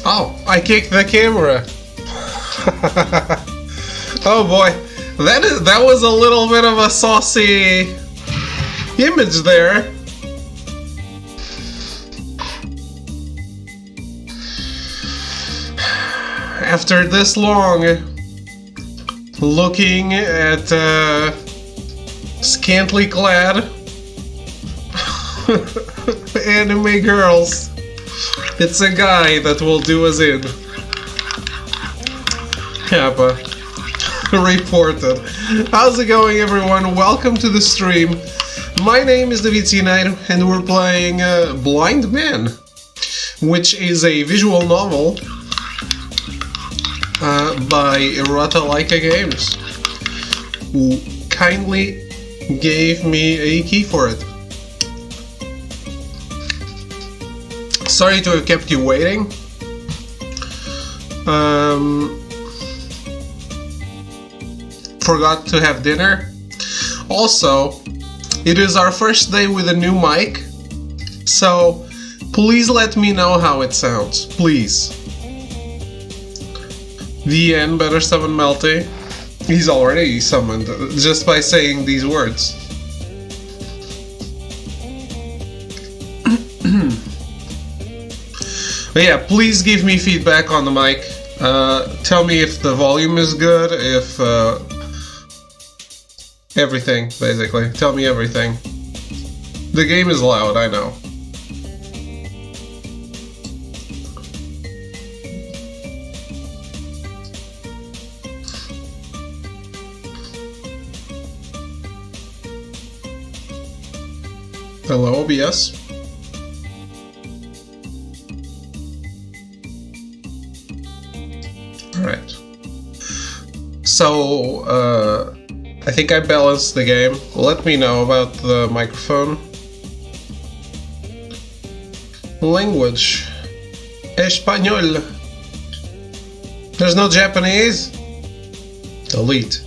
Oh, I kicked the camera. Oh boy, that was a little bit of a saucy image there. After this long looking at scantily clad anime girls, it's a guy that will do us in. Kappa. Reported. How's it going, everyone? Welcome to the stream. My name is David Sinaido, and we're playing Blind Man, which is a visual novel by Errata Laika Games, who kindly gave me a key for it. Sorry to have kept you waiting. Forgot to have dinner. Also, it is our first day with a new mic, so please let me know how it sounds, please. VN better summon Melty. He's already summoned just by saying these words. But yeah, please give me feedback on the mic. Tell me if the volume is good, if everything, basically. Tell me everything. The game is loud, I know. Hello, OBS. Alright. So, I think I balanced the game. Let me know about the microphone. Language. Español. There's no Japanese? Delete.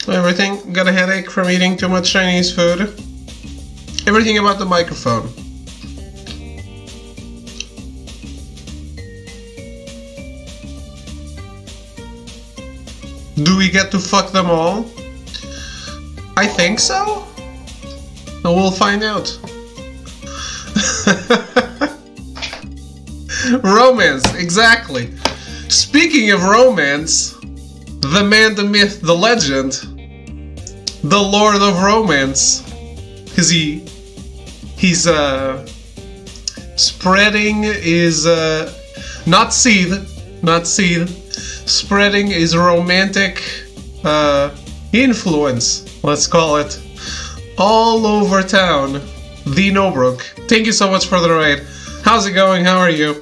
Everything? Got a headache from eating too much Chinese food? Everything about the microphone. Do we get to fuck them all? I think so. And we'll find out. Romance, exactly. Speaking of romance, the man, the myth, the legend, the Lord of Romance, because he's spreading his not seed, spreading his romantic influence, let's call it, all over town. The Nobrook, thank you so much for the raid. How's it going? How are you?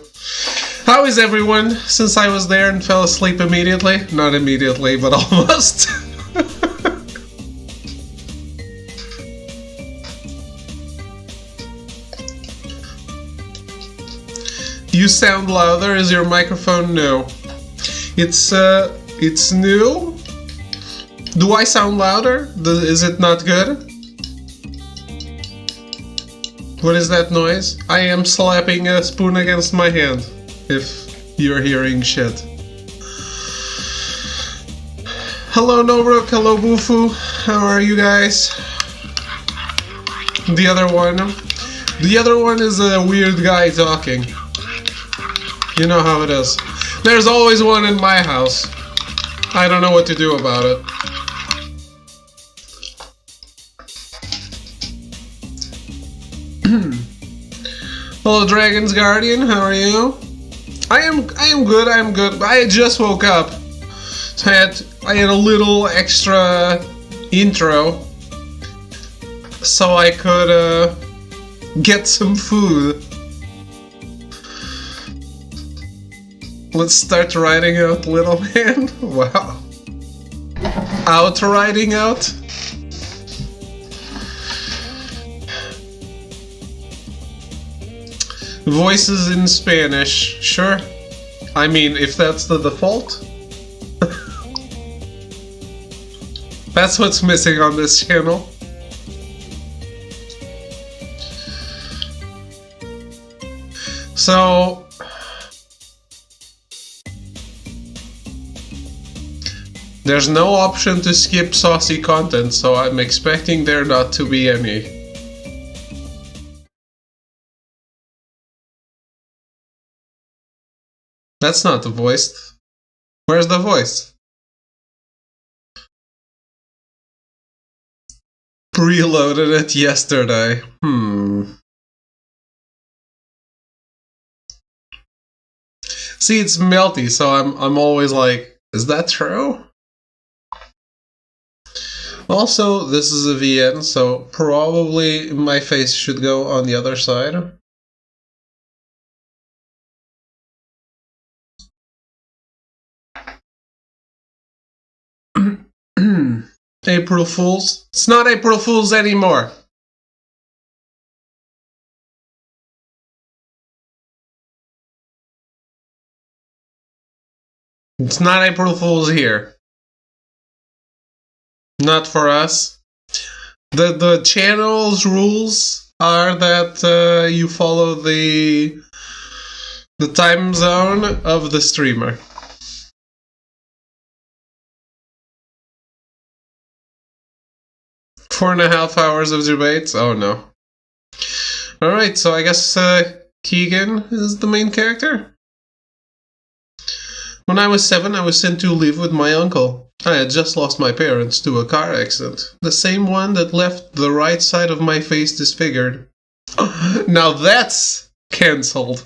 How is everyone since I was there and fell asleep immediately? Not immediately, but almost. You sound louder. Is your microphone new? It's new. Do I sound louder? Is it not good? What is that noise? I am slapping a spoon against my hand, if you're hearing shit. Hello Nobrook, hello Bufu, how are you guys? The other one is a weird guy talking. You know how it is. There's always one in my house. I don't know what to do about it. Hello Dragon's Guardian, how are you? I am good. I just woke up. So I had a little extra intro so I could get some food. Let's start riding out, little man. Wow. Out riding out? Voices in Spanish, sure. I mean, if that's the default. That's what's missing on this channel. So there's no option to skip saucy content, so I'm expecting there not to be any. That's not the voice. Where's the voice? Preloaded it yesterday. See, it's melty, so I'm always like, is that true? Also, this is a VN, so probably my face should go on the other side. April Fools? It's not April Fools anymore. It's not April Fools here. Not for us. The channel's rules are that you follow the time zone of the streamer. Four and a half hours of debates? Oh no. Alright, so I guess Keegan is the main character? When I was 7, I was sent to live with my uncle. I had just lost my parents to a car accident. The same one that left the right side of my face disfigured. Now that's cancelled.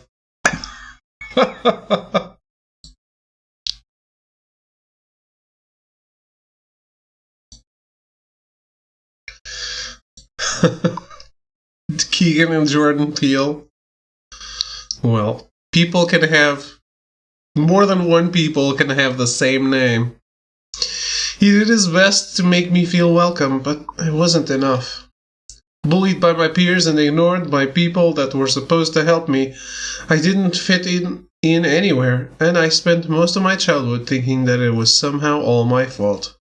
Keegan and Jordan Peele. Well, people can have... more than one people can have the same name. He did his best to make me feel welcome, but it wasn't enough. Bullied by my peers and ignored by people that were supposed to help me, I didn't fit in anywhere, and I spent most of my childhood thinking that it was somehow all my fault.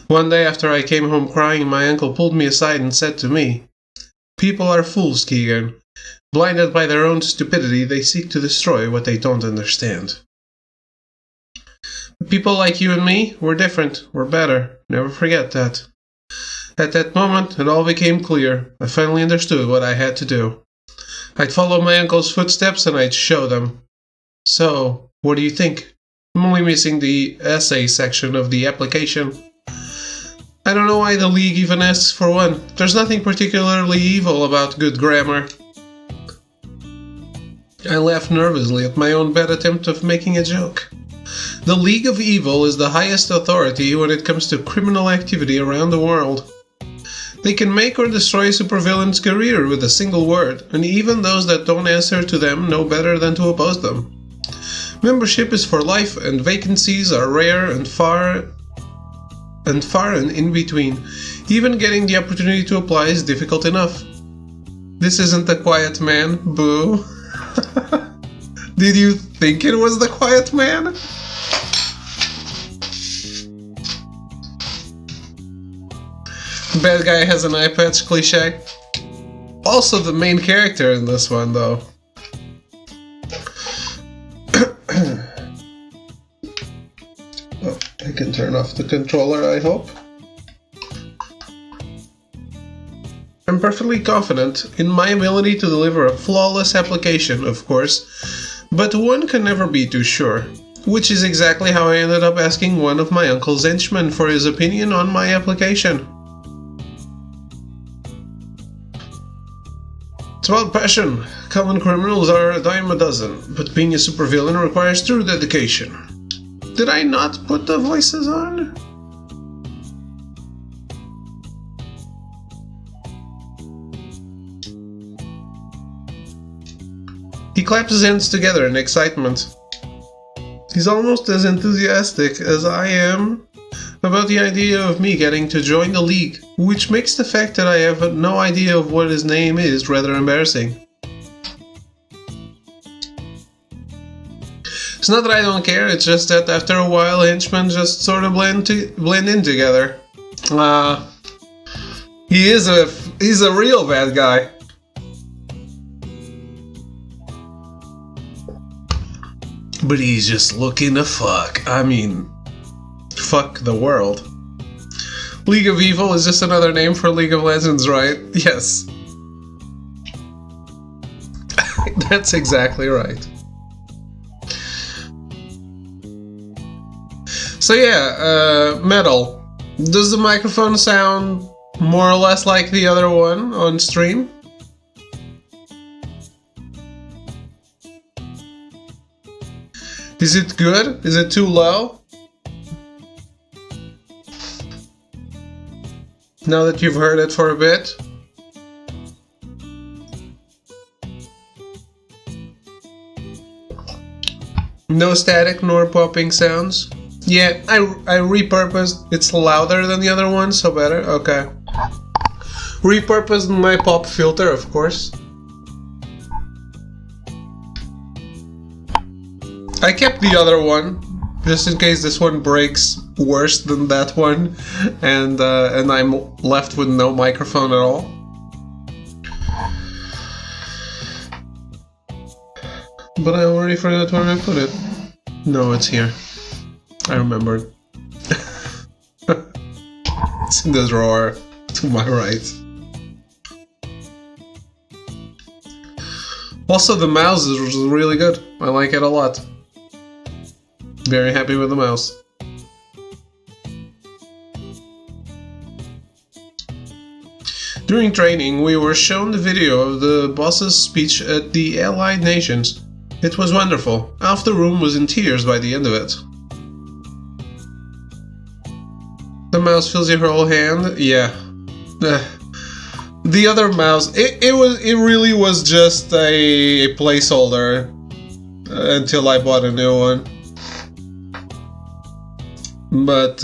One day after I came home crying, my uncle pulled me aside and said to me, "People are fools, Keegan. Blinded by their own stupidity, they seek to destroy what they don't understand. People like you and me, we're different, we're better. Never forget that." At that moment, it all became clear. I finally understood what I had to do. I'd follow my uncle's footsteps and I'd show them. So, what do you think? I'm only missing the essay section of the application. I don't know why the League even asks for one. There's nothing particularly evil about good grammar. I laughed nervously at my own bad attempt of making a joke. The League of Evil is the highest authority when it comes to criminal activity around the world. They can make or destroy a supervillain's career with a single word, and even those that don't answer to them know better than to oppose them. Membership is for life, and vacancies are rare and far and in between. Even getting the opportunity to apply is difficult enough. This isn't the Quiet Man, boo. Did you think it was the Quiet Man? Bad guy has an eye patch cliché. Also the main character in this one, though. Oh, I can turn off the controller, I hope. I'm perfectly confident in my ability to deliver a flawless application, of course, but one can never be too sure. Which is exactly how I ended up asking one of my uncle's henchmen for his opinion on my application. It's about passion. Common criminals are a dime a dozen, but being a supervillain requires true dedication. Did I not put the voices on? He claps his hands together in excitement. He's almost as enthusiastic as I am about the idea of me getting to join the League, which makes the fact that I have no idea of what his name is rather embarrassing. It's not that I don't care, it's just that after a while henchmen just sort of blend in together. He's a real bad guy. But he's just looking to fuck. I mean, fuck the world. League of Evil is just another name for League of Legends, right? Yes. That's exactly right. So yeah, Metal. Does the microphone sound more or less like the other one on stream? Is it good? Is it too low? Now that you've heard it for a bit? No static nor popping sounds? Yeah, I repurposed. It's louder than the other one, so better? Okay. Repurposed my pop filter, of course. I kept the other one, just in case this one breaks worse than that one, and I'm left with no microphone at all. But I already forgot where I put it. No, it's here. I remembered. It's in the drawer to my right. Also, the mouse is really good. I like it a lot. Very happy with the mouse. During training, we were shown the video of the boss's speech at the Allied Nations. It was wonderful. Half the room was in tears by the end of it. The mouse fills your whole hand? Yeah. The other mouse, it really was just a placeholder until I bought a new one. But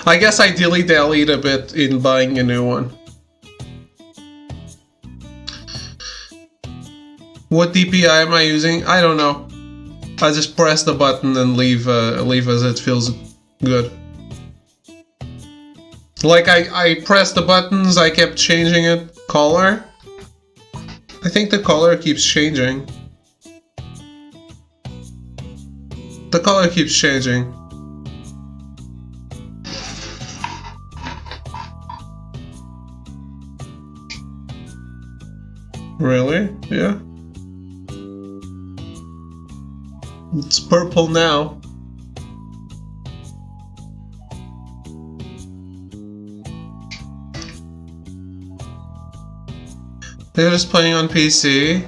I guess I dilly-dallied a bit in buying a new one. What DPI am I using? I don't know. I just press the button and leave as it feels good. Like I pressed the buttons, I kept changing it. Color? I think the color keeps changing. The color keeps changing. Really? Yeah. It's purple now. They're just playing on PC.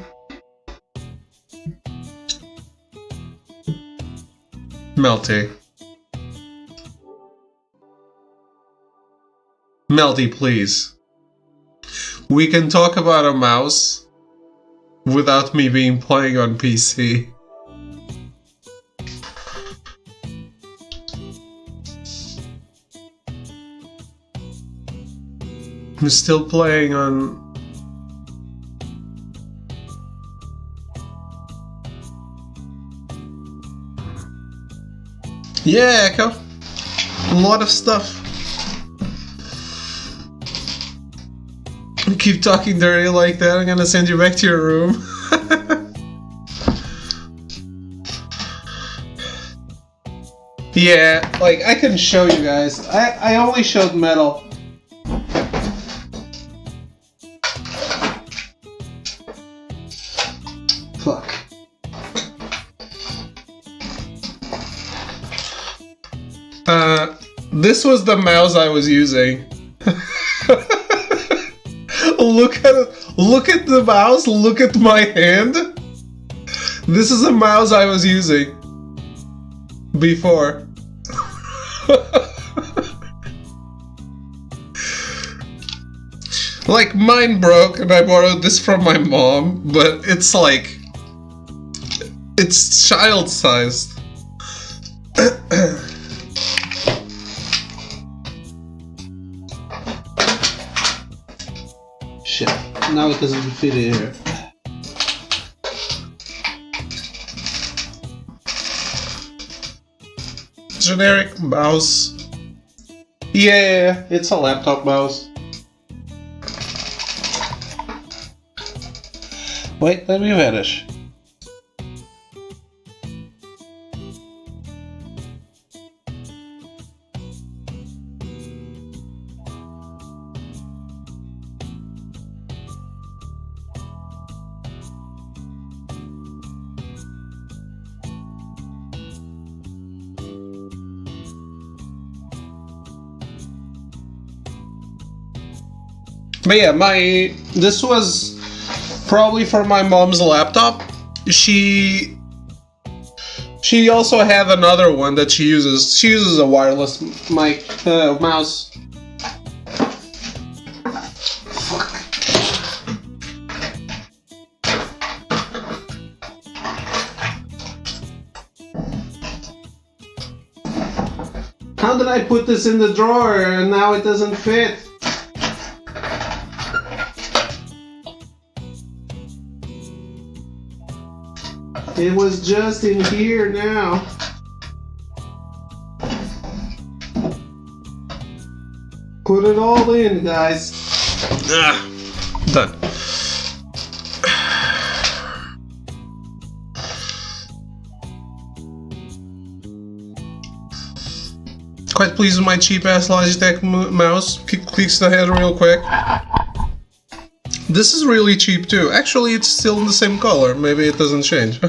Melty. Melty, please. We can talk about a mouse without me being playing on PC. I'm still playing on... Yeah, Echo. A lot of stuff. You keep talking dirty like that, I'm gonna send you back to your room. Yeah, like, I can show you guys. I only showed Metal. Fuck. This was the mouse I was using. Look at it. Look at the mouse. Look at my hand. This is a mouse I was using before. Like, mine broke and I borrowed this from my mom, but it's like... it's child-sized. Shit, now it doesn't fit in here. Generic mouse. Yeah, it's a laptop mouse. Wait, let me finish. But yeah, this was probably for my mom's laptop. She also had another one that she uses. She uses a wireless mouse. How did I put this in the drawer and now it doesn't fit? It was just in here now. Put it all in, guys. Done. Quite pleased with my cheap ass Logitech mouse. Clicks the head real quick. This is really cheap too. Actually, it's still in the same color. Maybe it doesn't change.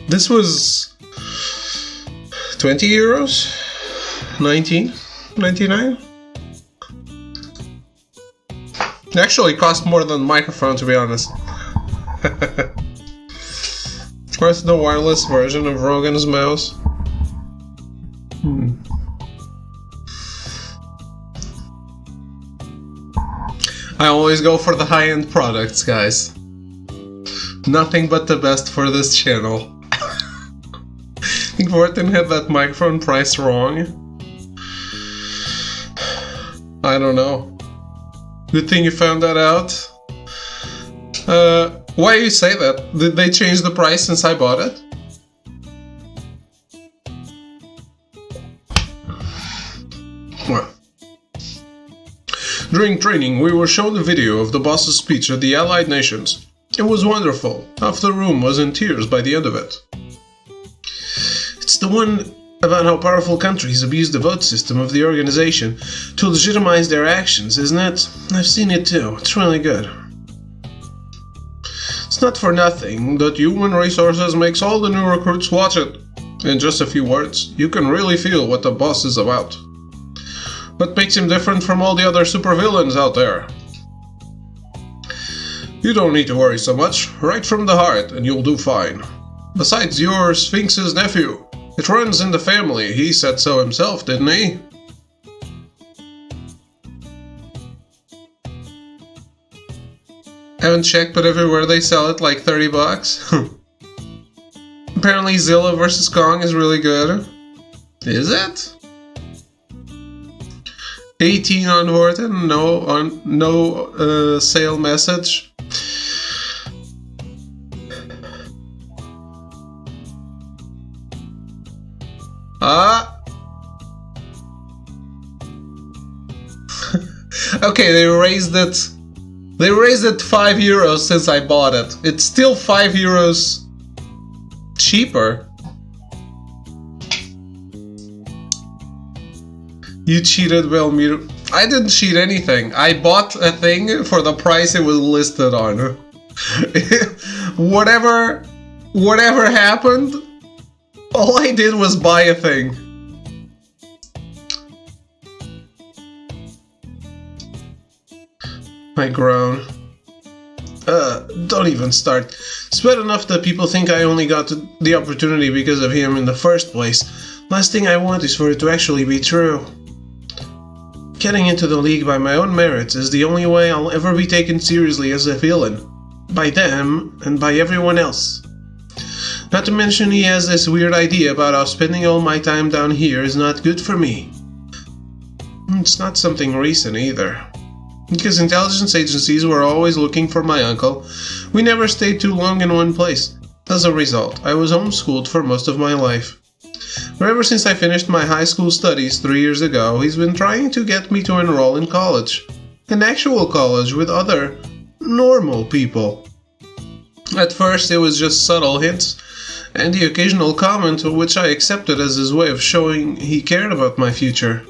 This was 20 euros? 19.99? Actually, it cost more than the microphone, to be honest. Where's the wireless version of Rogan's mouse? I always go for the high-end products, guys. Nothing but the best for this channel. I think Vorten had that microphone price wrong. I don't know. Good thing you found that out. Why do you say that? Did they change the price since I bought it? Well. During training, we were shown a video of the boss's speech at the Allied Nations. It was wonderful. Half the room was in tears by the end of it. It's the one about how powerful countries abuse the vote system of the organization to legitimize their actions, isn't it? I've seen it too. It's really good. It's not for nothing that Human Resources makes all the new recruits watch it. In just a few words, you can really feel what the boss is about. What makes him different from all the other supervillains out there? You don't need to worry so much. Right from the heart, and you'll do fine. Besides, you're Sphinx's nephew. It runs in the family. He said so himself, didn't he? Haven't checked, but everywhere they sell it like 30 bucks. Apparently Zilla vs. Kong is really good. Is it? 18 on Vorten, no sale message. Okay, they raised it. They raised it 5 euros since I bought it. It's still 5 euros cheaper. You cheated, Belmir. I didn't cheat anything. I bought a thing for the price it was listed on. Whatever happened, all I did was buy a thing. I groan. Don't even start. It's bad enough that people think I only got the opportunity because of him in the first place. Last thing I want is for it to actually be true. Getting into the league by my own merits is the only way I'll ever be taken seriously as a villain. By them, and by everyone else. Not to mention he has this weird idea about how spending all my time down here is not good for me. It's not something recent either. Because intelligence agencies were always looking for my uncle, we never stayed too long in one place. As a result, I was homeschooled for most of my life. But ever since I finished my high school studies 3 years ago, he's been trying to get me to enroll in college. An actual college with other normal people. At first it was just subtle hints and the occasional comment which I accepted as his way of showing he cared about my future.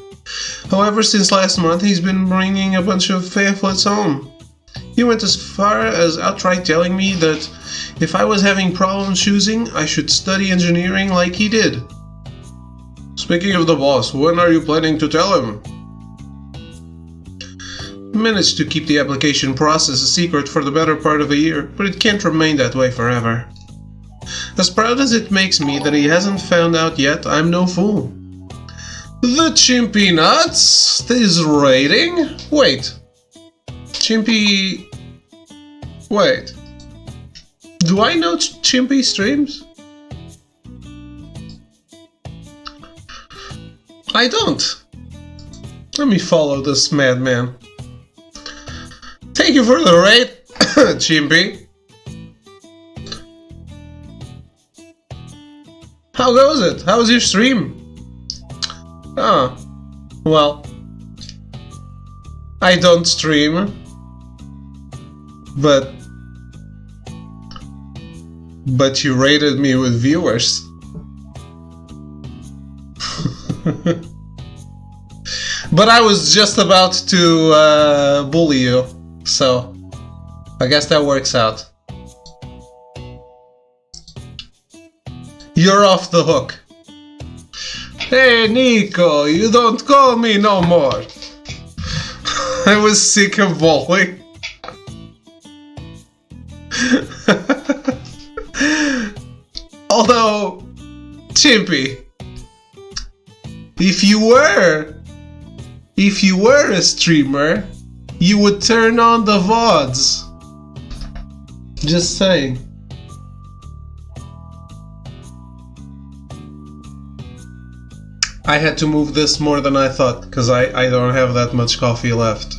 However, since last month he's been bringing a bunch of pamphlets home. He went as far as outright telling me that if I was having problems choosing, I should study engineering like he did. Speaking of the boss, when are you planning to tell him? I managed to keep the application process a secret for the better part of a year, but it can't remain that way forever. As proud as it makes me that he hasn't found out yet, I'm no fool. The Chimpy Nuts is rating? Wait. Chimpy... Wait. Do I know Chimpy streams? I don't. Let me follow this madman. Thank you for the raid, Chimpy. How goes it? How's your stream? Oh, well, I don't stream, but you rated me with viewers. But I was just about to bully you, so I guess that works out. You're off the hook. Hey Nico, you don't call me no more. I was sick of bullying. Although, Chimpy, if you were a streamer, you would turn on the VODs. Just saying. I had to move this more than I thought, because I don't have that much coffee left.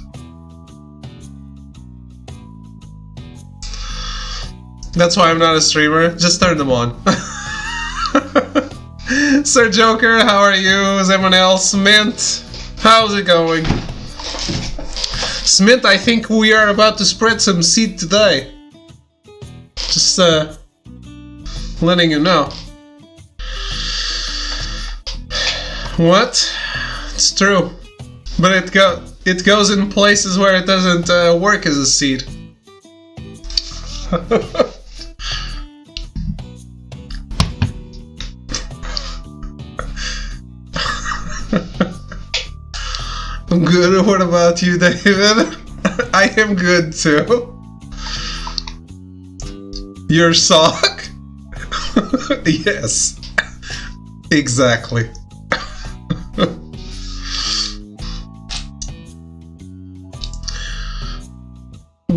That's why I'm not a streamer. Just turn them on. Sir Joker, how are you? Is anyone else? Mint, how's it going? Smith, I think we are about to spread some seed today. Just letting you know. What? It's true, but it goes in places where it doesn't work as a seed. I'm good. What about you, David? I am good too. Your sock? Yes, exactly.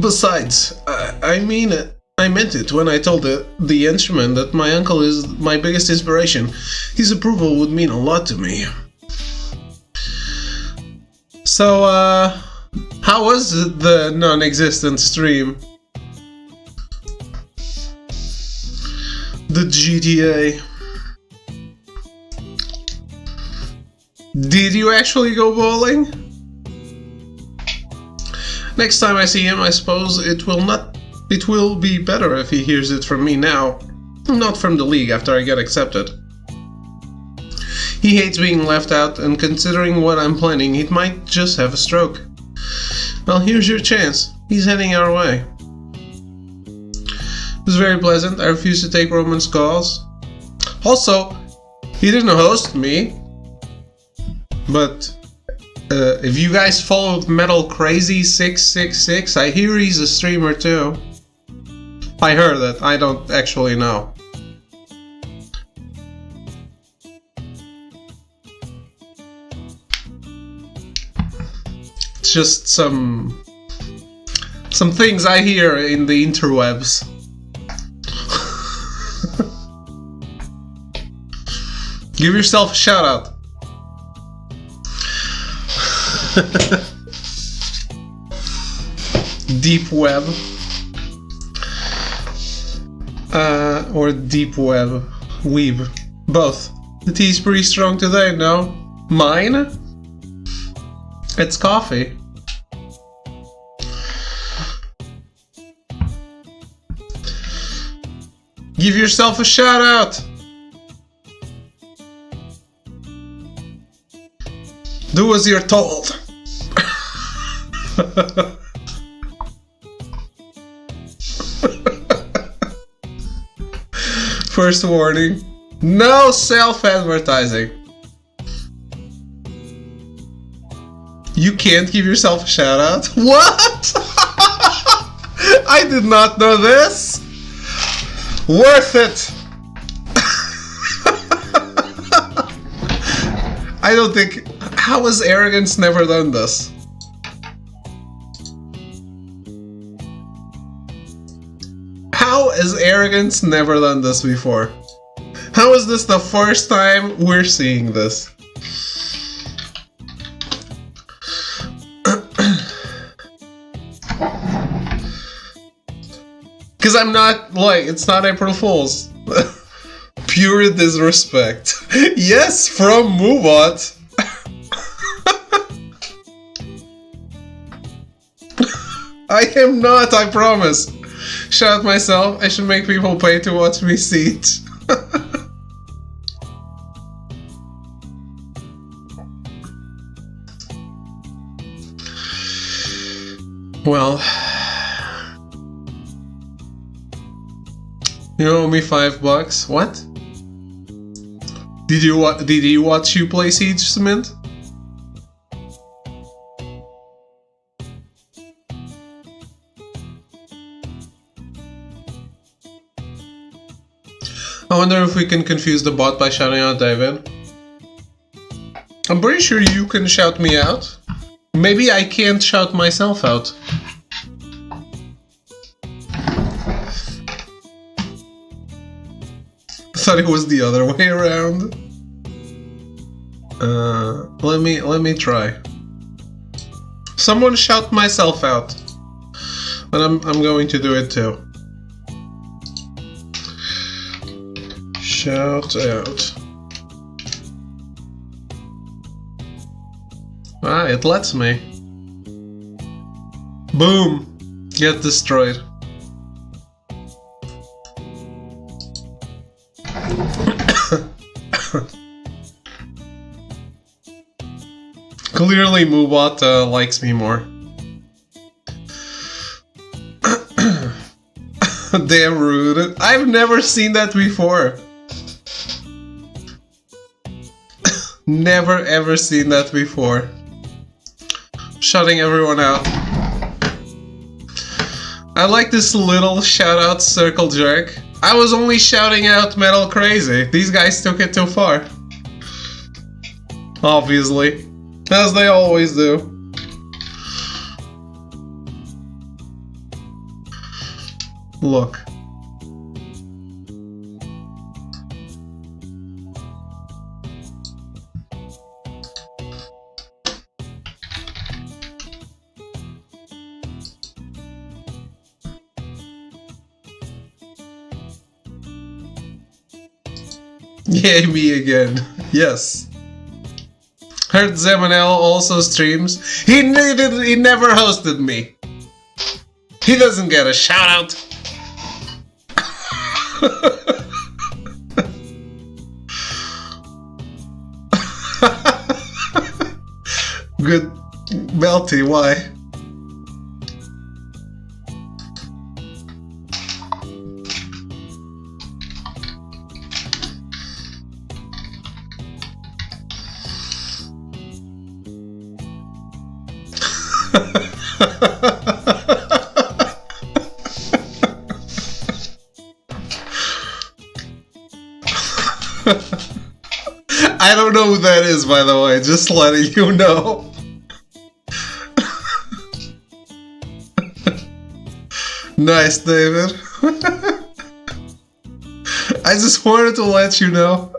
Besides, I mean it. I meant it when I told the henchman that my uncle is my biggest inspiration. His approval would mean a lot to me. So, how was the non-existent stream? The GTA. Did you actually go bowling? Next time I see him, I suppose it will be better if he hears it from me now, not from the league after I get accepted. He hates being left out, and considering what I'm planning, he might just have a stroke. Well, here's your chance. He's heading our way. It was very pleasant. I refuse to take Roman's calls. Also, he didn't host me, but if you guys followed Metal Crazy 666, I hear he's a streamer too. I heard that. I don't actually know. It's just some things I hear in the interwebs. Give yourself a shout out. Deep web. Or deep web. Weeb. Both. The tea's pretty strong today, no? Mine? It's coffee. Give yourself a shout out! Do as you're told. First warning. No self-advertising. You can't give yourself a shout out? What? I did not know this. Worth it. I don't think... How has Arrogance never done this? How has Arrogance never done this before? How is this the first time we're seeing this? Because I'm not, like, it's not April Fool's. Pure disrespect. Yes, from Moobot. I am not, I promise. Shout myself, I should make people pay to watch me see it. Well, you owe me $5. What? Did you watch you play Siege, Cement? I wonder if we can confuse the bot by shouting out David. I'm pretty sure you can shout me out. Maybe I can't shout myself out. I thought it was the other way around. Let me try. Someone shout myself out. And I'm going to do it too. Shout out. Ah, it lets me. Boom! Get destroyed. Clearly Moobot likes me more. Damn rude. I've never seen that before. Never ever seen that before. Shutting everyone out. I like this little shout out circle jerk. I was only shouting out Metal Crazy. These guys took it too far. Obviously. As they always do. Look. Yay, me again. Yes. Heard Zemanel also streams. He never hosted me. He doesn't get a shout out. Good. Melty, why? I don't know who that is, by the way, just letting you know. Nice, David. I just wanted to let you know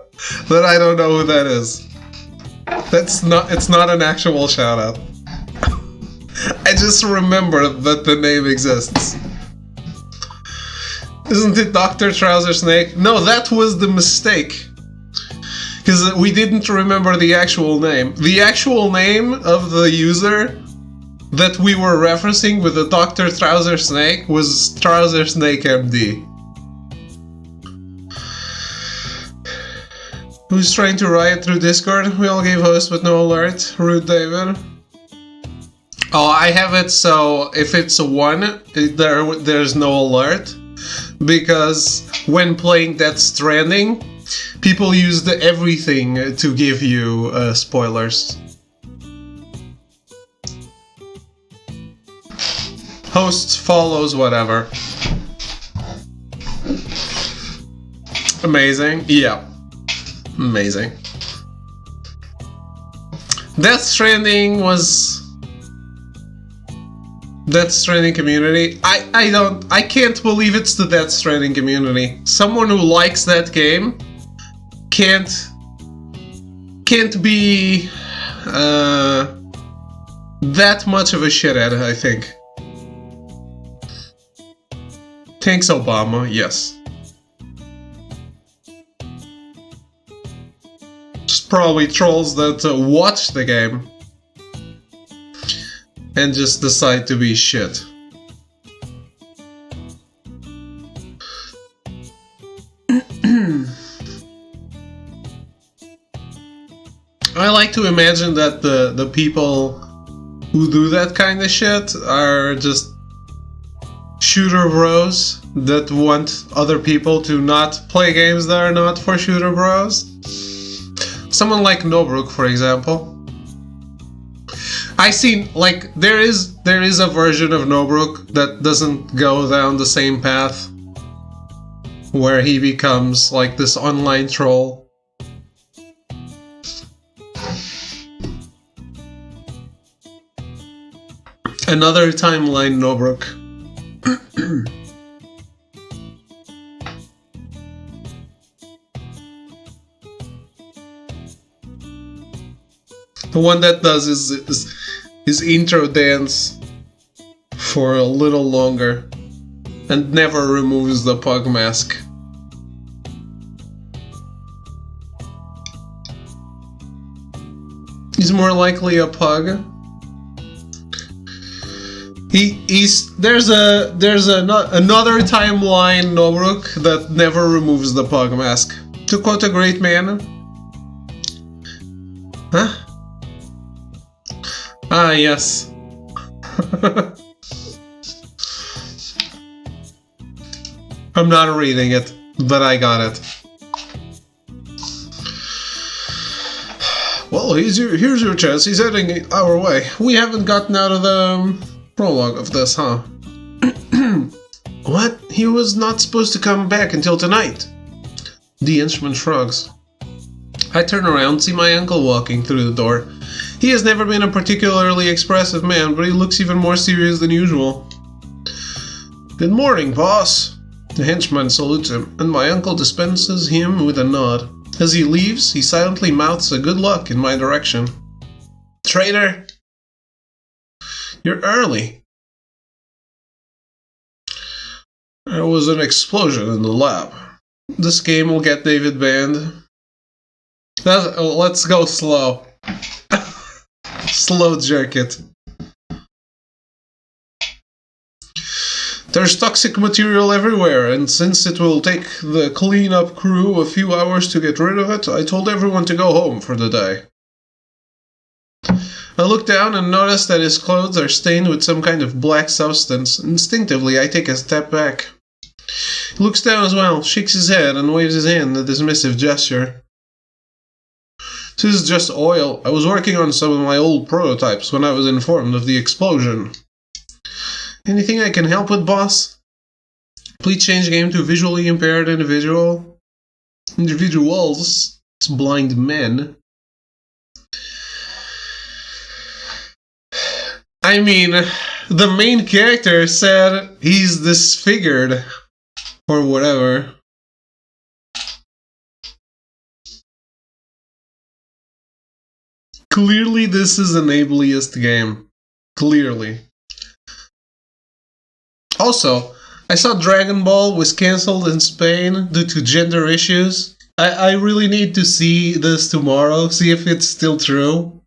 that I don't know who that is. It's not an actual shout out. I just remember that the name exists. Isn't it Dr. Trouser Snake? No, that was the mistake. Because we didn't remember the actual name. The actual name of the user that we were referencing with the Dr. Trouser Snake was Trouser Snake MD. Who's trying to riot through Discord? We all gave host with no alert. Rude David. Oh, I have it so if it's a 1, there's no alert. Because when playing Death Stranding, people used everything to give you spoilers. Hosts follows whatever. Amazing. Yeah. Amazing. Death Stranding was... Death Stranding community. I can't believe it's the Death Stranding community. Someone who likes that game can't be that much of a shithead, I think. Thanks, Obama. Yes. Just probably trolls that watch the game and just decide to be shit. I like to imagine that the people who do that kind of shit are just shooter bros that want other people to not play games that are not for shooter bros. Someone like Nobrook, for example. I seen, like, there is a version of Nobrook that doesn't go down the same path, where he becomes like this online troll. Another timeline Nobrook. The one that does his intro dance for a little longer and never removes the pug mask. He's more likely a pug. There's another timeline Nobrook that never removes the pug mask. To quote a great man. Huh? Ah, yes. I'm not reading it, but I got it. Well, here's your chance. He's heading our way. We haven't gotten out of the prologue of this, huh? What? He was not supposed to come back until tonight. The instrument shrugs. I turn around, see my uncle walking through the door. He has never been a particularly expressive man, but he looks even more serious than usual. Good morning, boss. The henchman salutes him, and my uncle dispenses him with a nod. As he leaves, he silently mouths a good luck in my direction. Traitor! You're early. There was an explosion in the lab. This game will get David banned. Let's go slow. Slow jerk it. There's toxic material everywhere, and since it will take the cleanup crew a few hours to get rid of it, I told everyone to go home for the day. I look down and notice that his clothes are stained with some kind of black substance. Instinctively, I take a step back. He looks down as well, shakes his head, and waves his hand in a dismissive gesture. This is just oil. I was working on some of my old prototypes when I was informed of the explosion. Anything I can help with, boss? Please change game to visually impaired individuals. It's blind men. I mean, the main character said he's disfigured. Or whatever. Clearly this is an ableist game. Clearly. Also, I saw Dragon Ball was cancelled in Spain due to gender issues. I really need to see this tomorrow, see if it's still true.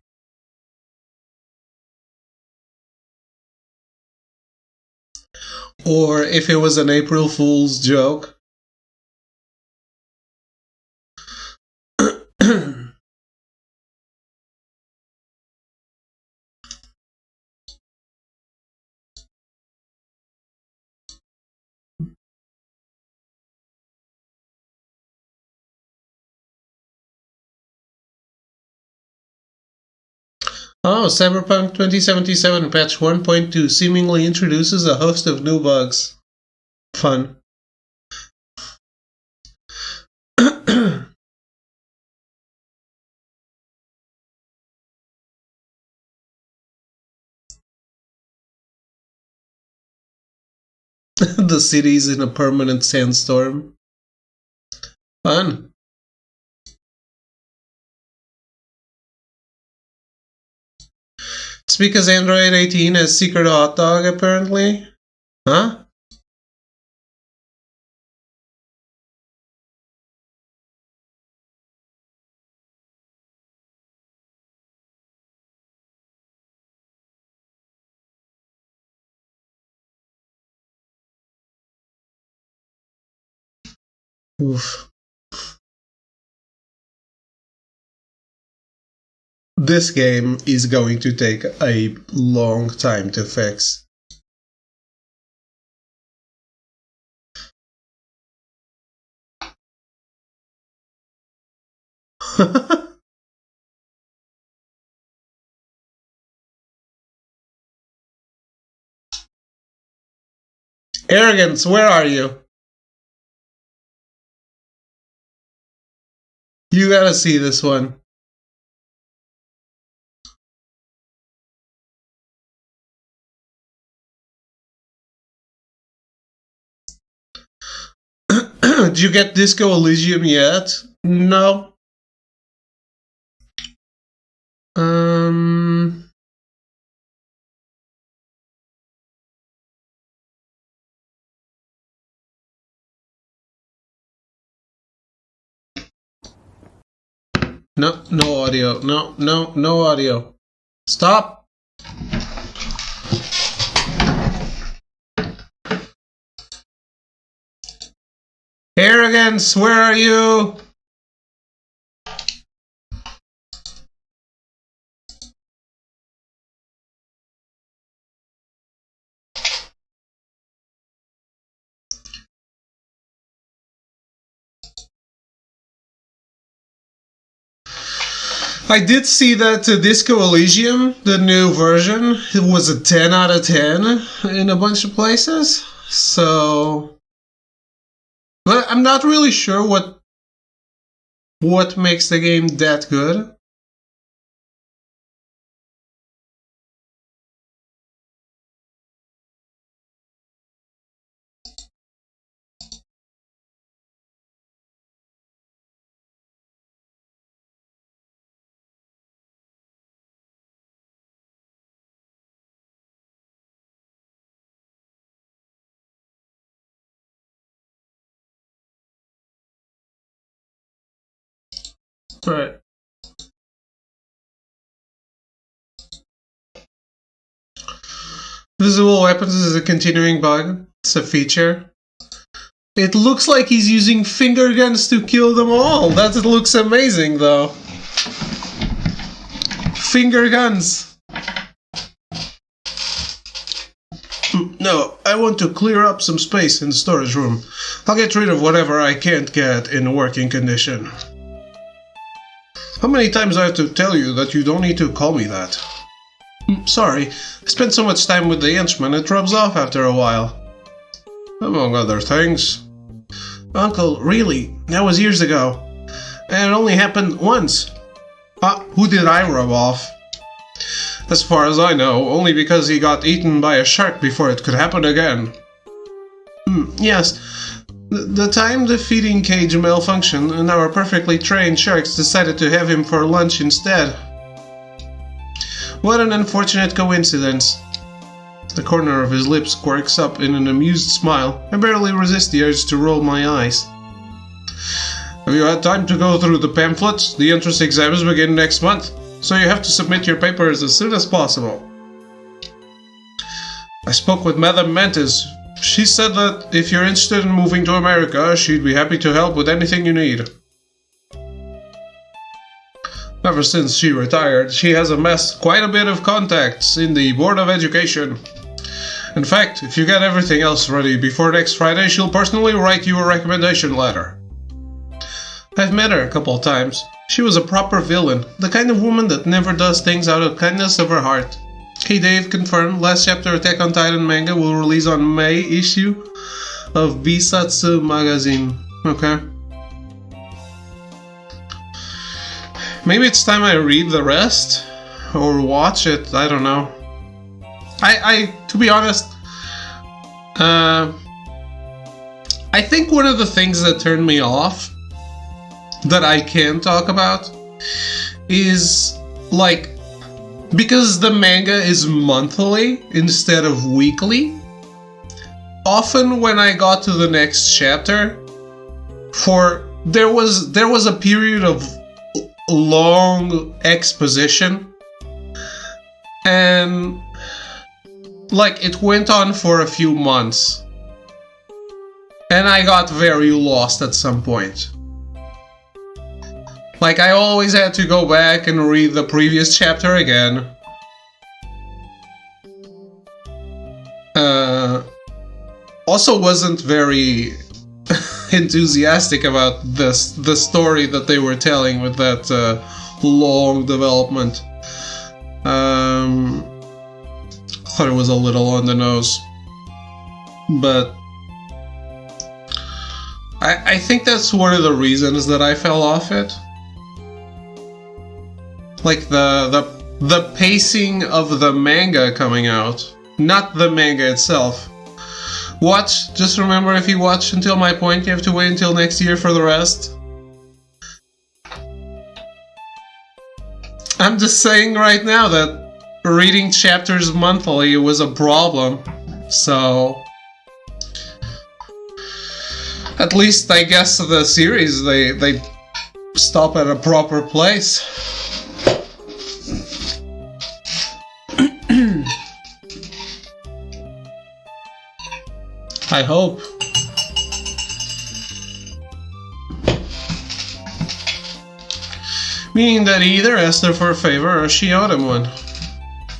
Or if it was an April Fool's joke. Oh, Cyberpunk 2077 patch 1.2 seemingly introduces a host of new bugs. Fun. The city's in a permanent sandstorm. Fun. It's because Android 18 has secret hot dog, apparently. Huh? Oof. This game is going to take a long time to fix. Arrogance, where are you? You gotta see this one. Did you get Disco Elysium yet? No. No, no audio. No audio. Stop. Arrogance, where are you? I did see that Disco Elysium, the new version, it was a 10 out of 10 in a bunch of places. So, but I'm not really sure what makes the game that good. Right. Visible weapons is a continuing bug. It's a feature. It looks like he's using finger guns to kill them all. That looks amazing, though. Finger guns. No, I want to clear up some space in the storage room. I'll get rid of whatever I can't get in working condition. How many times do I have to tell you that you don't need to call me that? Sorry, I spent so much time with the henchman it rubs off after a while. Among other things. Uncle, really? That was years ago. And it only happened once. Who did I rub off? As far as I know, only because he got eaten by a shark before it could happen again. Yes. The time the feeding cage malfunctioned and our perfectly trained sharks decided to have him for lunch instead. What an unfortunate coincidence. The corner of his lips quirks up in an amused smile. I barely resist the urge to roll my eyes. Have you had time to go through the pamphlets? The entrance exams begin next month, so you have to submit your papers as soon as possible. I spoke with Madame Mantis. She said that if you're interested in moving to America, she'd be happy to help with anything you need. Ever since she retired, she has amassed quite a bit of contacts in the Board of Education. In fact, if you get everything else ready before next Friday, she'll personally write you a recommendation letter. I've met her a couple of times. She was a proper villain, the kind of woman that never does things out of kindness of her heart. Hey Dave, confirmed, last chapter Attack on Titan manga will release on May issue of Bisatsu magazine. Okay. Maybe it's time I read the rest? Or watch it, I don't know. To be honest, I think one of the things that turned me off that I can talk about is, like, because the manga is monthly instead of weekly, often when I got to the next chapter, there was a period of long exposition, and like it went on for a few months, and I got very lost at some point. Like, I always had to go back and read the previous chapter again. Also wasn't very enthusiastic about the story that they were telling with that long development. Thought it was a little on the nose. But I think that's one of the reasons that I fell off it. Like the pacing of the manga coming out, not the manga itself. Just remember, if you watch until my point, you have to wait until next year for the rest. I'm just saying right now that reading chapters monthly was a problem, so at least I guess the series, they stop at a proper place. I hope. Meaning that he either asked her for a favor or she owed him one.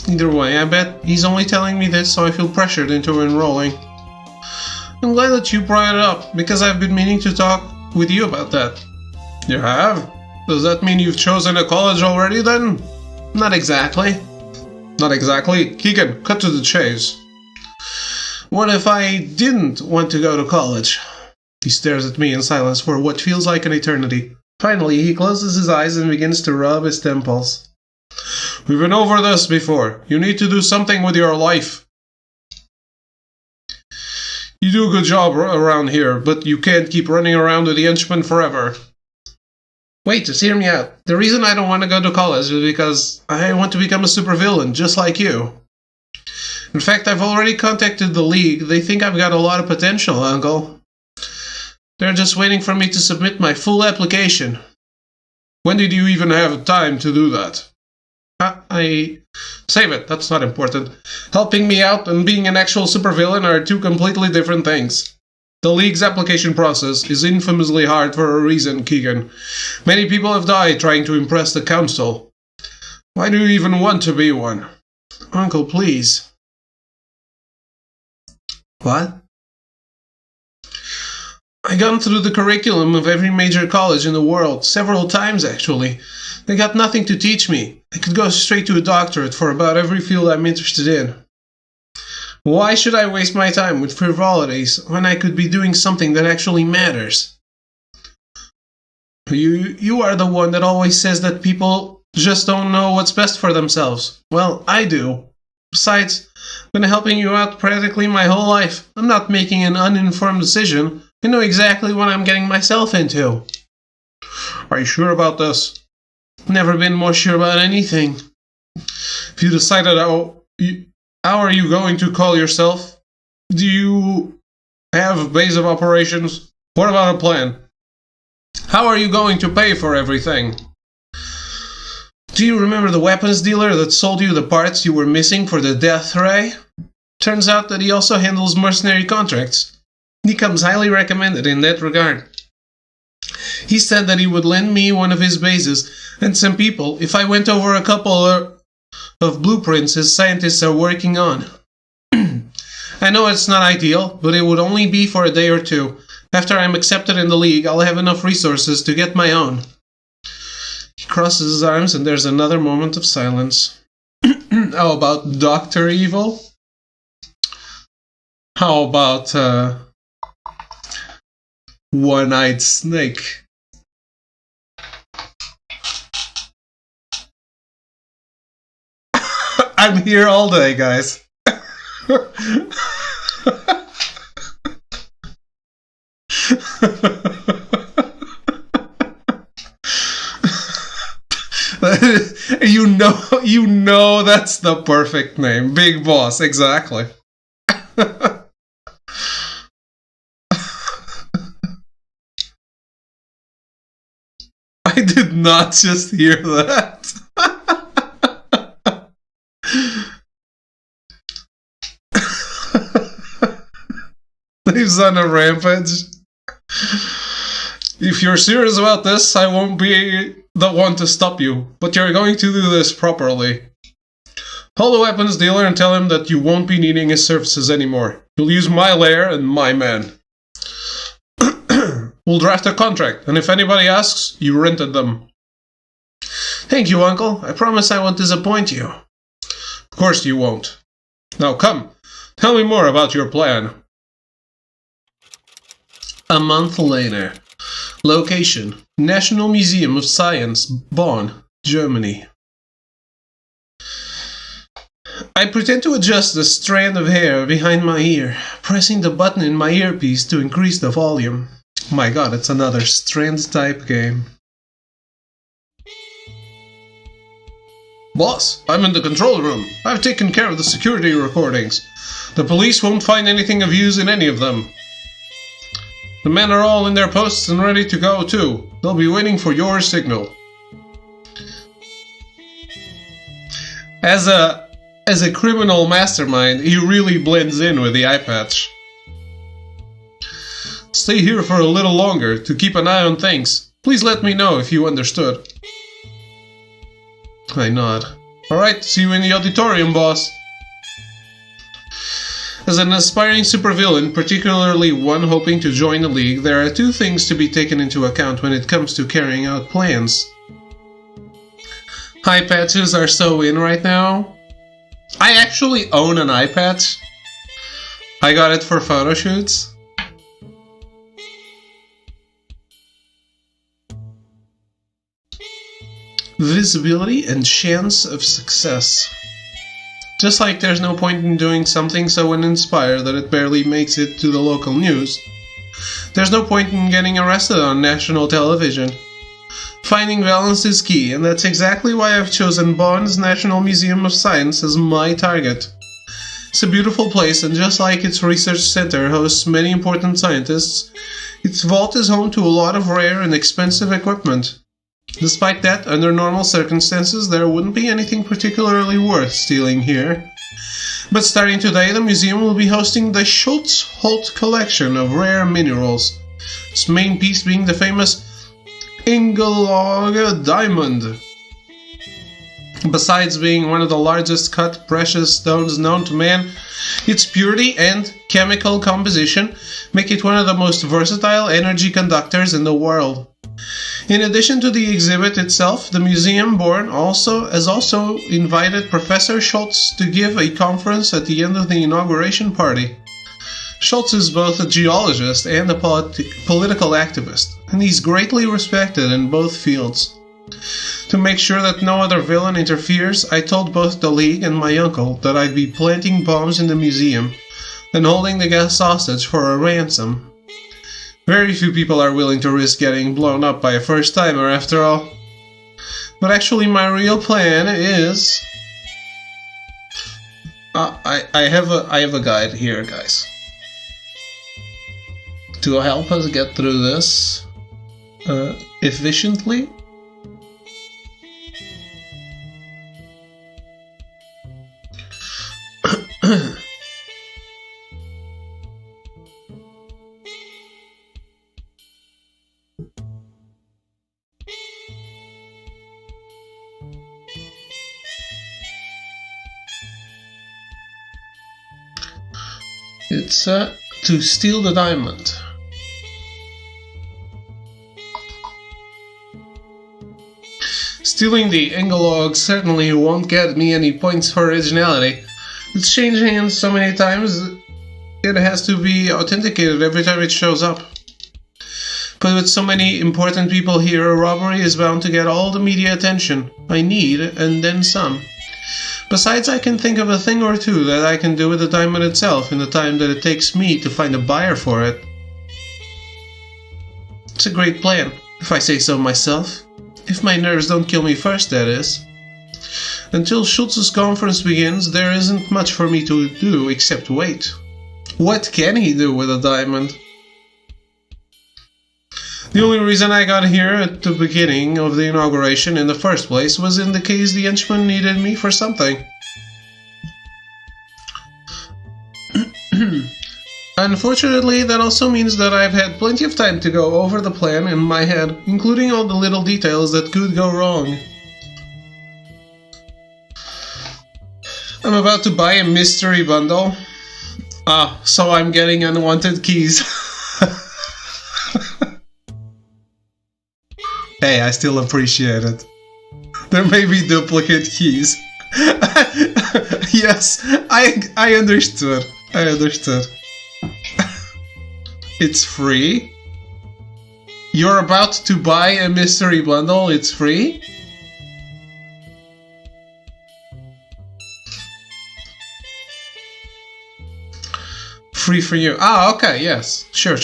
Either way, I bet he's only telling me this so I feel pressured into enrolling. I'm glad that you brought it up, because I've been meaning to talk with you about that. You have? Does that mean you've chosen a college already then? Not exactly. Not exactly? Keegan, cut to the chase. What if I didn't want to go to college? He stares at me in silence for what feels like an eternity. Finally, he closes his eyes and begins to rub his temples. We've been over this before. You need to do something with your life. You do a good job around here, but you can't keep running around with the henchman forever. Wait, just hear me out. The reason I don't want to go to college is because I want to become a supervillain, just like you. In fact, I've already contacted the League. They think I've got a lot of potential, Uncle. They're just waiting for me to submit my full application. When did you even have time to do that? Save it, that's not important. Helping me out and being an actual supervillain are two completely different things. The League's application process is infamously hard for a reason, Keegan. Many people have died trying to impress the Council. Why do you even want to be one? Uncle, please. What? I've gone through the curriculum of every major college in the world, several times actually. They got nothing to teach me. I could go straight to a doctorate for about every field I'm interested in. Why should I waste my time with frivolities when I could be doing something that actually matters? You are the one that always says that people just don't know what's best for themselves. Well, I do. Besides, I've been helping you out practically my whole life. I'm not making an uninformed decision. I know exactly what I'm getting myself into. Are you sure about this? Never been more sure about anything. If you decided how are you going to call yourself? Do you have a base of operations? What about a plan? How are you going to pay for everything? Do you remember the weapons dealer that sold you the parts you were missing for the Death Ray? Turns out that he also handles mercenary contracts. He comes highly recommended in that regard. He said that he would lend me one of his bases and some people if I went over a couple of blueprints his scientists are working on. I know it's not ideal, but it would only be for a day or two. After I'm accepted in the League, I'll have enough resources to get my own. He crosses his arms and there's another moment of silence. How about Dr. Evil? How about, One-Eyed Snake? I'm here all day, guys. You know that's the perfect name. Big Boss, exactly. I did not just hear that. He's on a rampage. If you're serious about this, I won't be the one to stop you, but you're going to do this properly. Call the weapons dealer and tell him that you won't be needing his services anymore. You'll use my lair and my men. We'll draft a contract, and if anybody asks, you rented them. Thank you, Uncle. I promise I won't disappoint you. Of course you won't. Now come, tell me more about your plan. A month later. Location: National Museum of Science, Bonn, Germany. I pretend to adjust the strand of hair behind my ear, pressing the button in my earpiece to increase the volume. My god, it's another strand type game. Boss, I'm in the control room. I've taken care of the security recordings. The police won't find anything of use in any of them. The men are all in their posts and ready to go too. They'll be waiting for your signal. As a criminal mastermind, he really blends in with the eye patch. Stay here for a little longer to keep an eye on things. Please let me know if you understood. I nod. Alright, see you in the auditorium, boss. As an aspiring supervillain, particularly one hoping to join the League, there are two things to be taken into account when it comes to carrying out plans. Eye patches are so in right now. I actually own an eye patch. I got it for photo shoots. Visibility and chance of success. Just like there's no point in doing something so uninspired that it barely makes it to the local news, there's no point in getting arrested on national television. Finding balance is key, and that's exactly why I've chosen Bonn's National Museum of Science as my target. It's a beautiful place, and just like its research center hosts many important scientists, its vault is home to a lot of rare and expensive equipment. Despite that, under normal circumstances, there wouldn't be anything particularly worth stealing here. But starting today, the museum will be hosting the Schultz-Holt collection of rare minerals, its main piece being the famous Ingelauge diamond. Besides being one of the largest cut precious stones known to man, its purity and chemical composition make it one of the most versatile energy conductors in the world. In addition to the exhibit itself, the museum board has also invited Professor Schultz to give a conference at the end of the inauguration party. Schultz is both a geologist and a political activist, and he's greatly respected in both fields. To make sure that no other villain interferes, I told both the League and my uncle that I'd be planting bombs in the museum and holding the guests hostage for a ransom. Very few people are willing to risk getting blown up by a first-timer, after all. But actually, my real plan is... I have a guide here, guys. To help us get through this, efficiently. It's to steal the diamond. Stealing the Engelog certainly won't get me any points for originality. It's changed hands so many times, it has to be authenticated every time it shows up. But with so many important people here, a robbery is bound to get all the media attention I need, and then some. Besides, I can think of a thing or two that I can do with the diamond itself in the time that it takes me to find a buyer for it. It's a great plan, if I say so myself. If my nerves don't kill me first, that is. Until Schultz's conference begins, there isn't much for me to do except wait. What can he do with a diamond? The only reason I got here at the beginning of the inauguration in the first place was in the case the henchman needed me for something. Unfortunately, that also means that I've had plenty of time to go over the plan in my head, including all the little details that could go wrong. I'm about to buy a mystery bundle. So I'm getting unwanted keys. Hey, I still appreciate it. There may be duplicate keys. Yes, I understood. I understood. It's free? You're about to buy a mystery bundle, it's free? Free for you. Okay, yes. Sure.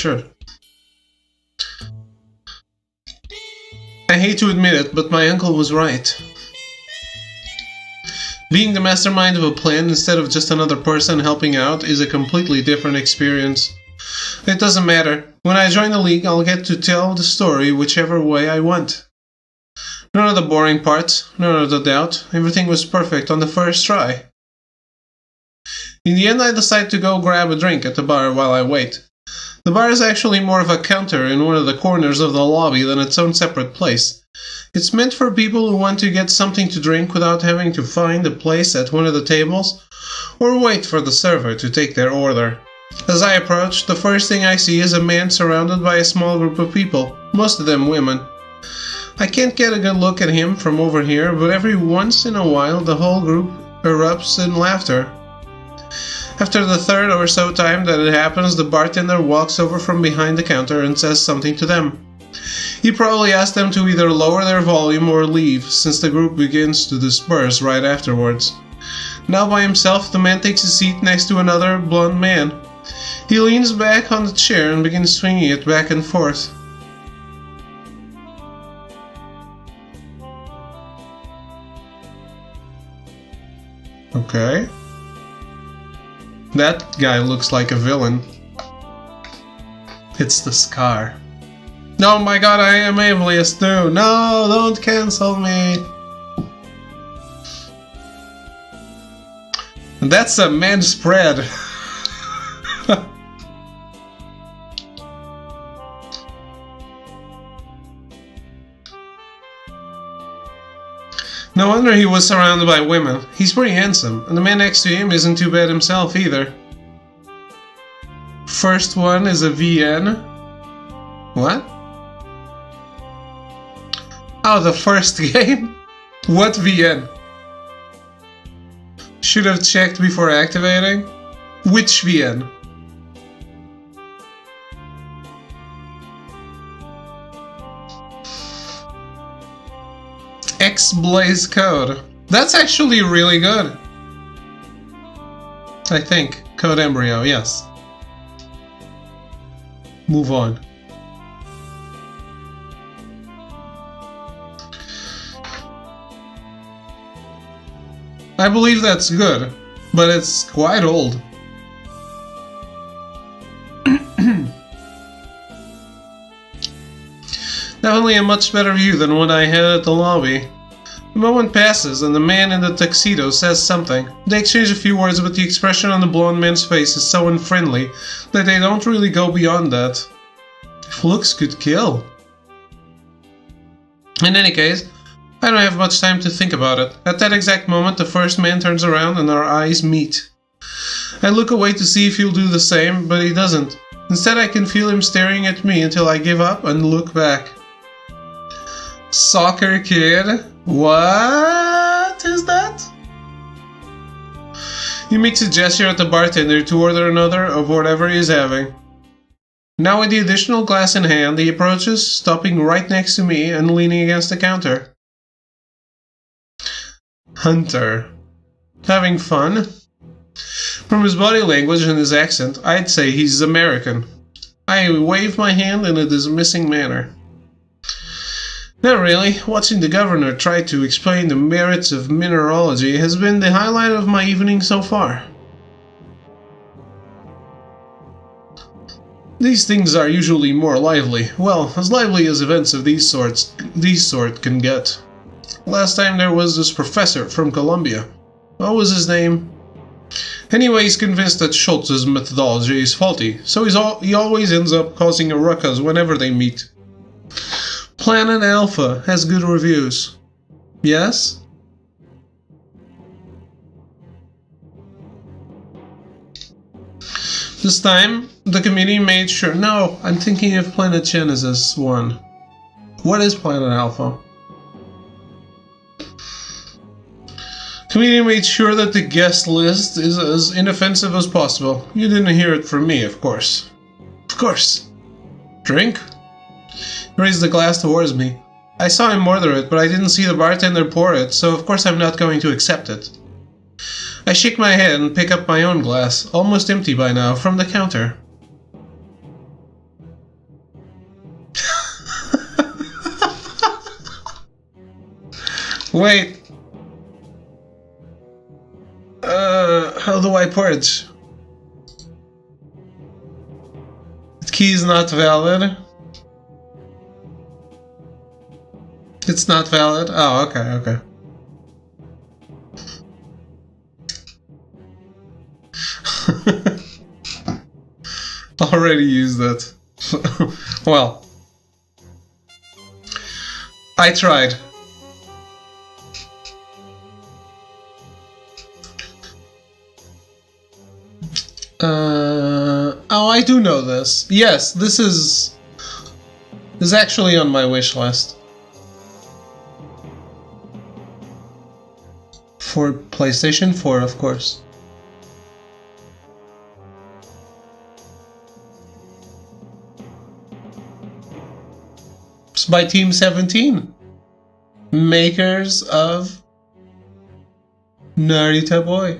I hate to admit it, but my uncle was right. Being the mastermind of a plan instead of just another person helping out is a completely different experience. It doesn't matter. When I join the league, I'll get to tell the story whichever way I want. None of the boring parts, none of the doubt. Everything was perfect on the first try. In the end, I decide to go grab a drink at the bar while I wait. The bar is actually more of a counter in one of the corners of the lobby than its own separate place. It's meant for people who want to get something to drink without having to find a place at one of the tables or wait for the server to take their order. As I approach, the first thing I see is a man surrounded by a small group of people, most of them women. I can't get a good look at him from over here, but every once in a while the whole group erupts in laughter. After the third or so time that it happens, the bartender walks over from behind the counter and says something to them. He probably asked them to either lower their volume or leave, since the group begins to disperse right afterwards. Now by himself, the man takes a seat next to another blonde man. He leans back on the chair and begins swinging it back and forth. Okay. That guy looks like a villain. It's the Scar. Oh my god, I am ableist too. No, don't cancel me. That's a man spread. No wonder he was surrounded by women. He's pretty handsome, and the man next to him isn't too bad himself either. First one is a VN. What? Oh, the first game? What VN? Should have checked before activating. Which VN? X-Blaze code. That's actually really good. I think. Code Embryo, yes. Move on. I believe that's good, but it's quite old. Definitely a much better view than what I had at the lobby. The moment passes and the man in the tuxedo says something. They exchange a few words, but the expression on the blonde man's face is so unfriendly that they don't really go beyond that. If looks could kill. In any case, I don't have much time to think about it. At that exact moment, the first man turns around and our eyes meet. I look away to see if he'll do the same, but he doesn't. Instead, I can feel him staring at me until I give up and look back. Soccer kid? What is that? He makes a gesture at the bartender to order another of whatever he is having. Now with the additional glass in hand, he approaches, stopping right next to me and leaning against the counter. Hunter. Having fun? From his body language and his accent, I'd say he's American. I wave my hand in a dismissing manner. Not really. Watching the governor try to explain the merits of mineralogy has been the highlight of my evening so far. These things are usually more lively. Well, as lively as events of these sort can get. Last time there was this professor from Columbia. What was his name? Anyway, he's convinced that Schultz's methodology is faulty, so he always ends up causing a ruckus whenever they meet. Planet Alpha has good reviews. Yes? This time, the committee made sure... No, I'm thinking of Planet Genesis 1. What is Planet Alpha? Committee made sure that the guest list is as inoffensive as possible. You didn't hear it from me, of course. Of course. Drink? He raised the glass towards me. I saw him order it, but I didn't see the bartender pour it, so of course I'm not going to accept it. I shake my head and pick up my own glass, almost empty by now, from the counter. Wait. How do I purge? The key is not valid. It's not valid? Oh, okay. Already used it. Well, I tried. Oh, I do know this. Yes, this is actually on my wish list. For PlayStation 4, of course. It's by Team 17. Makers of Narita Boy.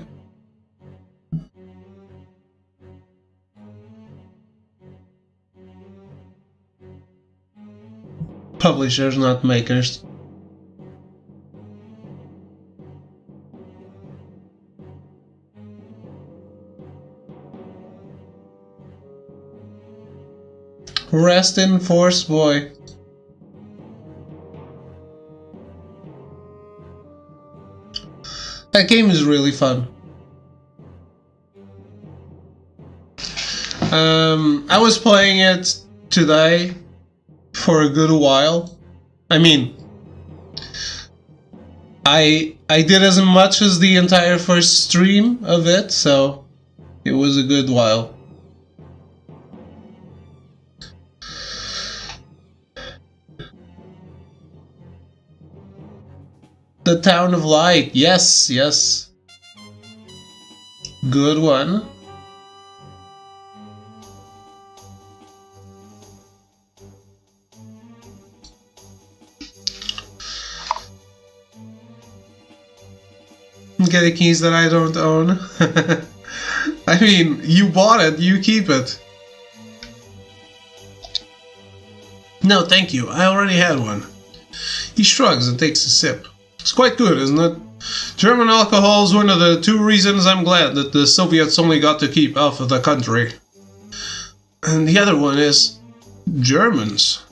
Publishers, not makers. Rest in Force Boy. That game is really fun. I was playing it today for a good while. I mean, I did as much as the entire first stream of it, so it was a good while. The Town of Light, yes. Good one. Get the keys that I don't own. I mean, you bought it, you keep it. No, thank you, I already had one. He shrugs and takes a sip. It's quite good, isn't it? German alcohol is one of the two reasons I'm glad that the Soviets only got to keep half of the country. And the other one is Germans.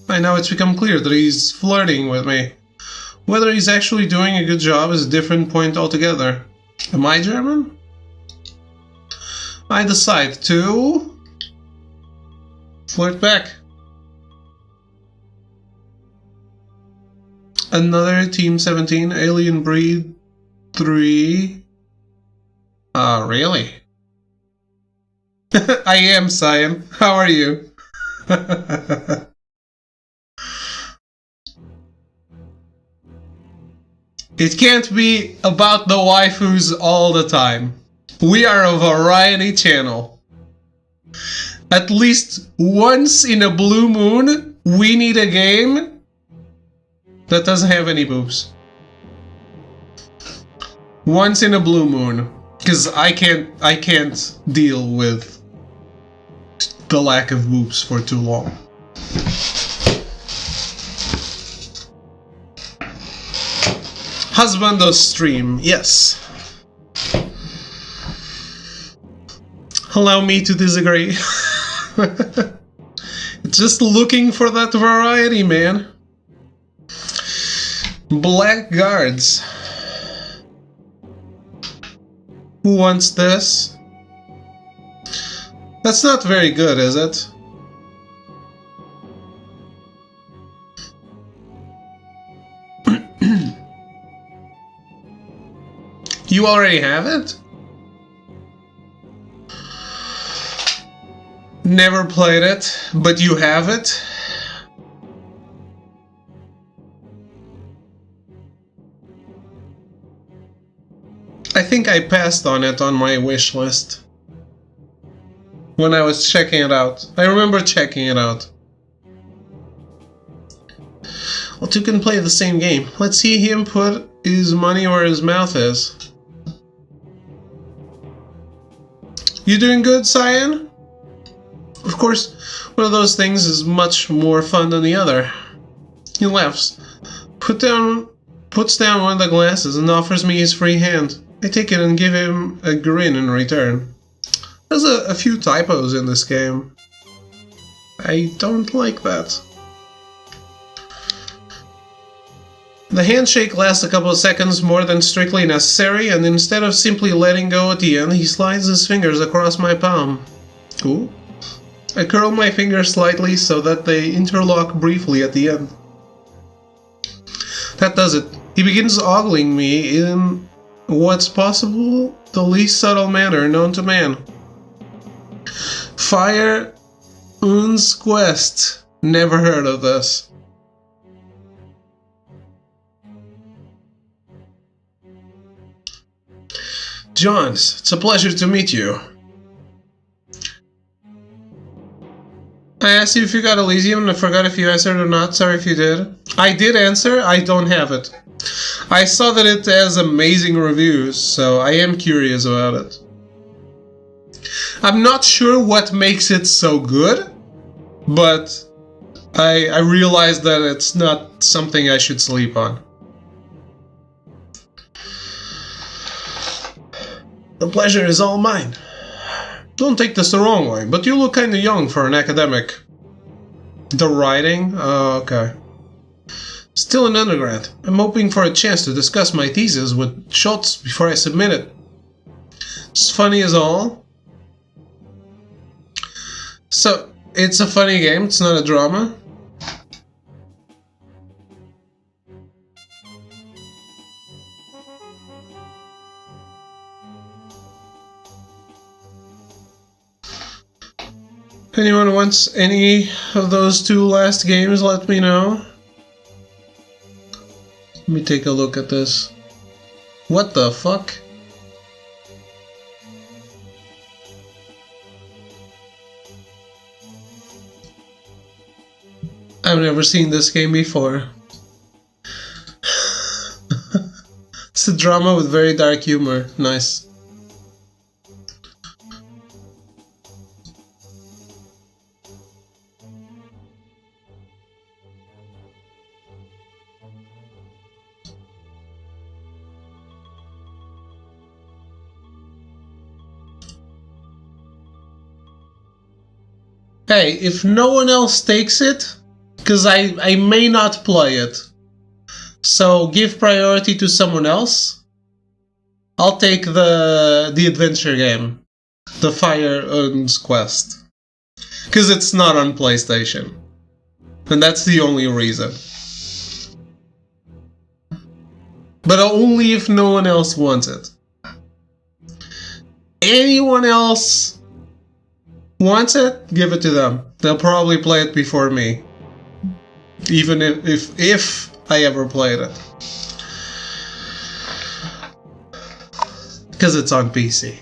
By now it's become clear that he's flirting with me. Whether he's actually doing a good job is a different point altogether. Am I German? I decide to flirt back. Another Team 17 Alien Breed 3. Really? I am, Cyan. How are you? It can't be about the waifus all the time. We are a variety channel. At least once in a blue moon, we need a game that doesn't have any boobs. Once in a blue moon. Because I can't deal with the lack of boobs for too long. Husbando stream, yes. Allow me to disagree. Just looking for that variety, man. Black guards. Who wants this? That's not very good, is it? You already have it? Never played it, but you have it? I think I passed on it on my wish list when I was checking it out. I remember checking it out. Well, two can play the same game. Let's see him put his money where his mouth is. You doing good, Cyan? Of course, one of those things is much more fun than the other. He laughs, puts down one of the glasses and offers me his free hand. I take it and give him a grin in return. There's a few typos in this game. I don't like that. The handshake lasts a couple of seconds more than strictly necessary, and instead of simply letting go at the end, he slides his fingers across my palm. Cool. I curl my fingers slightly so that they interlock briefly at the end. That does it. He begins ogling me in what's possible the least subtle manner known to man. Fire uns Quest. Never heard of this. Johns, it's a pleasure to meet you. I asked you if you got Elysium and I forgot if you answered or not. Sorry if you did. I did answer, I don't have it. I saw that it has amazing reviews, so I am curious about it. I'm not sure what makes it so good, but I realized that it's not something I should sleep on. The pleasure is all mine. Don't take this the wrong way, but you look kinda young for an academic. The writing? Oh, okay. Still an undergrad. I'm hoping for a chance to discuss my thesis with Schultz before I submit it. It's funny as all. So, it's a funny game, it's not a drama. If anyone wants any of those two last games, let me know. Let me take a look at this. What the fuck? I've never seen this game before. It's a drama with very dark humor. Nice. Hey, if no one else takes it, Because I may not play it. So give priority to someone else. I'll take the adventure game. The Fire Owns Quest. Because it's not on PlayStation. And that's the only reason. But only if no one else wants it. Anyone else wants it, give it to them. They'll probably play it before me. Even if I ever played it. Because it's on PC.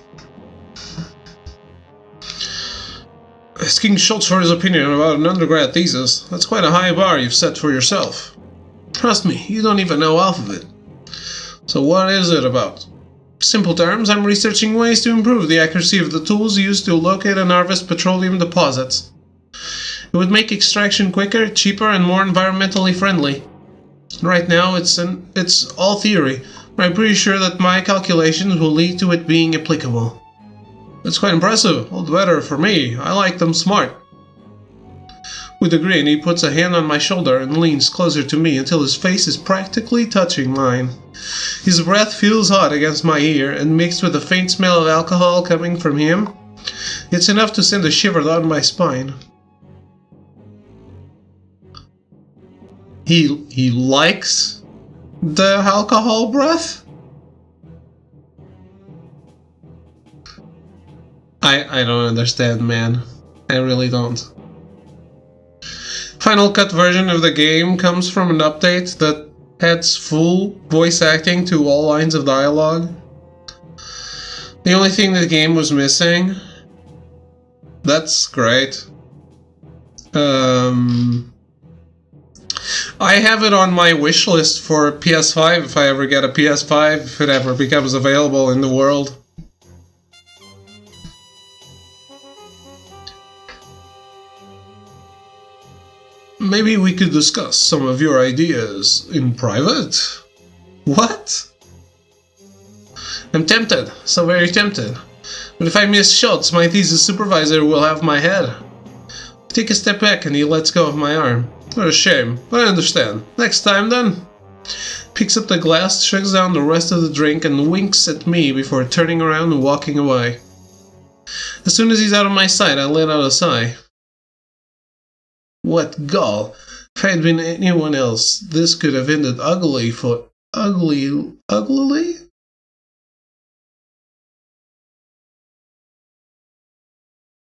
Asking Schultz for his opinion about an undergrad thesis, that's quite a high bar you've set for yourself. Trust me, you don't even know half of it. So what is it about? Simple terms, I'm researching ways to improve the accuracy of the tools used to locate and harvest petroleum deposits. It would make extraction quicker, cheaper, and more environmentally friendly. Right now, it's all theory, but I'm pretty sure that my calculations will lead to it being applicable. That's quite impressive. All the better for me. I like them smart. With a grin, he puts a hand on my shoulder and leans closer to me until his face is practically touching mine. His breath feels hot against my ear, and mixed with the faint smell of alcohol coming from him, it's enough to send a shiver down my spine. He likes the alcohol breath? I don't understand, man. I really don't. Final Cut version of the game comes from an update that adds full voice acting to all lines of dialogue. The only thing the game was missing. That's great. I have it on my wish list for PS5 if I ever get a PS5, if it ever becomes available in the world. Maybe we could discuss some of your ideas in private? What? I'm tempted, so very tempted. But if I miss Schultz, my thesis supervisor will have my head. I take a step back and he lets go of my arm. What a shame, but I understand. Next time then. Picks up the glass, shrugs down the rest of the drink and winks at me before turning around and walking away. As soon as he's out of my sight, I let out a sigh. What gall! If I had been anyone else, this could have ended uglily.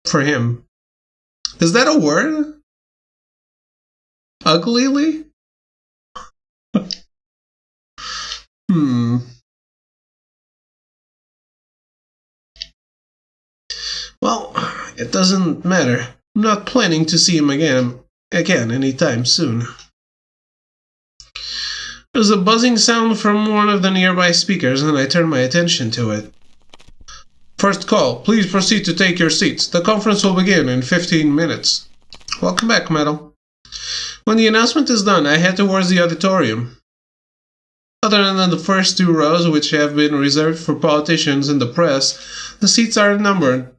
For him. Is that a word? Uglily? Well, it doesn't matter. I'm not planning to see him again anytime soon. There's a buzzing sound from one of the nearby speakers, and I turn my attention to it. First call. Please proceed to take your seats. The conference will begin in 15 minutes. Welcome back, Metal. When the announcement is done, I head towards the auditorium. Other than the first two rows, which have been reserved for politicians and the press, the seats are numbered.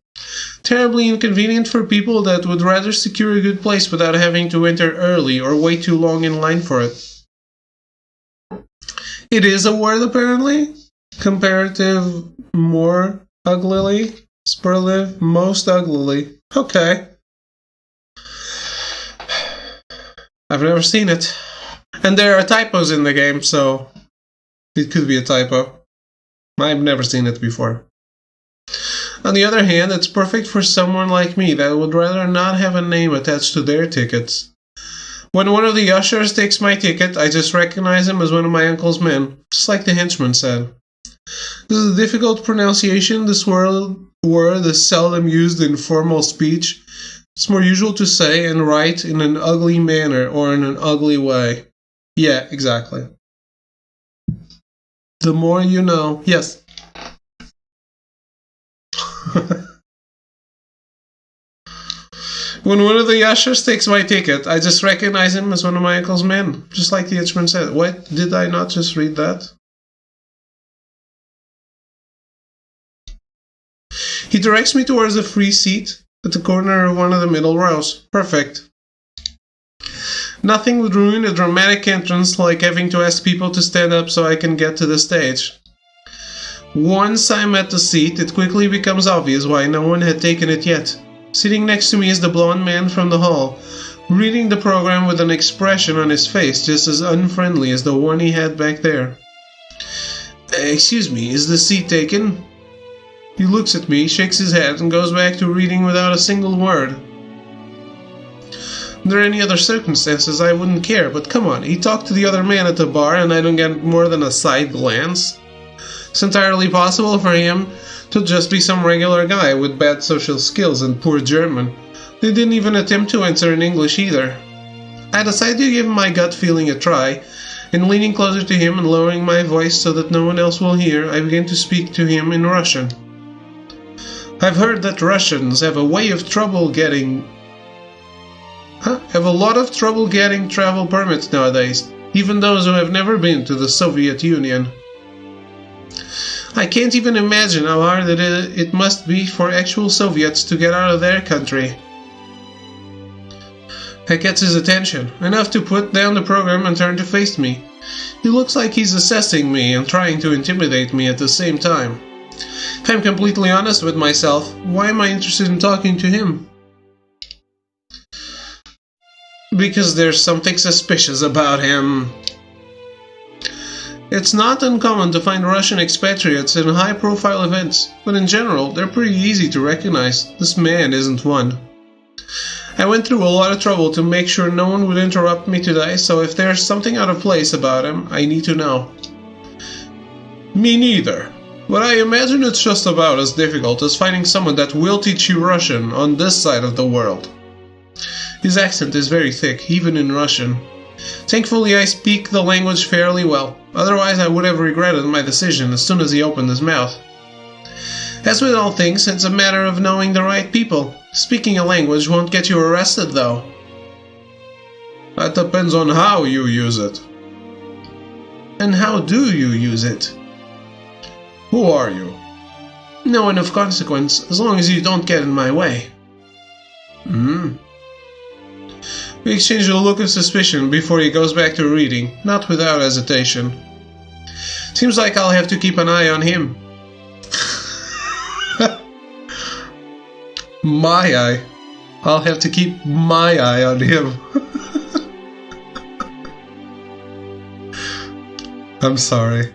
Terribly inconvenient for people that would rather secure a good place without having to enter early or wait too long in line for it. It is a word, apparently. Comparative, more uglily. Superlative, most uglily. Okay. I've never seen it. And there are typos in the game, so it could be a typo. I've never seen it before. On the other hand, it's perfect for someone like me that would rather not have a name attached to their tickets. When one of the ushers takes my ticket, I just recognize him as one of my uncle's men, just like the henchman said. This is a difficult pronunciation. This word is seldom used in formal speech. It's more usual to say and write in an ugly manner or in an ugly way. Yeah, exactly. The more you know. Yes. When one of the ushers takes my ticket, I just recognize him as one of my uncle's men, just like the henchman said. Wait, did I not just read that? He directs me towards a free seat at the corner of one of the middle rows. Perfect. Nothing would ruin a dramatic entrance like having to ask people to stand up so I can get to the stage. Once I'm at the seat, it quickly becomes obvious why no one had taken it yet. Sitting next to me is the blonde man from the hall, reading the program with an expression on his face just as unfriendly as the one he had back there. Excuse me, is the seat taken? He looks at me, shakes his head, and goes back to reading without a single word. Under any other circumstances, I wouldn't care, but come on, he talked to the other man at the bar and I don't get more than a side glance. It's entirely possible for him to just be some regular guy with bad social skills and poor German. They didn't even attempt to answer in English either. I decided to give my gut feeling a try, and leaning closer to him and lowering my voice so that no one else will hear, I began to speak to him in Russian. I've heard that Russians have a way of have a lot of trouble getting travel permits nowadays, even those who have never been to the Soviet Union. I can't even imagine how hard it must be for actual Soviets to get out of their country. That gets his attention, enough to put down the program and turn to face me. He looks like he's assessing me and trying to intimidate me at the same time. If I'm completely honest with myself, why am I interested in talking to him? Because there's something suspicious about him. It's not uncommon to find Russian expatriates in high-profile events, but in general, they're pretty easy to recognize. This man isn't one. I went through a lot of trouble to make sure no one would interrupt me today, so if there's something out of place about him, I need to know. Me neither. But I imagine it's just about as difficult as finding someone that will teach you Russian on this side of the world. His accent is very thick, even in Russian. Thankfully, I speak the language fairly well, otherwise I would have regretted my decision as soon as he opened his mouth. As with all things, it's a matter of knowing the right people. Speaking a language won't get you arrested, though. That depends on how you use it. And how do you use it? Who are you? No one of consequence, as long as you don't get in my way. We exchange a look of suspicion before he goes back to reading, not without hesitation. Seems like I'll have to keep an eye on him. My eye. I'll have to keep my eye on him. I'm sorry.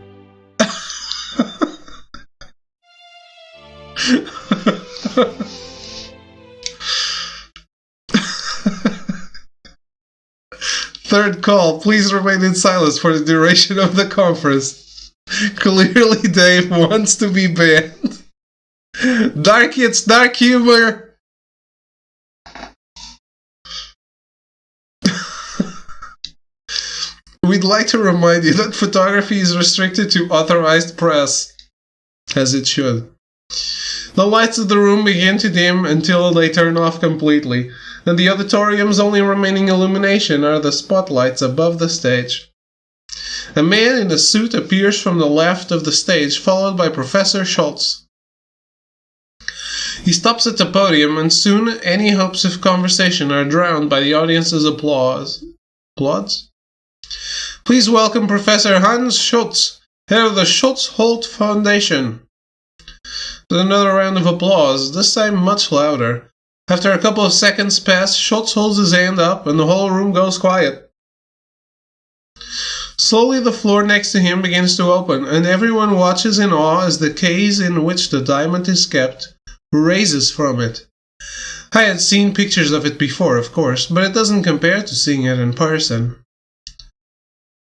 Third call, please remain in silence for the duration of the conference. Clearly Dave wants to be banned. Dark, it's dark humor. We'd like to remind you that photography is restricted to authorized press, as it should. The lights of the room begin to dim until they turn off completely, and the auditorium's only remaining illumination are the spotlights above the stage. A man in a suit appears from the left of the stage, followed by Professor Schultz. He stops at the podium, and soon any hopes of conversation are drowned by the audience's applause. Applause? Please welcome Professor Hans Schultz, head of the Schultz-Holt Foundation. There's another round of applause, this time much louder. After a couple of seconds pass, Schultz holds his hand up and the whole room goes quiet. Slowly the floor next to him begins to open, and everyone watches in awe as the case in which the diamond is kept raises from it. I had seen pictures of it before, of course, but it doesn't compare to seeing it in person.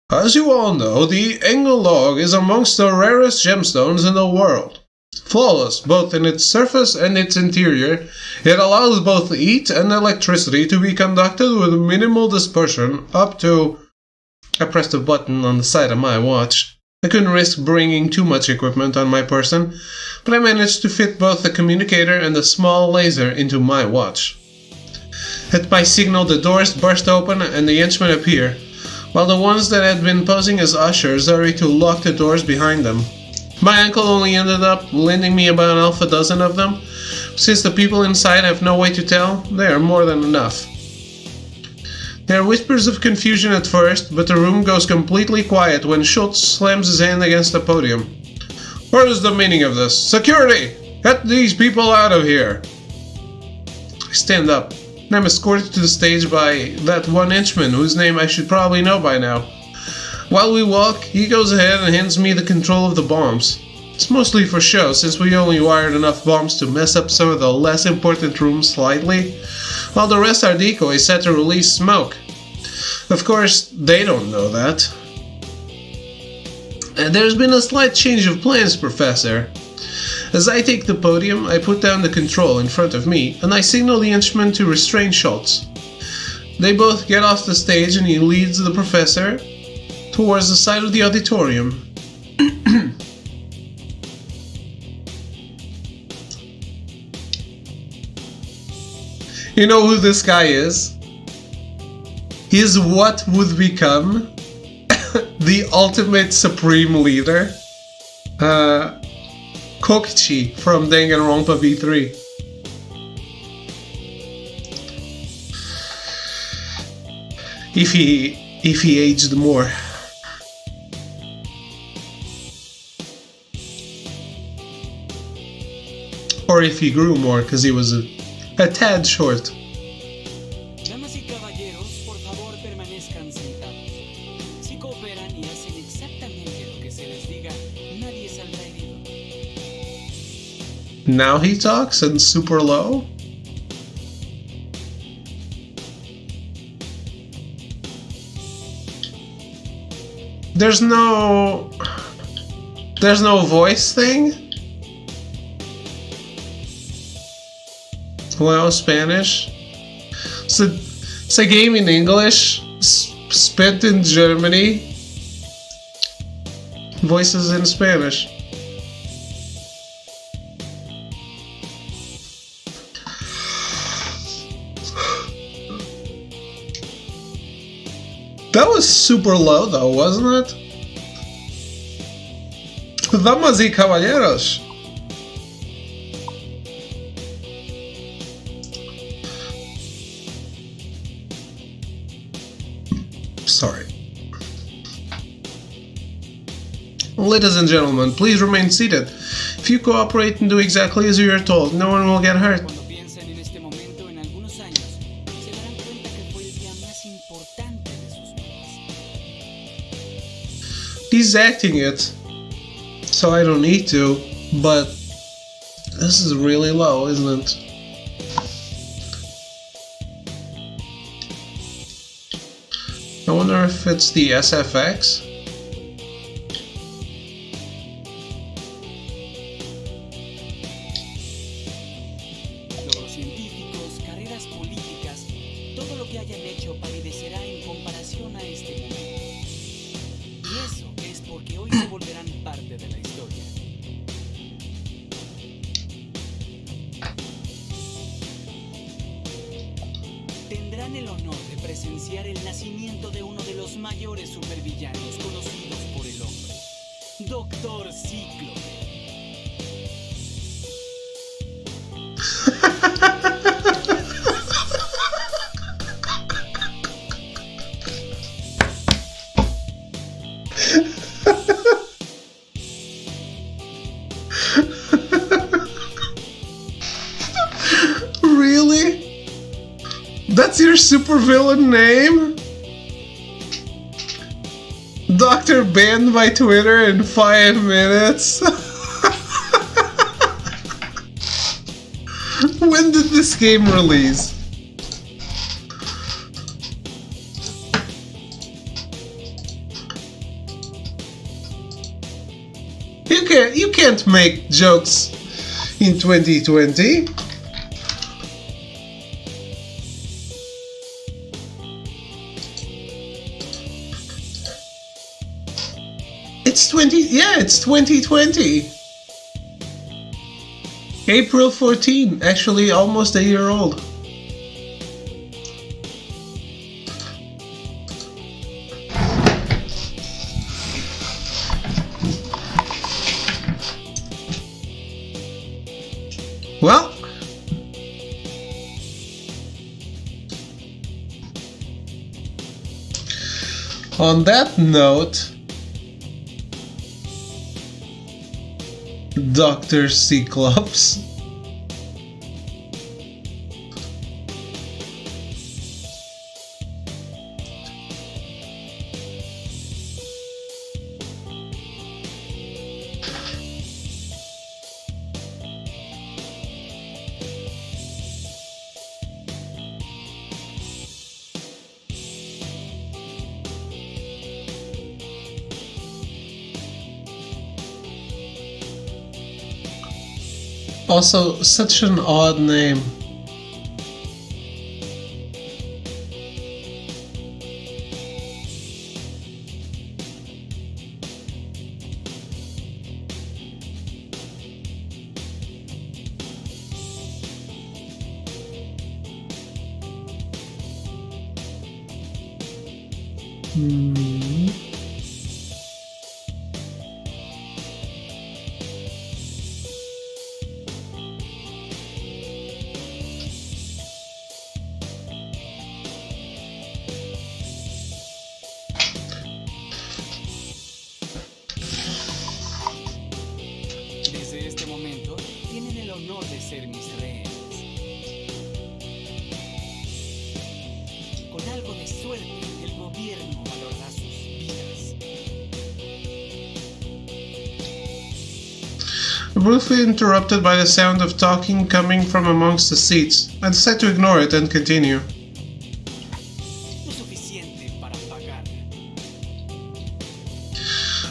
As you all know, the Engel log is amongst the rarest gemstones in the world. Flawless both in its surface and its interior, it allows both heat and electricity to be conducted with minimal dispersion up to... I pressed a button on the side of my watch. I couldn't risk bringing too much equipment on my person, but I managed to fit both the communicator and the small laser into my watch. At my signal, the doors burst open and the henchmen appear, while the ones that had been posing as ushers hurry to lock the doors behind them. My uncle only ended up lending me about half a dozen of them. Since the people inside have no way to tell, they are more than enough. There are whispers of confusion at first, but the room goes completely quiet when Schultz slams his hand against the podium. What is the meaning of this? Security! Get these people out of here! I stand up, and I'm escorted to the stage by that one henchman whose name I should probably know by now. While we walk, he goes ahead and hands me the control of the bombs. It's mostly for show, since we only wired enough bombs to mess up some of the less important rooms slightly, while the rest are decoys set to release smoke. Of course, they don't know that. And there's been a slight change of plans, Professor. As I take the podium, I put down the control in front of me, and I signal the henchman to restrain Schultz. They both get off the stage and he leads the professor towards the side of the auditorium. You know who this guy is? He's what would become the ultimate supreme leader. Kokchi from Danganronpa V3. If he aged more. Or if he grew more, because he was a tad short. Damas y caballeros, por favor permanezcan sentados. Si cooperan y hacen exactamente lo que se les diga, nadie saldrá herido. Now he talks and super low? There's no voice thing? Well, Spanish. It's a game in English, spent in Germany. Voices in Spanish. That was super low though, wasn't it? Damas y caballeros. Sorry. Ladies and gentlemen, please remain seated. If you cooperate and do exactly as you are told, no one will get hurt. Cuando piensen en este momento en algunos años, se darán cuenta que fue el día más importante de sus vidas. He's acting it, so I don't need to, but this is really low, isn't it? I wonder if it's the SFX. Logros científicos, carreras políticas, todo lo que hayan hecho palidecerá en comparación a este momento. Y eso es porque hoy se volverán parte de la historia. Tendrán el honor de presenciar el nacimiento de uno de los mayores supervillanos conocidos por el hombre, Dr. Cíclope. Really? That's your supervillain name? Doctor banned by Twitter in 5 minutes? When did this game release? You can't make jokes in 2020. It's 2020. April 14, actually almost a year old. Well, On that note, Dr. Cyclops. Also, such an odd name. Desde este momento, tienen el honor de ser mis rehenes. Con algo de suerte, el gobierno valorará sus vidas. Briefly interrupted by the sound of talking coming from amongst the seats, I decide to ignore it and continue. Lo suficiente para pagar.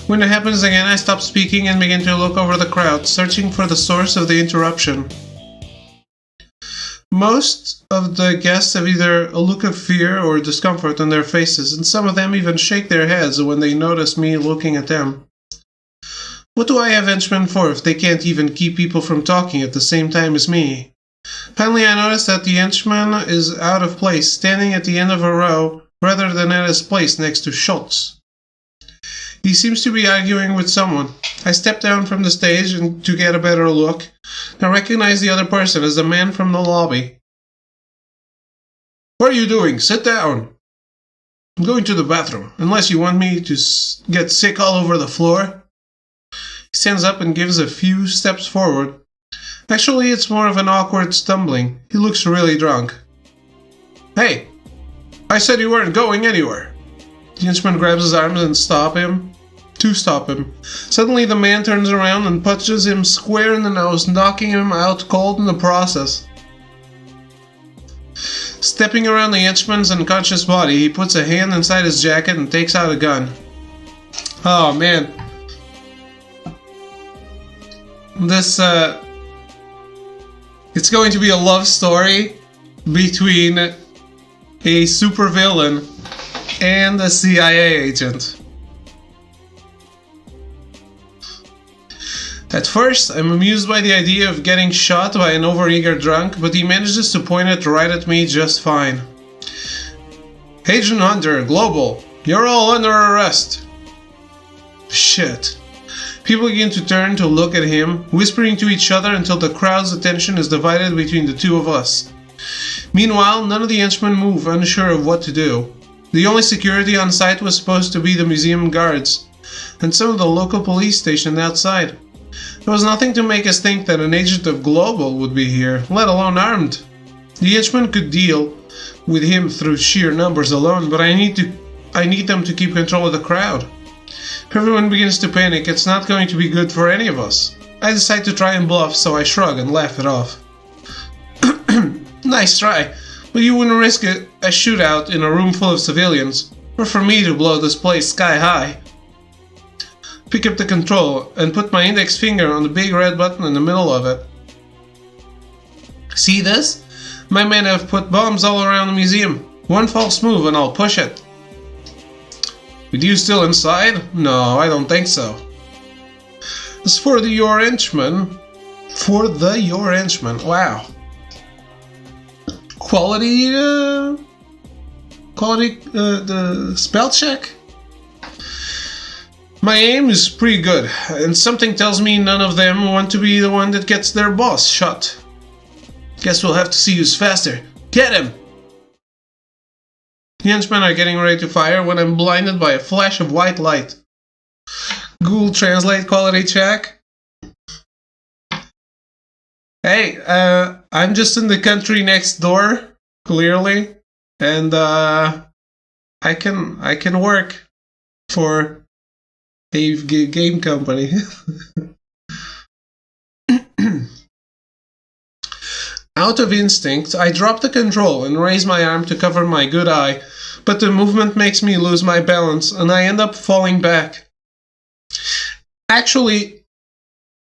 When it happens again, I stop speaking and begin to look over the crowd, searching for the source of the interruption. Most of the guests have either a look of fear or discomfort on their faces, and some of them even shake their heads when they notice me looking at them. What do I have henchmen for if they can't even keep people from talking at the same time as me? Finally, I notice that the henchman is out of place, standing at the end of a row rather than at his place next to Schultz. He seems to be arguing with someone. I step down from the stage to get a better look. I recognize the other person as the man from the lobby. What are you doing? Sit down. I'm going to the bathroom, unless you want me to get sick all over the floor. He stands up and gives a few steps forward. Actually, it's more of an awkward stumbling. He looks really drunk. Hey, I said you weren't going anywhere. The henchman grabs his arms and stop him. Suddenly, the man turns around and punches him square in the nose, knocking him out cold in the process. Stepping around the henchman's unconscious body, he puts a hand inside his jacket and takes out a gun. Oh man. This, it's going to be a love story between a supervillain and a CIA agent. At first, I'm amused by the idea of getting shot by an overeager drunk, but he manages to point it right at me just fine. Agent Hunter, Global, you're all under arrest. Shit. People begin to turn to look at him, whispering to each other until the crowd's attention is divided between the two of us. Meanwhile, none of the henchmen move, unsure of what to do. The only security on site was supposed to be the museum guards, and some of the local police stationed outside. There was nothing to make us think that an agent of Global would be here, let alone armed. The henchmen could deal with him through sheer numbers alone, but I need them to keep control of the crowd. If everyone begins to panic, it's not going to be good for any of us. I decide to try and bluff, so I shrug and laugh it off. Nice try, but you wouldn't risk a shootout in a room full of civilians, or for me to blow this place sky high. Pick up the control and put my index finger on the big red button in the middle of it. See this? My men have put bombs all around the museum. One false move and I'll push it. With you still inside? No, I don't think so. As for your henchman, wow. Quality, the spell check? My aim is pretty good, and something tells me none of them want to be the one that gets their boss shot. Guess we'll have to see who's faster. Get him! The henchmen are getting ready to fire when I'm blinded by a flash of white light. Google Translate quality check. Hey, I'm just in the country next door, clearly, and I can work for a game company. Out of instinct, I drop the control and raise my arm to cover my good eye, but the movement makes me lose my balance and I end up falling back. Actually,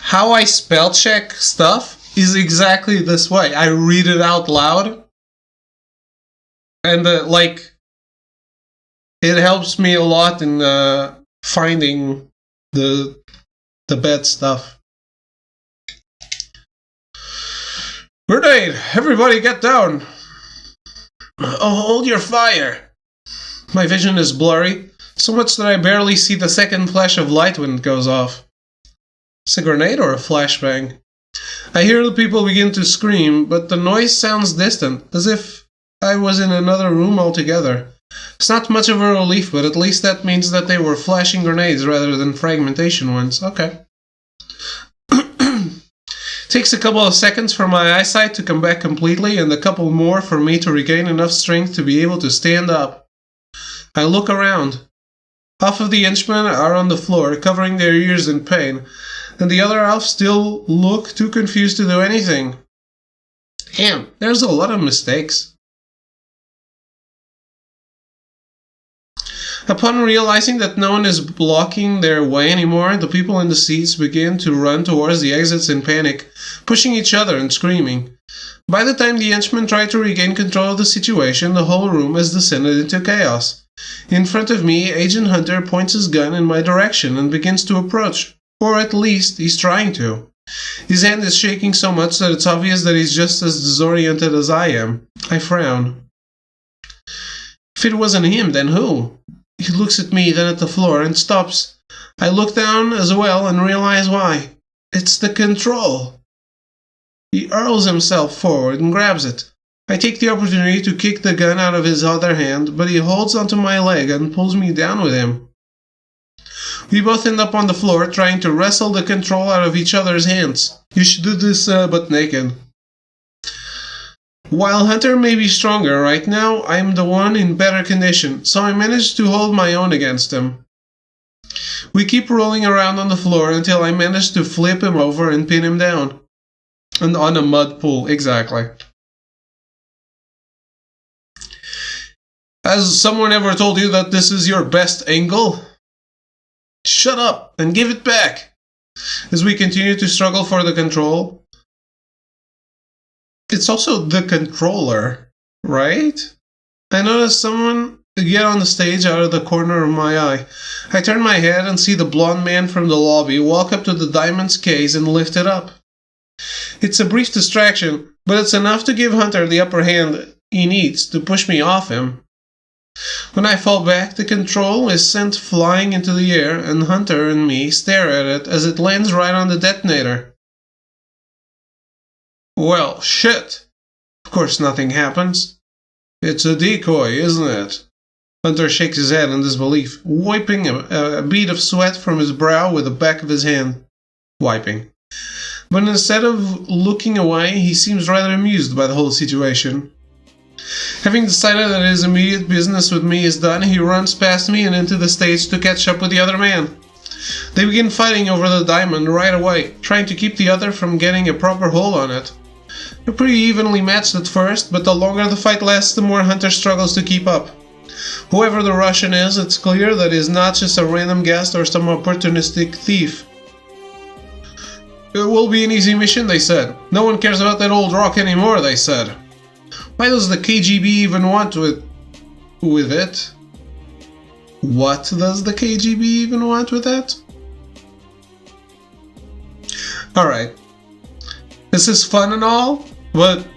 how I spell check stuff is exactly this way. I read it out loud, and it helps me a lot in finding the bad stuff. Grenade! Everybody get down! Oh, hold your fire! My vision is blurry, so much that I barely see the second flash of light when it goes off. It's a grenade or a flashbang? I hear the people begin to scream, but the noise sounds distant, as if I was in another room altogether. It's not much of a relief, but at least that means that they were flashing grenades rather than fragmentation ones. Okay. Takes a couple of seconds for my eyesight to come back completely, and a couple more for me to regain enough strength to be able to stand up. I look around. Half of the henchmen are on the floor, covering their ears in pain, and the other half still look too confused to do anything. Damn, there's a lot of mistakes. Upon realizing that no one is blocking their way anymore, the people in the seats begin to run towards the exits in panic, pushing each other and screaming. By the time the henchmen try to regain control of the situation, the whole room has descended into chaos. In front of me, Agent Hunter points his gun in my direction and begins to approach, or at least he's trying to. His hand is shaking so much that it's obvious that he's just as disoriented as I am. I frown. If it wasn't him, then who? He looks at me, then at the floor, and stops. I look down as well and realize why. It's the control. He hurls himself forward and grabs it. I take the opportunity to kick the gun out of his other hand, but he holds onto my leg and pulls me down with him. We both end up on the floor trying to wrestle the control out of each other's hands. You should do this but naked. While Hunter may be stronger right now, I am the one in better condition, so I manage to hold my own against him. We keep rolling around on the floor until I manage to flip him over and pin him down. And on a mud pool, exactly. Has someone ever told you that this is your best angle? Shut up and give it back! As we continue to struggle for the control. It's also the controller, right? I notice someone get on the stage out of the corner of my eye. I turn my head and see the blonde man from the lobby walk up to the diamond's case and lift it up. It's a brief distraction, but it's enough to give Hunter the upper hand he needs to push me off him. When I fall back, the control is sent flying into the air, and Hunter and me stare at it as it lands right on the detonator. Well, shit. Of course nothing happens. It's a decoy, isn't it? Hunter shakes his head in disbelief, wiping a bead of sweat from his brow with the back of his hand. Wiping. But instead of looking away, he seems rather amused by the whole situation. Having decided that his immediate business with me is done, he runs past me and into the stage to catch up with the other man. They begin fighting over the diamond right away, trying to keep the other from getting a proper hold on it. They're pretty evenly matched at first, but the longer the fight lasts, the more Hunter struggles to keep up. Whoever the Russian is, it's clear that he's not just a random guest or some opportunistic thief. It will be an easy mission, they said. No one cares about that old rock anymore, they said. Why does the KGB even want with it? What does the KGB even want with that? Alright. This is fun and all, but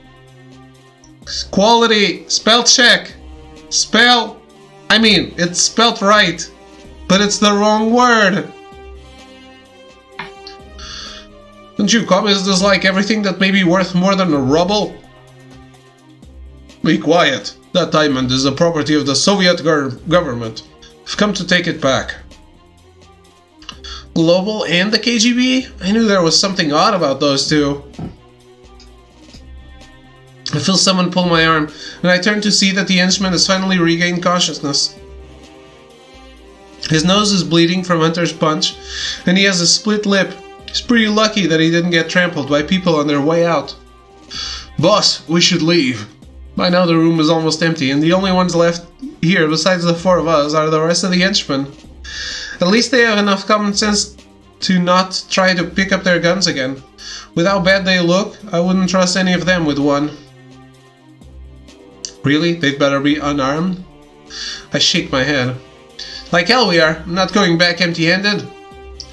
quality, spell check. It's spelled right, but it's the wrong word. Don't you communists dislike everything that may be worth more than a rubble? Be quiet. That diamond is the property of the Soviet government. I've come to take it back. Global and the KGB? I knew there was something odd about those two. I feel someone pull my arm, and I turn to see that the henchman has finally regained consciousness. His nose is bleeding from Hunter's punch, and he has a split lip. He's pretty lucky that he didn't get trampled by people on their way out. Boss, we should leave. By now the room is almost empty, and the only ones left here besides the four of us are the rest of the henchmen. At least they have enough common sense to not try to pick up their guns again. With how bad they look, I wouldn't trust any of them with one. Really? They'd better be unarmed? I shake my head. Like hell we are. I'm not going back empty-handed.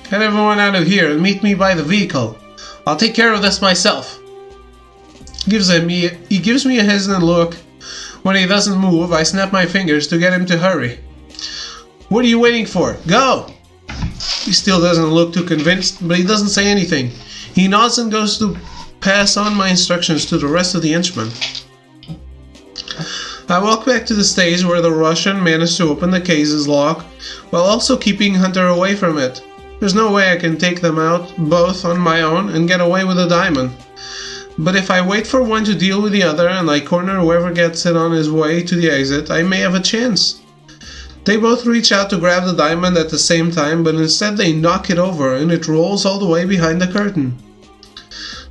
Get everyone out of here and meet me by the vehicle. I'll take care of this myself. He gives me a hesitant look. When he doesn't move, I snap my fingers to get him to hurry. What are you waiting for? Go! He still doesn't look too convinced, but he doesn't say anything. He nods and goes to pass on my instructions to the rest of the henchmen. I walk back to the stage where the Russian managed to open the case's lock, while also keeping Hunter away from it. There's no way I can take them out both on my own and get away with a diamond. But if I wait for one to deal with the other and I corner whoever gets it on his way to the exit, I may have a chance. They both reach out to grab the diamond at the same time, but instead they knock it over and it rolls all the way behind the curtain.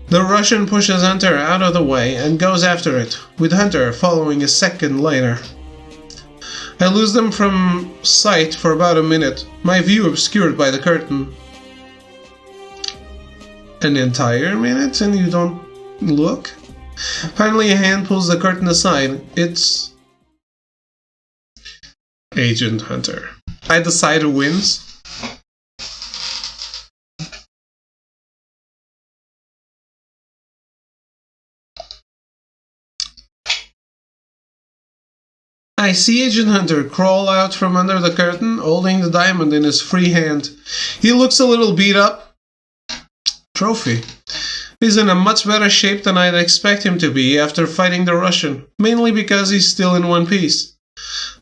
The Russian pushes Hunter out of the way and goes after it, with Hunter following a second later. I lose them from sight for about a minute, my view obscured by the curtain. An entire minute and you don't look? Finally a hand pulls the curtain aside. It's Agent Hunter. I decide who wins. I see Agent Hunter crawl out from under the curtain, holding the diamond in his free hand. He looks a little beat up. Trophy. He's in a much better shape than I'd expect him to be after fighting the Russian, mainly because he's still in one piece.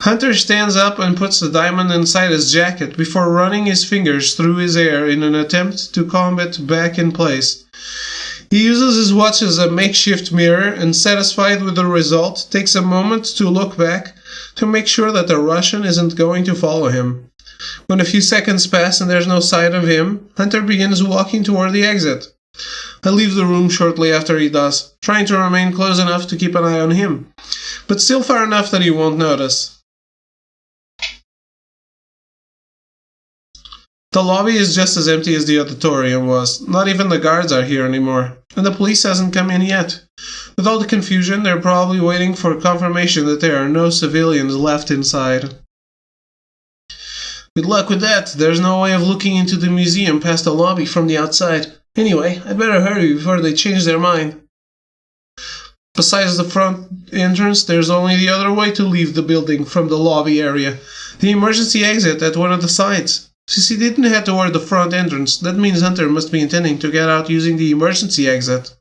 Hunter stands up and puts the diamond inside his jacket before running his fingers through his hair in an attempt to calm it back in place. He uses his watch as a makeshift mirror and, satisfied with the result, takes a moment to look back to make sure that the Russian isn't going to follow him. When a few seconds pass and there's no sight of him, Hunter begins walking toward the exit. I leave the room shortly after he does, trying to remain close enough to keep an eye on him, but still far enough that he won't notice. The lobby is just as empty as the auditorium was. Not even the guards are here anymore, and the police hasn't come in yet. With all the confusion, they're probably waiting for confirmation that there are no civilians left inside. Good luck with that. There's no way of looking into the museum past the lobby from the outside. Anyway, I'd better hurry before they change their mind. Besides the front entrance, there's only the other way to leave the building from the lobby area. The emergency exit at one of the sides. Since he didn't head toward the front entrance, that means Hunter must be intending to get out using the emergency exit.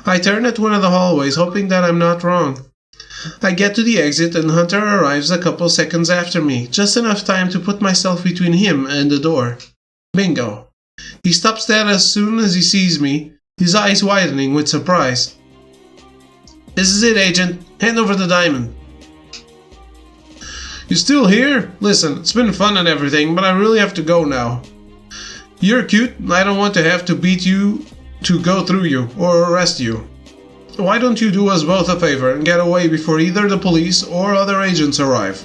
I turn at one of the hallways, hoping that I'm not wrong. I get to the exit and Hunter arrives a couple seconds after me, just enough time to put myself between him and the door. Bingo. He stops dead as soon as he sees me, his eyes widening with surprise. This is it, Agent. Hand over the diamond. You still here? Listen, it's been fun and everything, but I really have to go now. You're cute, and I don't want to have to beat you to go through you, or arrest you. Why don't you do us both a favor and get away before either the police or other agents arrive?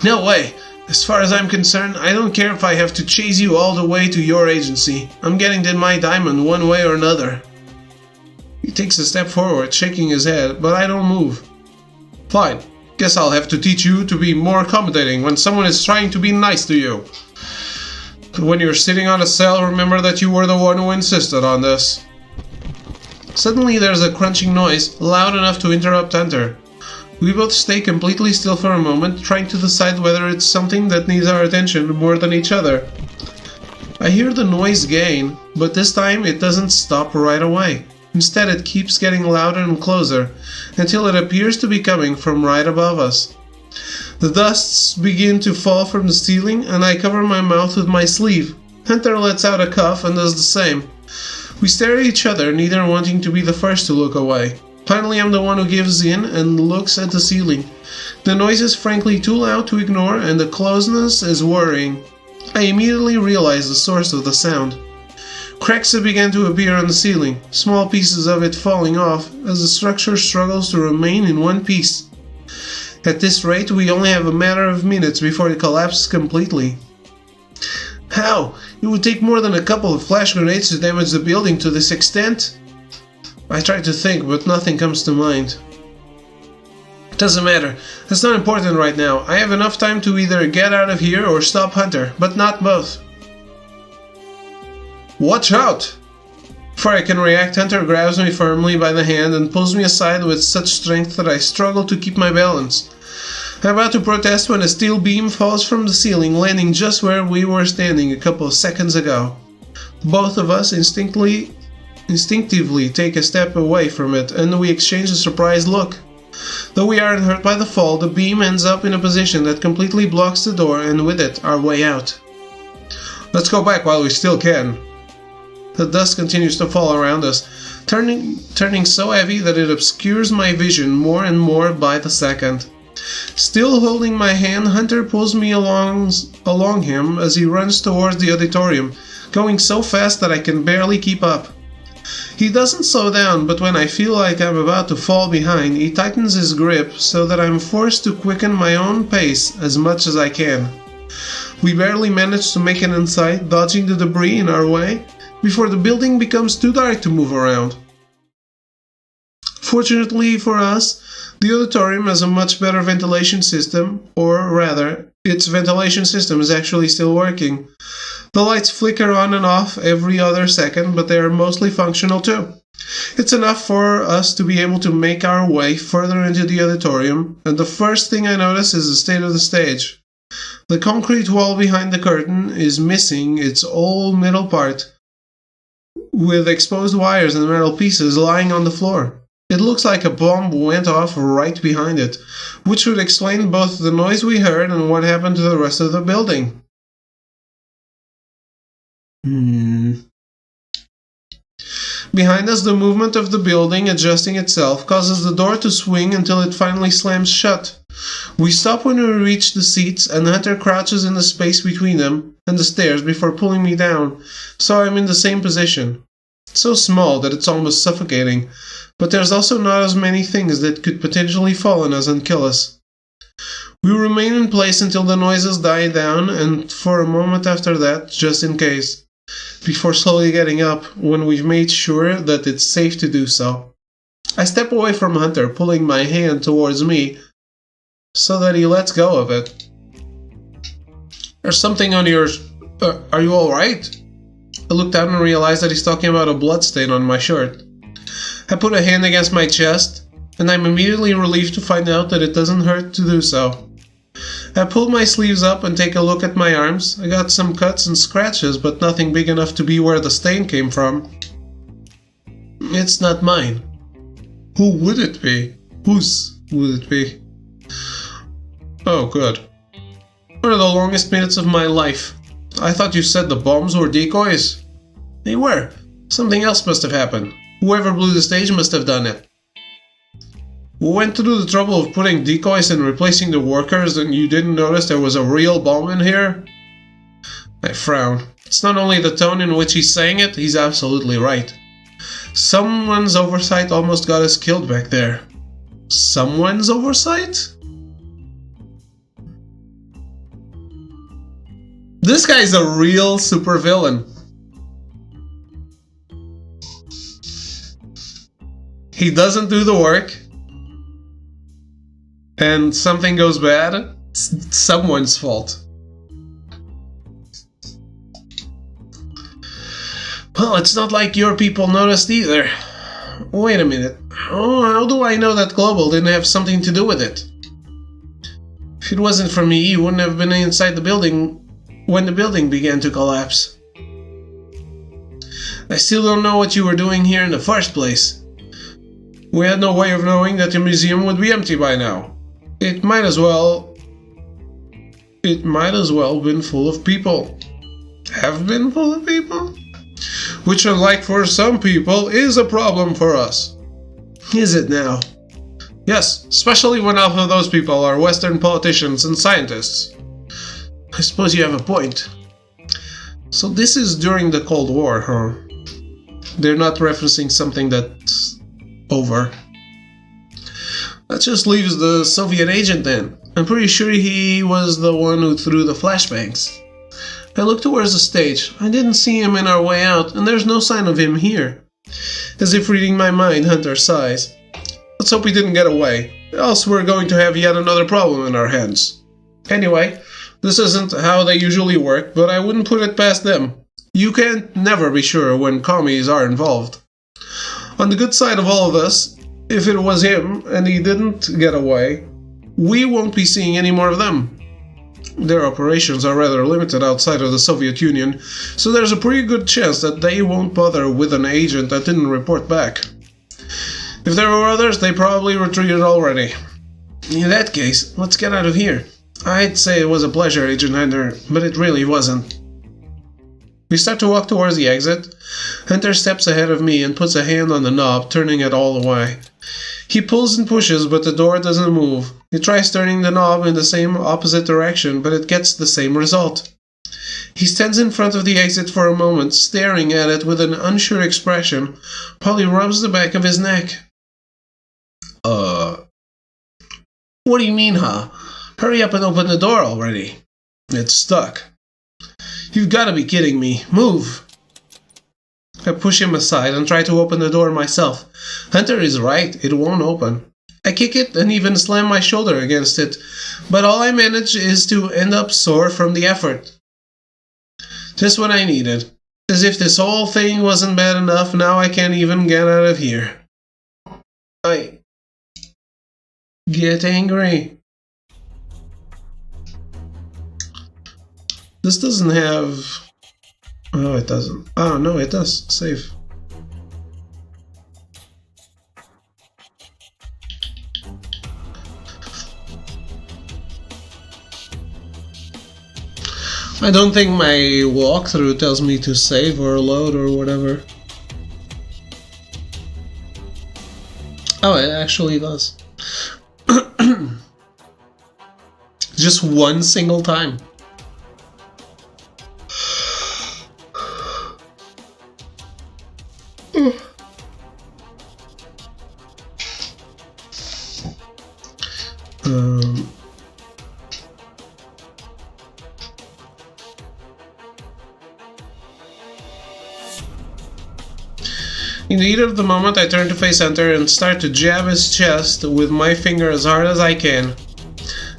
No way. As far as I'm concerned, I don't care if I have to chase you all the way to your agency. I'm getting my diamond one way or another. He takes a step forward, shaking his head, but I don't move. Fine. Guess I'll have to teach you to be more accommodating when someone is trying to be nice to you. When you're sitting on a cell, remember that you were the one who insisted on this. Suddenly there's a crunching noise, loud enough to interrupt Hunter. We both stay completely still for a moment, trying to decide whether it's something that needs our attention more than each other. I hear the noise gain, but this time it doesn't stop right away. Instead, it keeps getting louder and closer, until it appears to be coming from right above us. The dusts begin to fall from the ceiling, and I cover my mouth with my sleeve. Hunter lets out a cough and does the same. We stare at each other, neither wanting to be the first to look away. Finally, I'm the one who gives in and looks at the ceiling. The noise is frankly too loud to ignore, and the closeness is worrying. I immediately realize the source of the sound. Cracks have begun to appear on the ceiling, small pieces of it falling off as the structure struggles to remain in one piece. At this rate, we only have a matter of minutes before it collapses completely. How? It would take more than a couple of flash grenades to damage the building to this extent? I try to think, but nothing comes to mind. It doesn't matter. That's not important right now. I have enough time to either get out of here or stop Hunter, but not both. Watch out! Before I can react, Hunter grabs me firmly by the hand and pulls me aside with such strength that I struggle to keep my balance. I'm about to protest when a steel beam falls from the ceiling, landing just where we were standing a couple of seconds ago. Both of us instinctively take a step away from it, and we exchange a surprised look. Though we aren't hurt by the fall, the beam ends up in a position that completely blocks the door, and with it, our way out. Let's go back while we still can. The dust continues to fall around us, turning so heavy that it obscures my vision more and more by the second. Still holding my hand, Hunter pulls me along him as he runs towards the auditorium, going so fast that I can barely keep up. He doesn't slow down, but when I feel like I'm about to fall behind, he tightens his grip so that I'm forced to quicken my own pace as much as I can. We barely manage to make it inside, dodging the debris in our way, before the building becomes too dark to move around. Fortunately for us, the auditorium has a much better ventilation system, or rather, its ventilation system is actually still working. The lights flicker on and off every other second, but they are mostly functional too. It's enough for us to be able to make our way further into the auditorium, and the first thing I notice is the state of the stage. The concrete wall behind the curtain is missing its whole middle part, with exposed wires and metal pieces lying on the floor. It looks like a bomb went off right behind it, which would explain both the noise we heard and what happened to the rest of the building. Behind us, the movement of the building adjusting itself causes the door to swing until it finally slams shut. We stop when we reach the seats, and Hunter crouches in the space between them and the stairs before pulling me down, so I'm in the same position. So small that it's almost suffocating, but there's also not as many things that could potentially fall on us and kill us. We remain in place until the noises die down, and for a moment after that, just in case, before slowly getting up when we've made sure that it's safe to do so. I step away from Hunter, pulling my hand towards me so that he lets go of it. There's something on your... are you alright? I look down and realize that he's talking about a bloodstain on my shirt. I put a hand against my chest, and I'm immediately relieved to find out that it doesn't hurt to do so. I pull my sleeves up and take a look at my arms. I got some cuts and scratches, but nothing big enough to be where the stain came from. It's not mine. Who would it be? Whose would it be? Oh, good. One of the longest minutes of my life. I thought you said the bombs were decoys. They were. Something else must have happened. Whoever blew the stage must have done it. We went through the trouble of putting decoys and replacing the workers, and you didn't notice there was a real bomb in here? I frown. It's not only the tone in which he's saying it, he's absolutely right. Someone's oversight almost got us killed back there. Someone's oversight? This guy's a real supervillain. He doesn't do the work, and something goes bad. It's someone's fault. Well, it's not like your people noticed either. Wait a minute. Oh, how do I know that Global didn't have something to do with it? If it wasn't for me, you wouldn't have been inside the building when the building began to collapse. I still don't know what you were doing here in the first place. We had no way of knowing that the museum would be empty by now. It might as well been full of people. Have been full of people? Which, unlike for some people, is a problem for us. Is it now? Yes, especially when half of those people are Western politicians and scientists. I suppose you have a point. So this is during the Cold War, huh? They're not referencing something that's over. That just leaves the Soviet agent then. I'm pretty sure he was the one who threw the flashbangs. I looked towards the stage. I didn't see him in our way out, and there's no sign of him here. As if reading my mind, Hunter sighs. Let's hope he didn't get away, else we're going to have yet another problem in our hands. Anyway, this isn't how they usually work, but I wouldn't put it past them. You can never be sure when commies are involved. On the good side of all of this, if it was him and he didn't get away, we won't be seeing any more of them. Their operations are rather limited outside of the Soviet Union, so there's a pretty good chance that they won't bother with an agent that didn't report back. If there were others, they probably retreated already. In that case, let's get out of here. I'd say it was a pleasure, Agent Hunter, but it really wasn't. We start to walk towards the exit. Hunter steps ahead of me and puts a hand on the knob, turning it all the way. He pulls and pushes, but the door doesn't move. He tries turning the knob in the same opposite direction, but it gets the same result. He stands in front of the exit for a moment, staring at it with an unsure expression, while he rubs the back of his neck. What do you mean, huh? Hurry up and open the door already. It's stuck. You've got to be kidding me. Move! I push him aside and try to open the door myself. Hunter is right, it won't open. I kick it and even slam my shoulder against it, but all I manage is to end up sore from the effort. Just what I needed. As if this whole thing wasn't bad enough, now I can't even get out of here. I get angry. This doesn't have... Oh, it doesn't. Oh, no, it does. Save. I don't think my walkthrough tells me to save or load or whatever. Oh, it actually does. Just one single time. In the heat of the moment, I turn to face Hunter and start to jab his chest with my finger as hard as I can.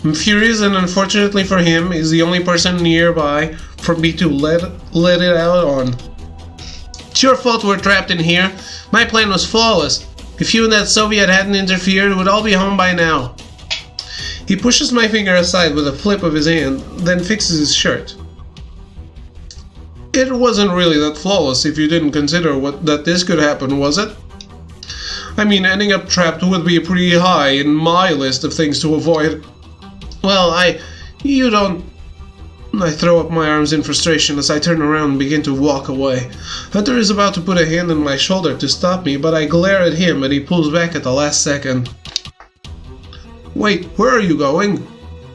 I'm furious, and unfortunately for him, he's the only person nearby for me to let it out on. It's your fault we're trapped in here. My plan was flawless. If you and that Soviet hadn't interfered, we'd all be home by now. He pushes my finger aside with a flip of his hand, then fixes his shirt. It wasn't really that flawless if you didn't consider that this could happen, was it? I mean, ending up trapped would be pretty high in my list of things to avoid. Well, I throw up my arms in frustration as I turn around and begin to walk away. Hunter is about to put a hand on my shoulder to stop me, but I glare at him and he pulls back at the last second. Wait, where are you going?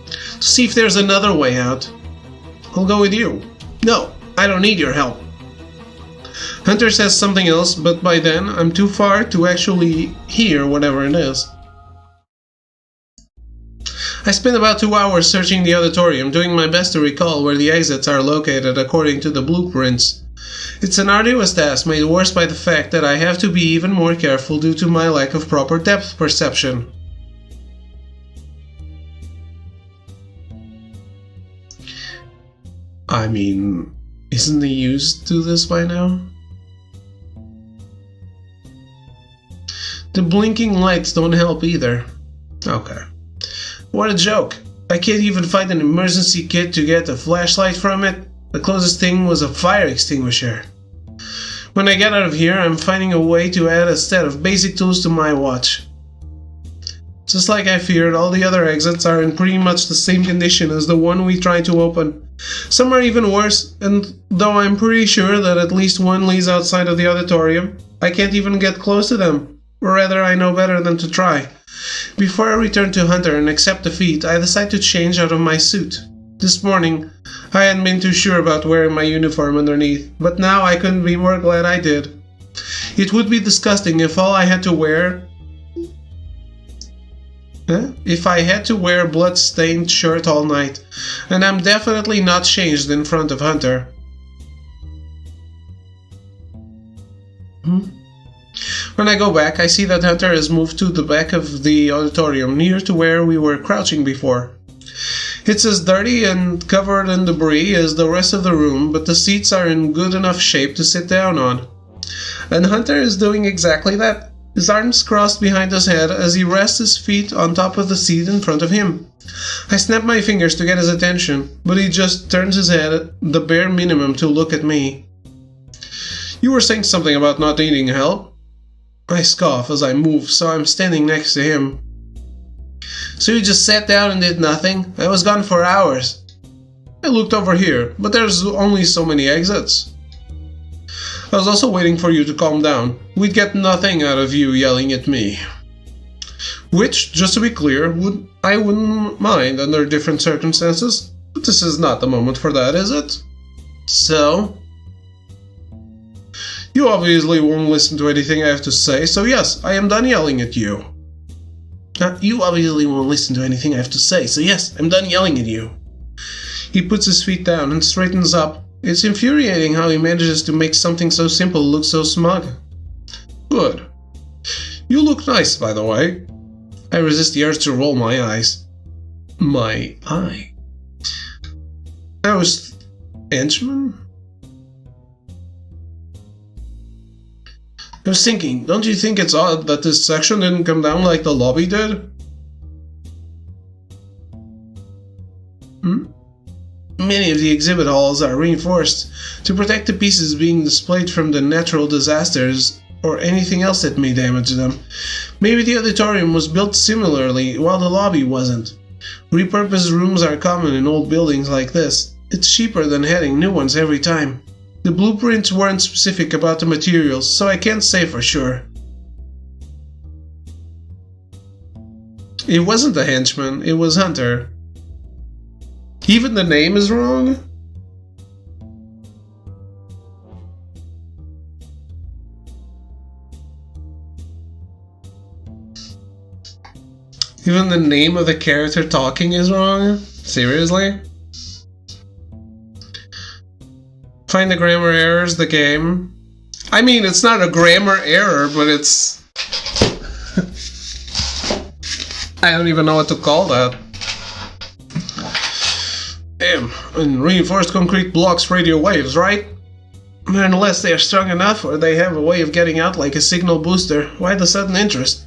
To see if there's another way out. I'll go with you. No, I don't need your help. Hunter says something else, but by then I'm too far to actually hear whatever it is. I spent about 2 hours searching the auditorium, doing my best to recall where the exits are located according to the blueprints. It's an arduous task made worse by the fact that I have to be even more careful due to my lack of proper depth perception. I mean, isn't he used to this by now? The blinking lights don't help either. Okay. What a joke. I can't even find an emergency kit to get a flashlight from it. The closest thing was a fire extinguisher. When I get out of here, I'm finding a way to add a set of basic tools to my watch. Just like I feared, all the other exits are in pretty much the same condition as the one we tried to open. Some are even worse, and though I'm pretty sure that at least one leads outside of the auditorium, I can't even get close to them. Or rather, I know better than to try. Before I return to Hunter and accept defeat, I decide to change out of my suit. This morning, I hadn't been too sure about wearing my uniform underneath, but now I couldn't be more glad I did. It would be disgusting if all I had to wear... If I had to wear a blood-stained shirt all night, and I'm definitely not changed in front of Hunter. When I go back, I see that Hunter has moved to the back of the auditorium, near to where we were crouching before. It's as dirty and covered in debris as the rest of the room, but the seats are in good enough shape to sit down on. And Hunter is doing exactly that. His arms crossed behind his head as he rests his feet on top of the seat in front of him. I snap my fingers to get his attention, but he just turns his head the bare minimum to look at me. You were saying something about not needing help? I scoff as I move, so I'm standing next to him. So you just sat down and did nothing? I was gone for hours. I looked over here, but there's only so many exits. I was also waiting for you to calm down. We'd get nothing out of you yelling at me. Which, just to be clear, I wouldn't mind under different circumstances. But this is not the moment for that, is it? So? You obviously won't listen to anything I have to say, so yes, I am done yelling at you. You obviously won't listen to anything I have to say, so yes, I'm done yelling at you. He puts his feet down and straightens up. It's infuriating how he manages to make something so simple look so smug. Good. You look nice, by the way. I resist the urge to roll my eyes. My eye? I was... henchman? I was thinking, don't you think it's odd that this section didn't come down like the lobby did? Many of the exhibit halls are reinforced to protect the pieces being displayed from the natural disasters or anything else that may damage them. Maybe the auditorium was built similarly while the lobby wasn't. Repurposed rooms are common in old buildings like this. It's cheaper than having new ones every time. The blueprints weren't specific about the materials, so I can't say for sure. It wasn't a henchman, it was Hunter. Even the name is wrong? Even the name of the character talking is wrong? Seriously? Find the grammar errors, the game. I mean, it's not a grammar error, but it's... I don't even know what to call that. Damn, and reinforced concrete blocks radio waves, right? Unless they are strong enough or they have a way of getting out like a signal booster, why the sudden interest?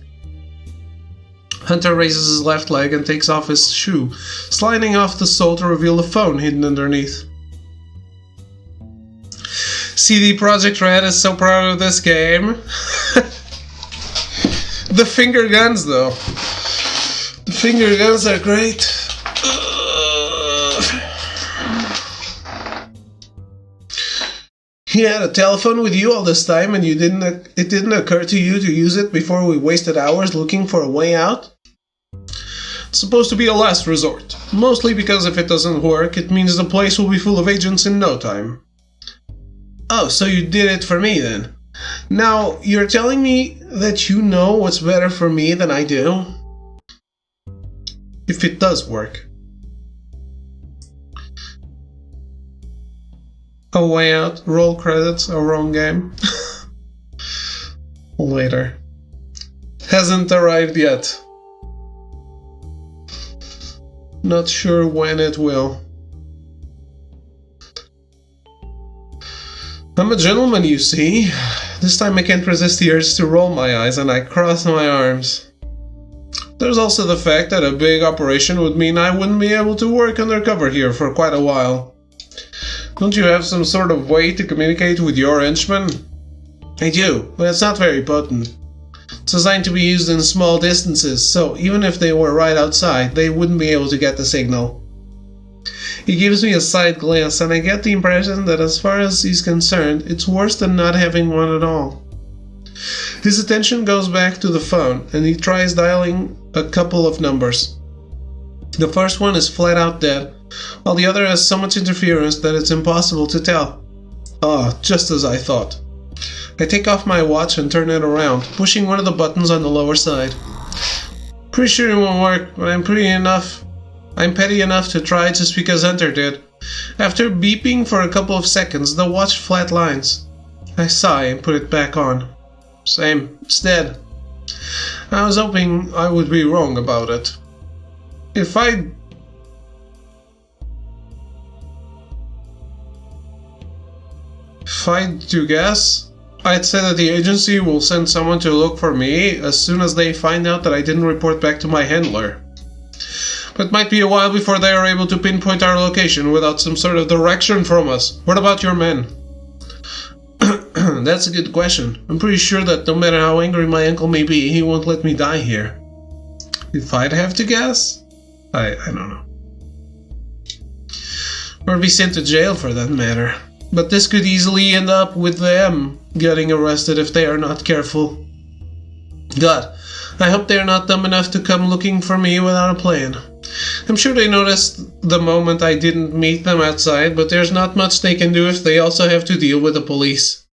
Hunter raises his left leg and takes off his shoe, sliding off the sole to reveal the phone hidden underneath. CD Projekt Red is so proud of this game. The finger guns, though. The finger guns are great. He had a telephone with you all this time and it didn't occur to you to use it before we wasted hours looking for a way out? It's supposed to be a last resort. Mostly because if it doesn't work, it means the place will be full of agents in no time. Oh, so you did it for me then. Now, you're telling me that you know what's better for me than I do? If it does work. A way out, roll credits, a wrong game. Later. Hasn't arrived yet. Not sure when it will. I'm a gentleman, you see. This time I can't resist the urge to roll my eyes and I cross my arms. There's also the fact that a big operation would mean I wouldn't be able to work undercover here for quite a while. Don't you have some sort of way to communicate with your henchmen? I do, but it's not very potent. It's designed to be used in small distances, so even if they were right outside, they wouldn't be able to get the signal. He gives me a side glance, and I get the impression that as far as he's concerned, it's worse than not having one at all. His attention goes back to the phone, and he tries dialing a couple of numbers. The first one is flat out dead, while the other has so much interference that it's impossible to tell. Ah, just as I thought. I take off my watch and turn it around, pushing one of the buttons on the lower side. Pretty sure it won't work, but I'm petty enough to try just because Hunter did. After beeping for a couple of seconds, the watch flatlines. I sigh and put it back on. Same, it's dead. I was hoping I would be wrong about it. If I'd to guess, I'd say that the agency will send someone to look for me as soon as they find out that I didn't report back to my handler. But it might be a while before they are able to pinpoint our location without some sort of direction from us. What about your men? That's a good question. I'm pretty sure that no matter how angry my uncle may be, he won't let me die here. If I'd have to guess? I don't know. Or be sent to jail for that matter. But this could easily end up with them getting arrested if they are not careful. God, I hope they are not dumb enough to come looking for me without a plan. I'm sure they noticed the moment I didn't meet them outside, but there's not much they can do if they also have to deal with the police.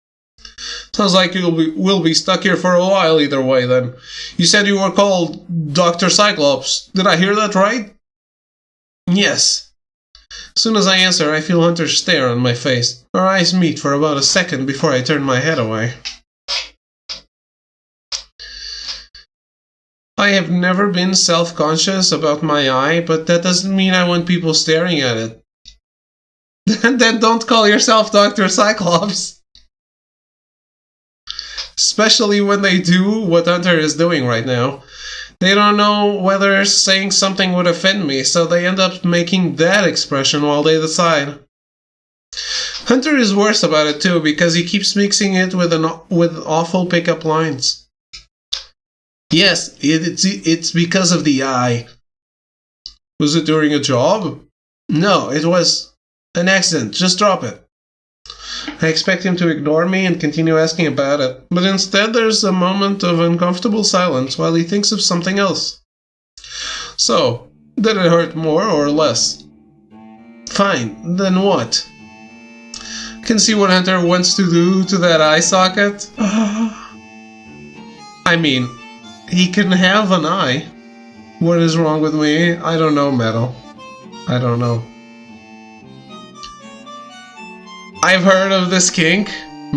Sounds like we'll be stuck here for a while either way then. You said you were called Dr. Cyclops. Did I hear that right? Yes. As soon as I answer, I feel Hunter's stare on my face. Our eyes meet for about a second before I turn my head away. I have never been self-conscious about my eye, but that doesn't mean I want people staring at it. Then don't call yourself Dr. Cyclops. Especially when they do what Hunter is doing right now. They don't know whether saying something would offend me, so they end up making that expression while they decide. Hunter is worse about it too, because he keeps mixing it with awful pickup lines. Yes, it's because of the eye. Was it during a job? No, it was an accident. Just drop it. I expect him to ignore me and continue asking about it, but instead there's a moment of uncomfortable silence while he thinks of something else. So, did it hurt more or less? Fine, then what? I can see what Hunter wants to do to that eye socket. I mean, he can have an eye. What is wrong with me? I don't know, Metal. I don't know. I've heard of this kink,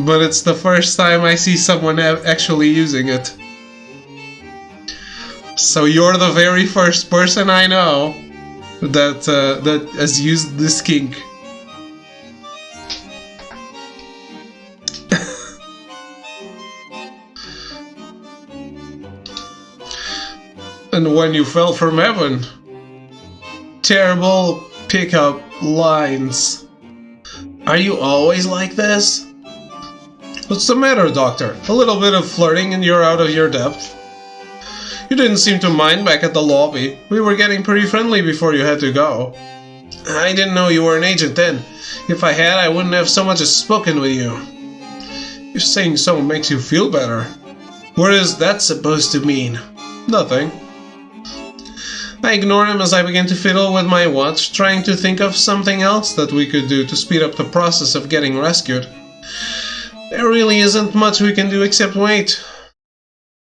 but it's the first time I see someone actually using it. So you're the very first person I know that has used this kink. And when you fell from heaven. Terrible pickup lines. Are you always like this? What's the matter, Doctor? A little bit of flirting and you're out of your depth? You didn't seem to mind back at the lobby. We were getting pretty friendly before you had to go. I didn't know you were an agent then. If I had, I wouldn't have so much as spoken with you. If saying so makes you feel better. What is that supposed to mean? Nothing. I ignore him as I begin to fiddle with my watch, trying to think of something else that we could do to speed up the process of getting rescued. There really isn't much we can do except wait.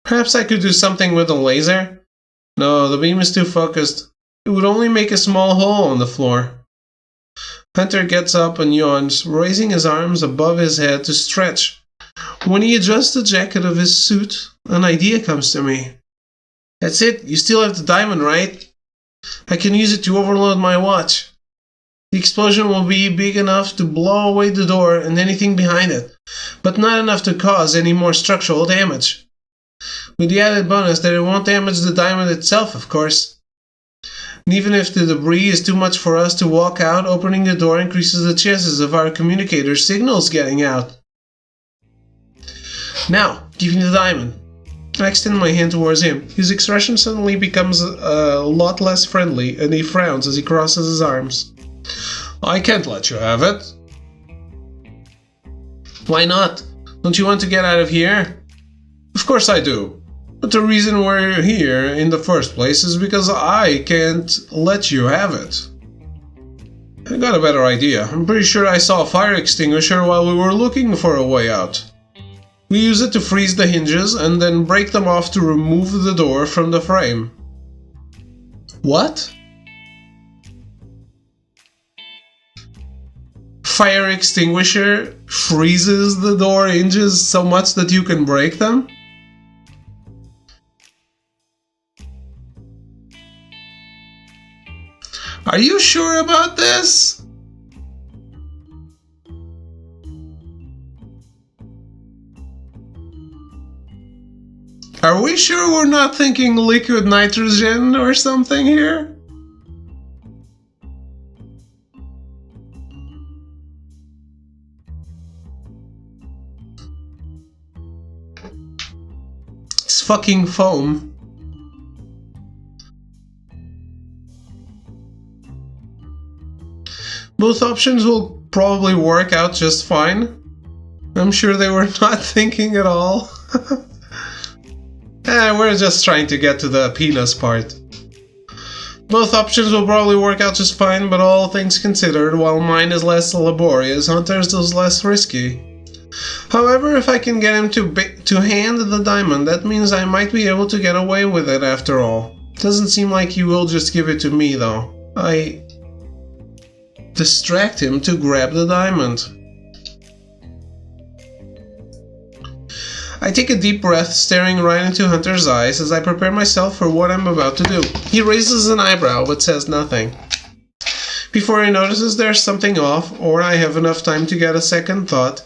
Perhaps I could do something with a laser? No, the beam is too focused. It would only make a small hole in the floor. Hunter gets up and yawns, raising his arms above his head to stretch. When he adjusts the jacket of his suit, an idea comes to me. That's it, you still have the diamond, right? I can use it to overload my watch. The explosion will be big enough to blow away the door and anything behind it, but not enough to cause any more structural damage. With the added bonus that it won't damage the diamond itself, of course. And even if the debris is too much for us to walk out, opening the door increases the chances of our communicator signals getting out. Now, give me the diamond. I extend my hand towards him. His expression suddenly becomes a lot less friendly, and he frowns as he crosses his arms. I can't let you have it. Why not? Don't you want to get out of here? Of course I do. But the reason we're here in the first place is because I can't let you have it. I got a better idea. I'm pretty sure I saw a fire extinguisher while we were looking for a way out. We use it to freeze the hinges and then break them off to remove the door from the frame. What? Fire extinguisher freezes the door hinges so much that you can break them? Are you sure about this? Are we sure we're not thinking liquid nitrogen or something here? It's fucking foam. Both options will probably work out just fine. I'm sure they were not thinking at all. We're just trying to get to the penis part. Both options will probably work out just fine, but all things considered, while mine is less laborious, Hunter's is less risky. However, if I can get him to hand the diamond, that means I might be able to get away with it after all. Doesn't seem like he will just give it to me, though. I distract him to grab the diamond. I take a deep breath, staring right into Hunter's eyes as I prepare myself for what I'm about to do. He raises an eyebrow but says nothing. Before he notices there's something off, or I have enough time to get a second thought,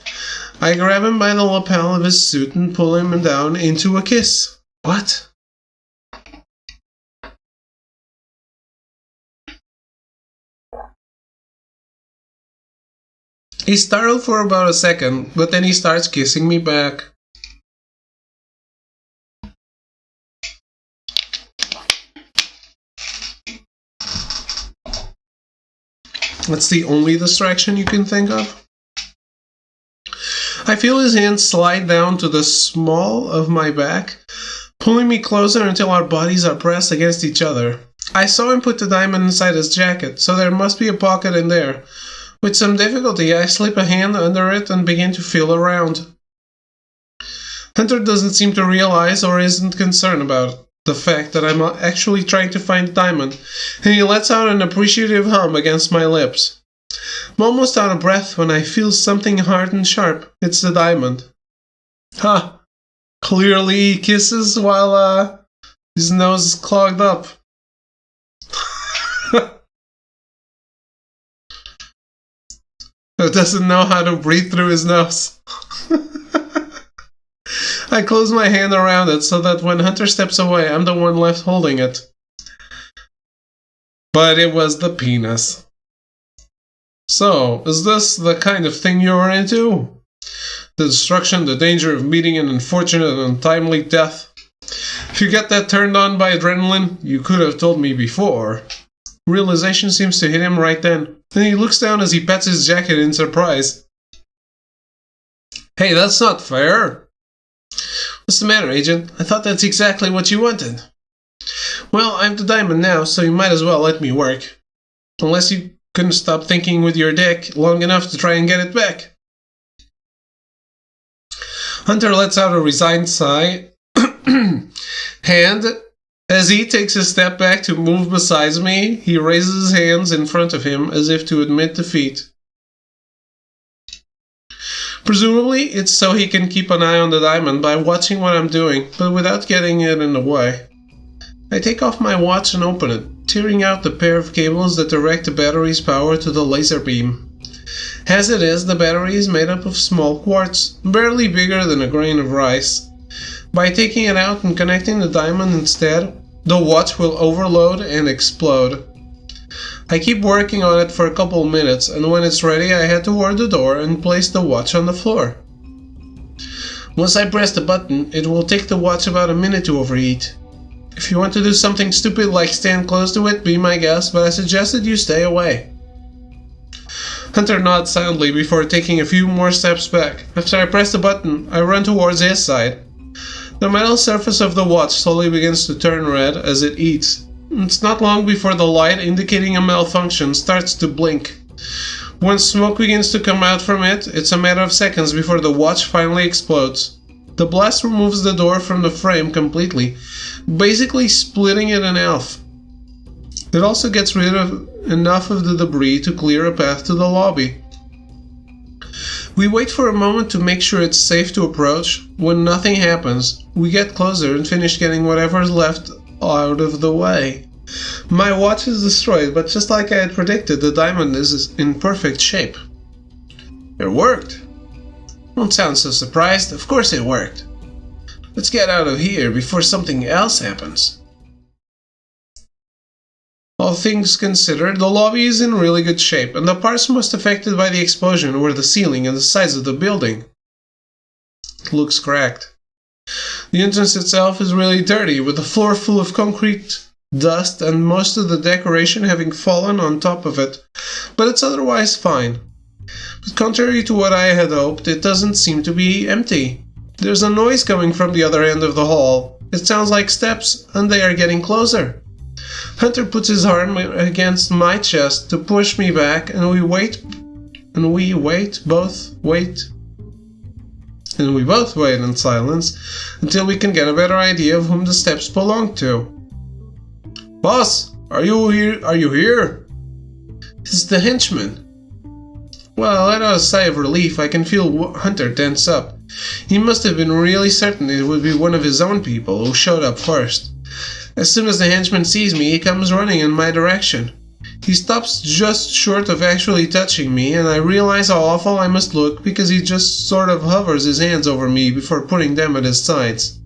I grab him by the lapel of his suit and pull him down into a kiss. What? He's startled for about a second, but then he starts kissing me back. That's the only distraction you can think of. I feel his hand slide down to the small of my back, pulling me closer until our bodies are pressed against each other. I saw him put the diamond inside his jacket, so there must be a pocket in there. With some difficulty, I slip a hand under it and begin to feel around. Hunter doesn't seem to realize or isn't concerned about the fact that I'm actually trying to find the diamond, and he lets out an appreciative hum against my lips. I'm almost out of breath when I feel something hard and sharp. It's the diamond. Ha! Clearly he kisses while his nose is clogged up. He doesn't know how to breathe through his nose. I close my hand around it so that when Hunter steps away, I'm the one left holding it. But it was the penis. So, is this the kind of thing you're into? The destruction, the danger of meeting an unfortunate and untimely death. If you get that turned on by adrenaline, you could have told me before. Realization seems to hit him right then. Then he looks down as he pets his jacket in surprise. Hey, that's not fair. What's the matter, Agent? I thought that's exactly what you wanted. Well, I have the diamond now, so you might as well let me work. Unless you couldn't stop thinking with your dick long enough to try and get it back. Hunter lets out a resigned sigh, and as he takes a step back to move beside me, he raises his hands in front of him as if to admit defeat. Presumably, it's so he can keep an eye on the diamond by watching what I'm doing, but without getting it in the way. I take off my watch and open it, tearing out the pair of cables that direct the battery's power to the laser beam. As it is, the battery is made up of small quartz, barely bigger than a grain of rice. By taking it out and connecting the diamond instead, the watch will overload and explode. I keep working on it for a couple minutes, and when it's ready I head toward the door and place the watch on the floor. Once I press the button, it will take the watch about a minute to overheat. If you want to do something stupid like stand close to it, be my guest, but I suggested you stay away. Hunter nods silently before taking a few more steps back. After I press the button, I run towards his side. The metal surface of the watch slowly begins to turn red as it eats. It's not long before the light indicating a malfunction starts to blink. Once smoke begins to come out from it, it's a matter of seconds before the watch finally explodes. The blast removes the door from the frame completely, basically splitting it in half. It also gets rid of enough of the debris to clear a path to the lobby. We wait for a moment to make sure it's safe to approach. When nothing happens, we get closer and finish getting whatever's left out of the way. My watch is destroyed, but just like I had predicted, the diamond is in perfect shape. It worked. Don't sound so surprised, of course it worked. Let's get out of here before something else happens. All things considered, the lobby is in really good shape, and the parts most affected by the explosion were the ceiling and the sides of the building. It looks cracked. The entrance itself is really dirty, with the floor full of concrete, dust, and most of the decoration having fallen on top of it, but it's otherwise fine. But contrary to what I had hoped, it doesn't seem to be empty. There's a noise coming from the other end of the hall. It sounds like steps, and they are getting closer. Hunter puts his arm against my chest to push me back, and we both wait in silence until we can get a better idea of whom the steps belong to. Boss, are you here? It's the henchman. Well, let out a sigh of relief. I can feel Hunter tense up. He must have been really certain it would be one of his own people who showed up first. As soon as the henchman sees me, he comes running in my direction. He stops just short of actually touching me, and I realize how awful I must look because he just sort of hovers his hands over me before putting them at his sides.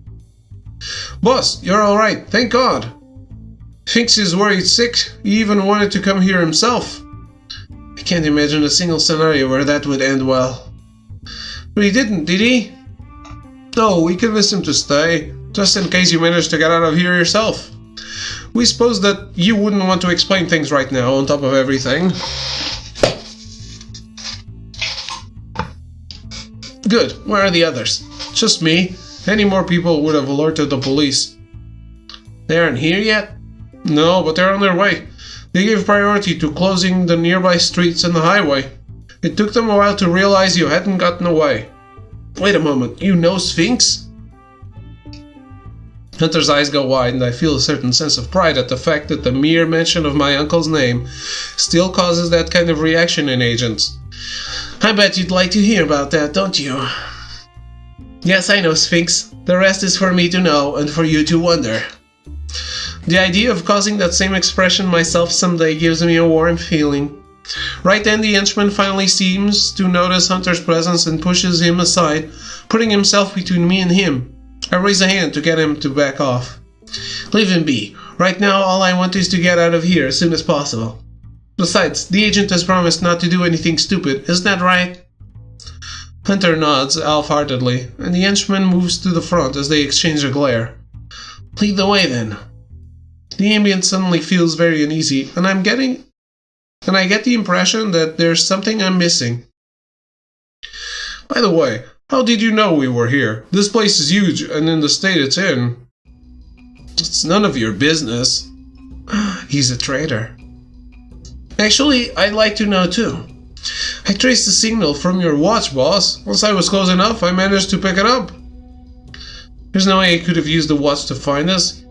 Boss, you're alright, thank God. Thinks he's worried sick. He even wanted to come here himself. I can't imagine a single scenario where that would end well. But he didn't, did he? No, we convinced him to stay, just in case you managed to get out of here yourself. We suppose that you wouldn't want to explain things right now, on top of everything. Good, where are the others? Just me. Any more people would have alerted the police. They aren't here yet? No, but they're on their way. They gave priority to closing the nearby streets and the highway. It took them a while to realize you hadn't gotten away. Wait a moment, you know Sphinx? Hunter's eyes go wide, and I feel a certain sense of pride at the fact that the mere mention of my uncle's name still causes that kind of reaction in agents. I bet you'd like to hear about that, don't you? Yes, I know Sphinx. The rest is for me to know and for you to wonder. The idea of causing that same expression myself someday gives me a warm feeling. Right then, the henchman finally seems to notice Hunter's presence and pushes him aside, putting himself between me and him. I raise a hand to get him to back off. Leave him be. Right now, all I want is to get out of here as soon as possible. Besides, the agent has promised not to do anything stupid, isn't that right? Hunter nods half-heartedly, and the henchman moves to the front as they exchange a glare. Lead the way, then. The ambience suddenly feels very uneasy, and I get the impression that there's something I'm missing. By the way, how did you know we were here? This place is huge, and in the state it's in. It's none of your business. He's a traitor. Actually, I'd like to know too. I traced the signal from your watch, boss. Once I was close enough, I managed to pick it up. There's no way he could have used the watch to find us.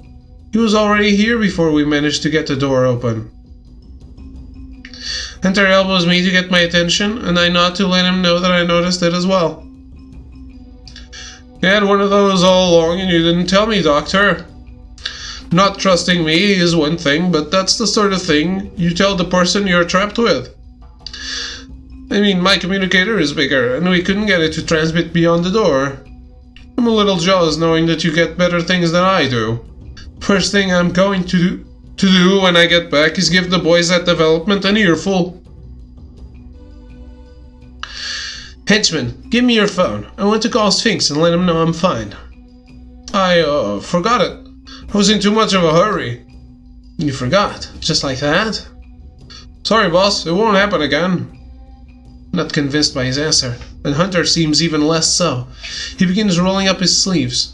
He was already here before we managed to get the door open. Hunter elbows me to get my attention, and I nod to let him know that I noticed it as well. You had one of those all along and you didn't tell me, Doctor. Not trusting me is one thing, but that's the sort of thing you tell the person you're trapped with. I mean, my communicator is bigger, and we couldn't get it to transmit beyond the door. I'm a little jealous knowing that you get better things than I do. First thing I'm going to do when I get back is give the boys at development an earful. Henchman, give me your phone. I want to call Sphinx and let him know I'm fine. I forgot it. I was in too much of a hurry. You forgot? Just like that? Sorry, boss. It won't happen again. Not convinced by his answer, and Hunter seems even less so. He begins rolling up his sleeves.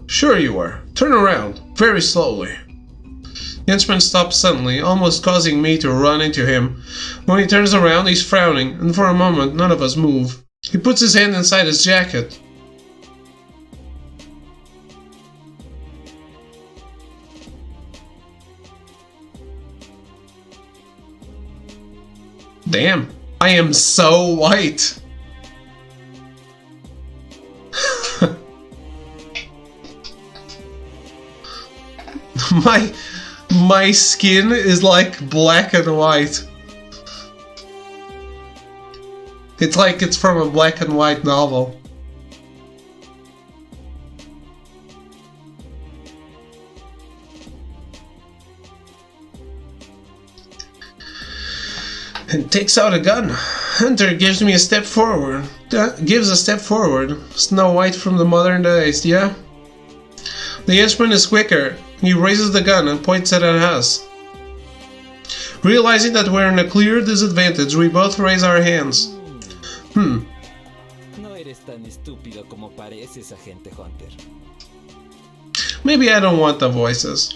Sure you were. Turn around, very slowly. The henchman stops suddenly, almost causing me to run into him. When he turns around, he's frowning, and for a moment none of us move. He puts his hand inside his jacket. Damn, I am so white. My skin is like black and white. It's like it's from a black and white novel. And takes out a gun. Hunter gives me a step forward. Gives a step forward. Snow White from the modern days, yeah? The henchman is quicker. He raises the gun and points it at us. Realizing that we're in a clear disadvantage, we both raise our hands. No eres tan estúpido como pareces, Agente Hunter. Maybe I don't want the voices.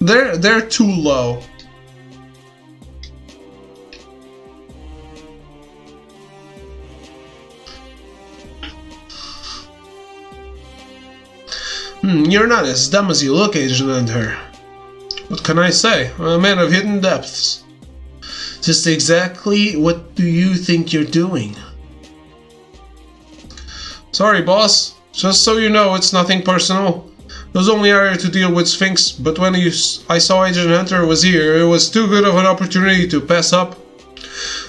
They're too low. You're not as dumb as you look, Agent Hunter. What can I say? I'm a man of hidden depths. Just exactly what do you think you're doing? Sorry, boss. Just so you know, it's nothing personal. I was only hired to deal with Sphinx, but when I saw Agent Hunter was here, it was too good of an opportunity to pass up.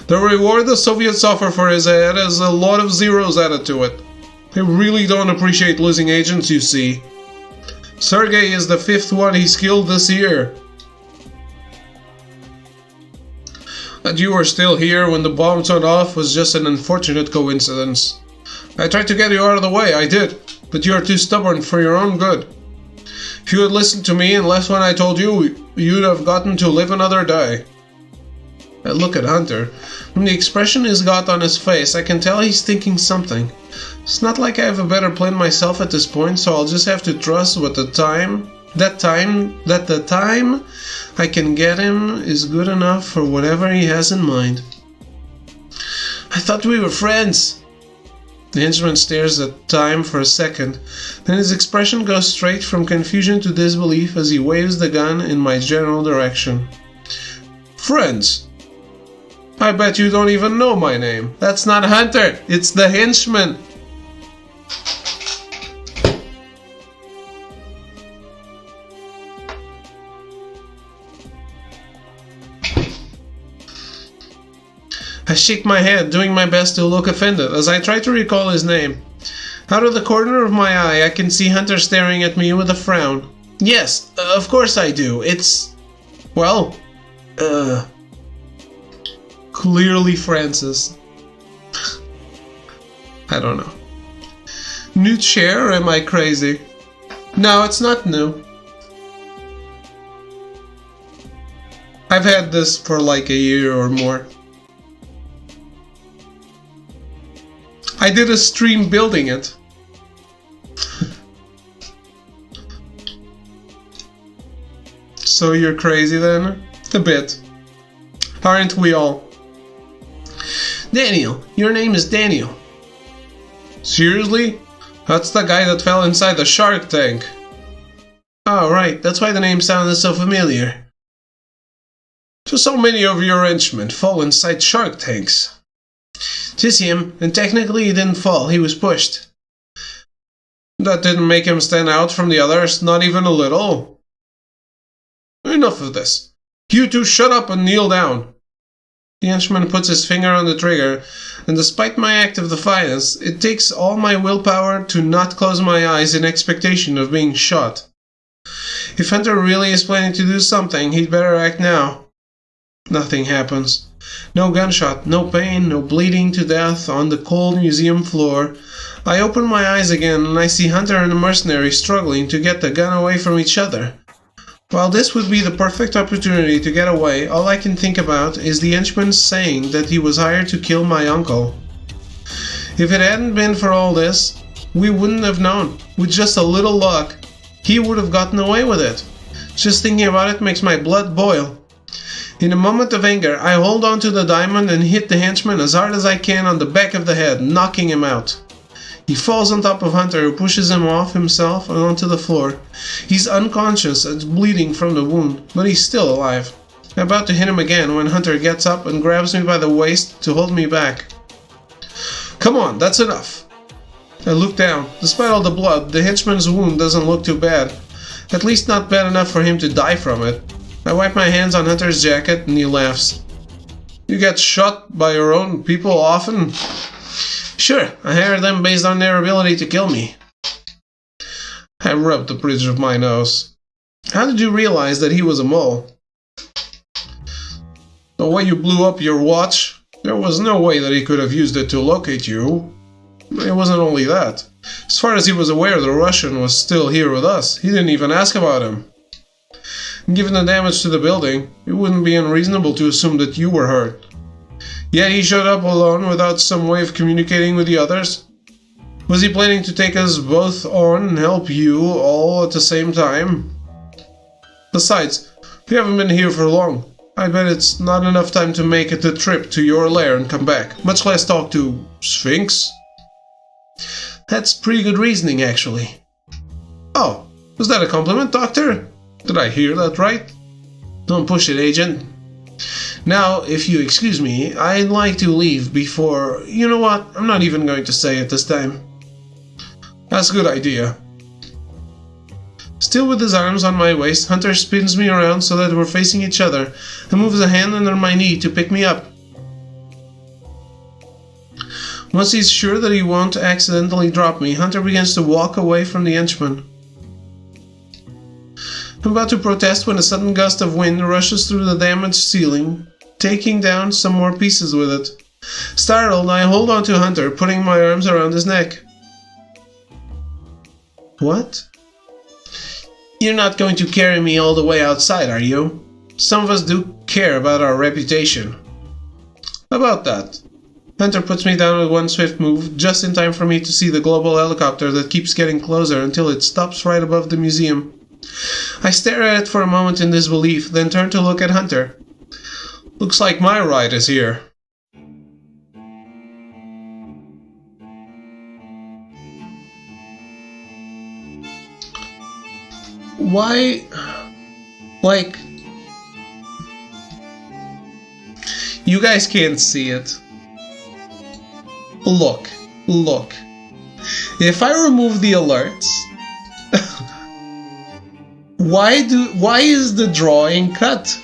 The reward the Soviets offer for his head has a lot of zeros added to it. They really don't appreciate losing agents, you see. Sergei is the 5th one he's killed this year. That you were still here when the bombs went off was just an unfortunate coincidence. I tried to get you out of the way, I did, but you are too stubborn for your own good. If you had listened to me and left when I told you, you'd have gotten to live another day. I look at Hunter. From the expression he's got on his face, I can tell he's thinking something. It's not like I have a better plan myself at this point, so I'll just have to trust what the time I can get him is good enough for whatever he has in mind. I thought we were friends. The henchman stares at time for a second, then his expression goes straight from confusion to disbelief as he waves the gun in my general direction. Friends? I bet you don't even know my name. That's not Hunter, it's the henchman. I shake my head, doing my best to look offended, as I try to recall his name. Out of the corner of my eye, I can see Hunter staring at me with a frown. Yes, of course I do. It's... well... clearly Francis. I don't know. New chair, or am I crazy? No, it's not new. I've had this for like a year or more. I did a stream building it. So you're crazy then? A bit. Aren't we all? Daniel, your name is Daniel. Seriously? That's the guy that fell inside the shark tank. Oh right, that's why the name sounded so familiar. So many of your henchmen fall inside shark tanks. 'Tis him, and technically he didn't fall, he was pushed. That didn't make him stand out from the others, not even a little. Enough of this. You two shut up and kneel down. The henchman puts his finger on the trigger, and despite my act of defiance, it takes all my willpower to not close my eyes in expectation of being shot. If Hunter really is planning to do something, he'd better act now. Nothing happens. No gunshot, no pain, no bleeding to death on the cold museum floor. I open my eyes again and I see Hunter and the mercenary struggling to get the gun away from each other. While this would be the perfect opportunity to get away, all I can think about is the henchman saying that he was hired to kill my uncle. If it hadn't been for all this, we wouldn't have known. With just a little luck, he would have gotten away with it. Just thinking about it makes my blood boil. In a moment of anger, I hold on to the diamond and hit the henchman as hard as I can on the back of the head, knocking him out. He falls on top of Hunter, who pushes him off himself and onto the floor. He's unconscious and bleeding from the wound, but he's still alive. I'm about to hit him again when Hunter gets up and grabs me by the waist to hold me back. Come on, that's enough. I look down. Despite all the blood, the henchman's wound doesn't look too bad. At least not bad enough for him to die from it. I wipe my hands on Hunter's jacket and he laughs. You get shot by your own people often? Sure, I hire them based on their ability to kill me. I rub the bridge of my nose. How did you realize that he was a mole? The way you blew up your watch, there was no way that he could have used it to locate you. It wasn't only that. As far as he was aware, the Russian was still here with us. He didn't even ask about him. Given the damage to the building, it wouldn't be unreasonable to assume that you were hurt. Yet he showed up alone without some way of communicating with the others. Was he planning to take us both on and help you all at the same time? Besides, we haven't been here for long. I bet it's not enough time to make it the trip to your lair and come back, much less talk to Sphinx. That's pretty good reasoning, actually. Oh, was that a compliment, Doctor? Did I hear that right? Don't push it, Agent. Now, if you excuse me, I'd like to leave before... You know what? I'm not even going to say it this time. That's a good idea. Still with his arms on my waist, Hunter spins me around so that we're facing each other and moves a hand under my knee to pick me up. Once he's sure that he won't accidentally drop me, Hunter begins to walk away from the henchman. I'm about to protest when a sudden gust of wind rushes through the damaged ceiling, taking down some more pieces with it. Startled, I hold on to Hunter, putting my arms around his neck. What? You're not going to carry me all the way outside, are you? Some of us do care about our reputation. About that. Hunter puts me down with one swift move, just in time for me to see the global helicopter that keeps getting closer until it stops right above the museum. I stare at it for a moment in disbelief, then turn to look at Hunter. Looks like my ride is here. Why? Like... You guys can't see it. Look. If I remove the alerts... Why is the drawing cut?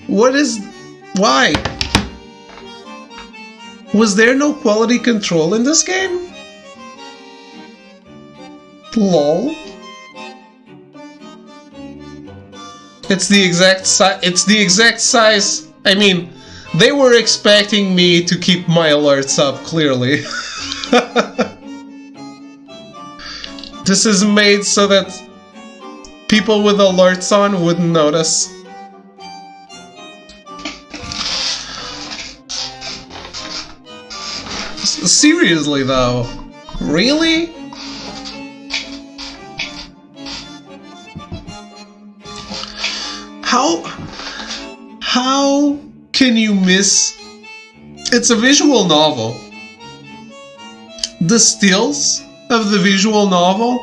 Why? Was there no quality control in this game? LOL. It's the exact size. I mean, they were expecting me to keep my alerts up, clearly. This is made so that people with alerts on wouldn't notice. Seriously though, really? How can you miss? It's a visual novel. The stills of the visual novel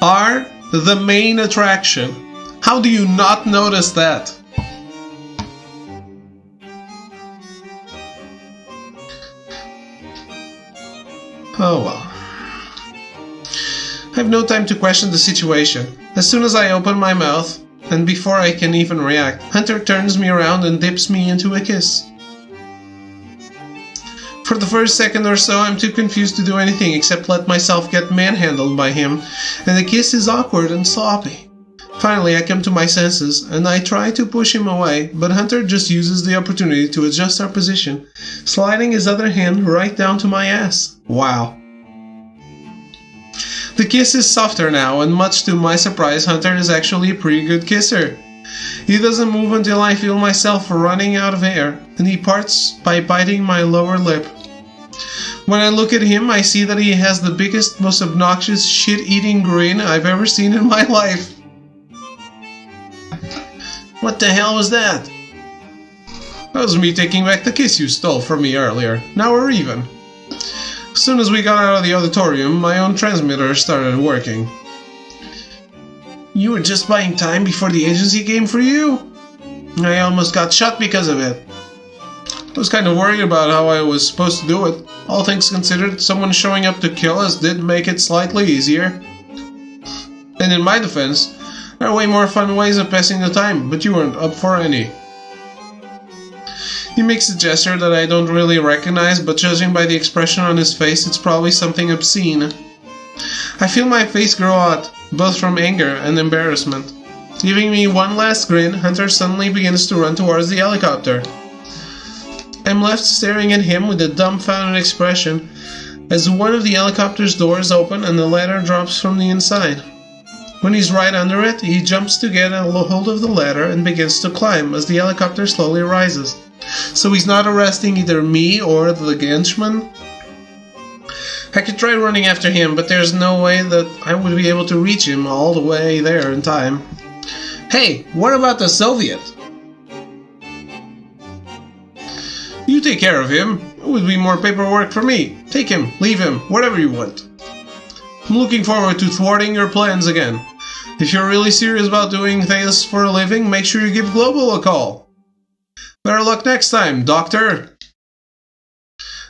are the main attraction. How do you not notice that? Oh well. I have no time to question the situation. As soon as I open my mouth, and before I can even react, Hunter turns me around and dips me into a kiss. For the first second or so, I'm too confused to do anything except let myself get manhandled by him, and the kiss is awkward and sloppy. Finally, I come to my senses, and I try to push him away, but Hunter just uses the opportunity to adjust our position, sliding his other hand right down to my ass. Wow. The kiss is softer now, and much to my surprise, Hunter is actually a pretty good kisser. He doesn't move until I feel myself running out of air, and he parts by biting my lower lip. When I look at him, I see that he has the biggest, most obnoxious, shit-eating grin I've ever seen in my life. What the hell was that? That was me taking back the kiss you stole from me earlier. Now we're even. As soon as we got out of the auditorium, my own transmitter started working. You were just buying time before the agency came for you? I almost got shot because of it. I was kind of worried about how I was supposed to do it. All things considered, someone showing up to kill us did make it slightly easier. And in my defense, there are way more fun ways of passing the time, but you weren't up for any. He makes a gesture that I don't really recognize, but judging by the expression on his face, it's probably something obscene. I feel my face grow hot, both from anger and embarrassment. Giving me one last grin, Hunter suddenly begins to run towards the helicopter. I'm left staring at him with a dumbfounded expression as one of the helicopter's doors open and the ladder drops from the inside. When he's right under it, he jumps to get a hold of the ladder and begins to climb as the helicopter slowly rises. So he's not arresting either me or the henchman? I could try running after him, but there's no way that I would be able to reach him all the way there in time. Hey, what about the Soviet? You take care of him. It would be more paperwork for me. Take him, leave him, whatever you want. I'm looking forward to thwarting your plans again. If you're really serious about doing things for a living, make sure you give Global a call. Better luck next time, Doctor.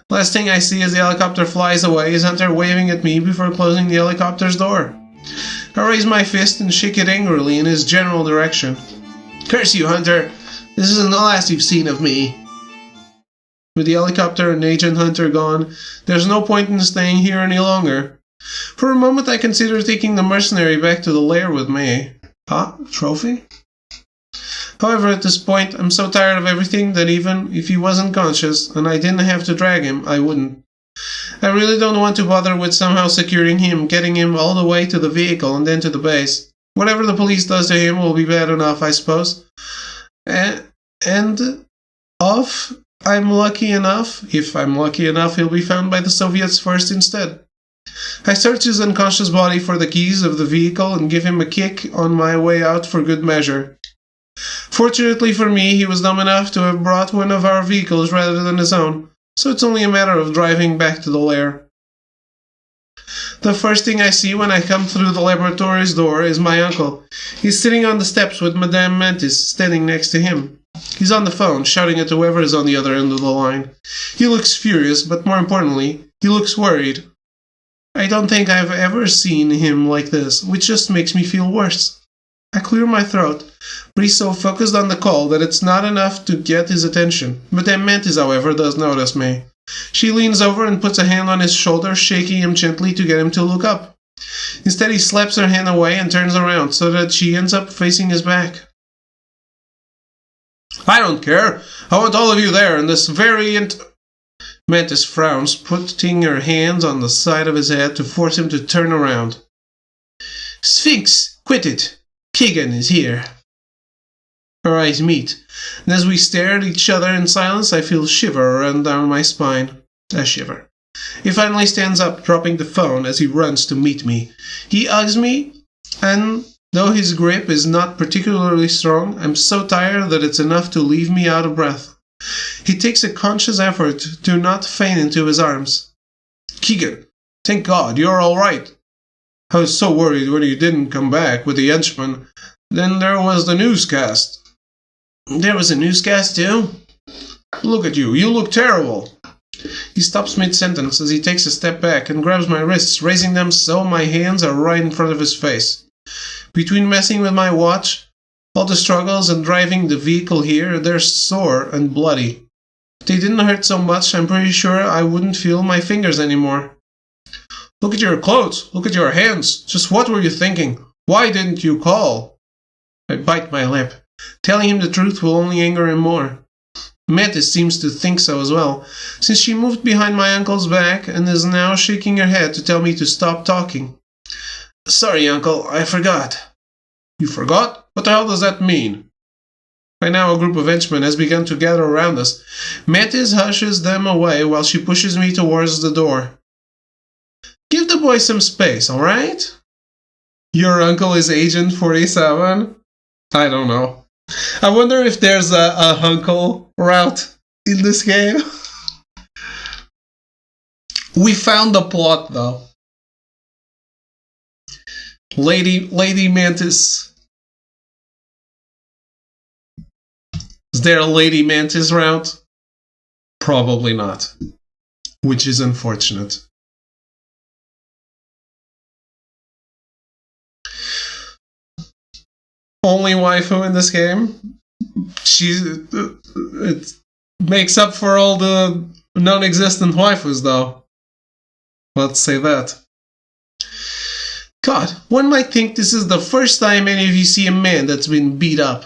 Last thing I see as the helicopter flies away is Hunter waving at me before closing the helicopter's door. I raise my fist and shake it angrily in his general direction. Curse you, Hunter. This isn't the last you've seen of me. With the helicopter and Agent Hunter gone, there's no point in staying here any longer. For a moment I consider taking the mercenary back to the lair with me. Huh? Trophy? However, at this point, I'm so tired of everything that even if he wasn't conscious and I didn't have to drag him, I wouldn't. I really don't want to bother with somehow securing him, getting him all the way to the vehicle and then to the base. Whatever the police does to him will be bad enough, I suppose. If I'm lucky enough, he'll be found by the Soviets first instead. I search his unconscious body for the keys of the vehicle and give him a kick on my way out for good measure. Fortunately for me, he was dumb enough to have brought one of our vehicles rather than his own, so it's only a matter of driving back to the lair. The first thing I see when I come through the laboratory's door is my uncle. He's sitting on the steps with Madame Mantis standing next to him. He's on the phone, shouting at whoever is on the other end of the line. He looks furious, but more importantly, he looks worried. I don't think I've ever seen him like this, which just makes me feel worse. I clear my throat, but he's so focused on the call that it's not enough to get his attention. Madame Mantis, however, does notice me. She leans over and puts a hand on his shoulder, shaking him gently to get him to look up. Instead, he slaps her hand away and turns around so that she ends up facing his back. I don't care. I want all of you there in this very Mantis frowns, putting her hands on the side of his head to force him to turn around. Sphinx, quit it. Keegan is here. Our eyes meet, and as we stare at each other in silence, I feel a shiver run down my spine. A shiver. He finally stands up, dropping the phone as he runs to meet me. He hugs me, and though his grip is not particularly strong, I'm so tired that it's enough to leave me out of breath. He takes a conscious effort to not faint into his arms. Keegan, thank God, you're all right. I was so worried when you didn't come back with the henchman. Then there was the newscast. There was a newscast too? Look at you look terrible. He stops mid-sentence as he takes a step back and grabs my wrists, raising them so my hands are right in front of his face. Between messing with my watch, all the struggles and driving the vehicle here, they're sore and bloody. If they didn't hurt so much, I'm pretty sure I wouldn't feel my fingers anymore. Look at your clothes. Look at your hands. Just what were you thinking? Why didn't you call? I bite my lip. Telling him the truth will only anger him more. Metis seems to think so as well, since she moved behind my uncle's back and is now shaking her head to tell me to stop talking. Sorry, uncle, I forgot. You forgot? What the hell does that mean? By now a group of henchmen has begun to gather around us. Metis hushes them away while she pushes me towards the door. Give the boy some space, alright? Your uncle is Agent 47? I don't know. I wonder if there's a uncle route in this game. We found the plot though. Lady Mantis. Is there a Lady Mantis route? Probably not. Which is unfortunate. Only waifu in this game. It makes up for all the non-existent waifus, though. Let's say that. God, one might think this is the first time any of you see a man that's been beat up.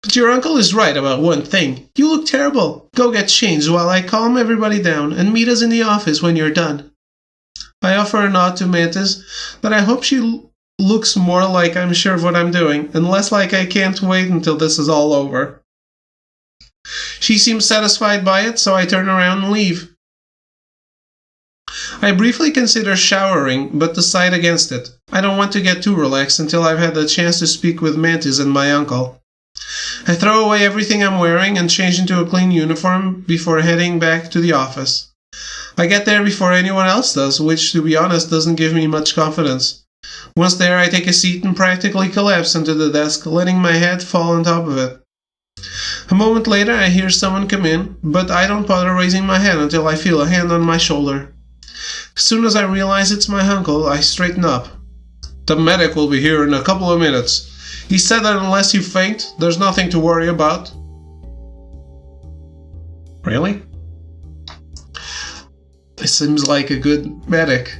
But your uncle is right about one thing. You look terrible. Go get changed while I calm everybody down and meet us in the office when you're done. I offer a nod to Mantis, but I hope she looks more like I'm sure of what I'm doing, and less like I can't wait until this is all over. She seems satisfied by it, so I turn around and leave. I briefly consider showering, but decide against it. I don't want to get too relaxed until I've had the chance to speak with Mantis and my uncle. I throw away everything I'm wearing and change into a clean uniform before heading back to the office. I get there before anyone else does, which, to be honest, doesn't give me much confidence. Once there, I take a seat and practically collapse onto the desk, letting my head fall on top of it. A moment later, I hear someone come in, but I don't bother raising my head until I feel a hand on my shoulder. As soon as I realize it's my uncle, I straighten up. The medic will be here in a couple of minutes. He said that unless you faint, there's nothing to worry about. Really? This seems like a good medic.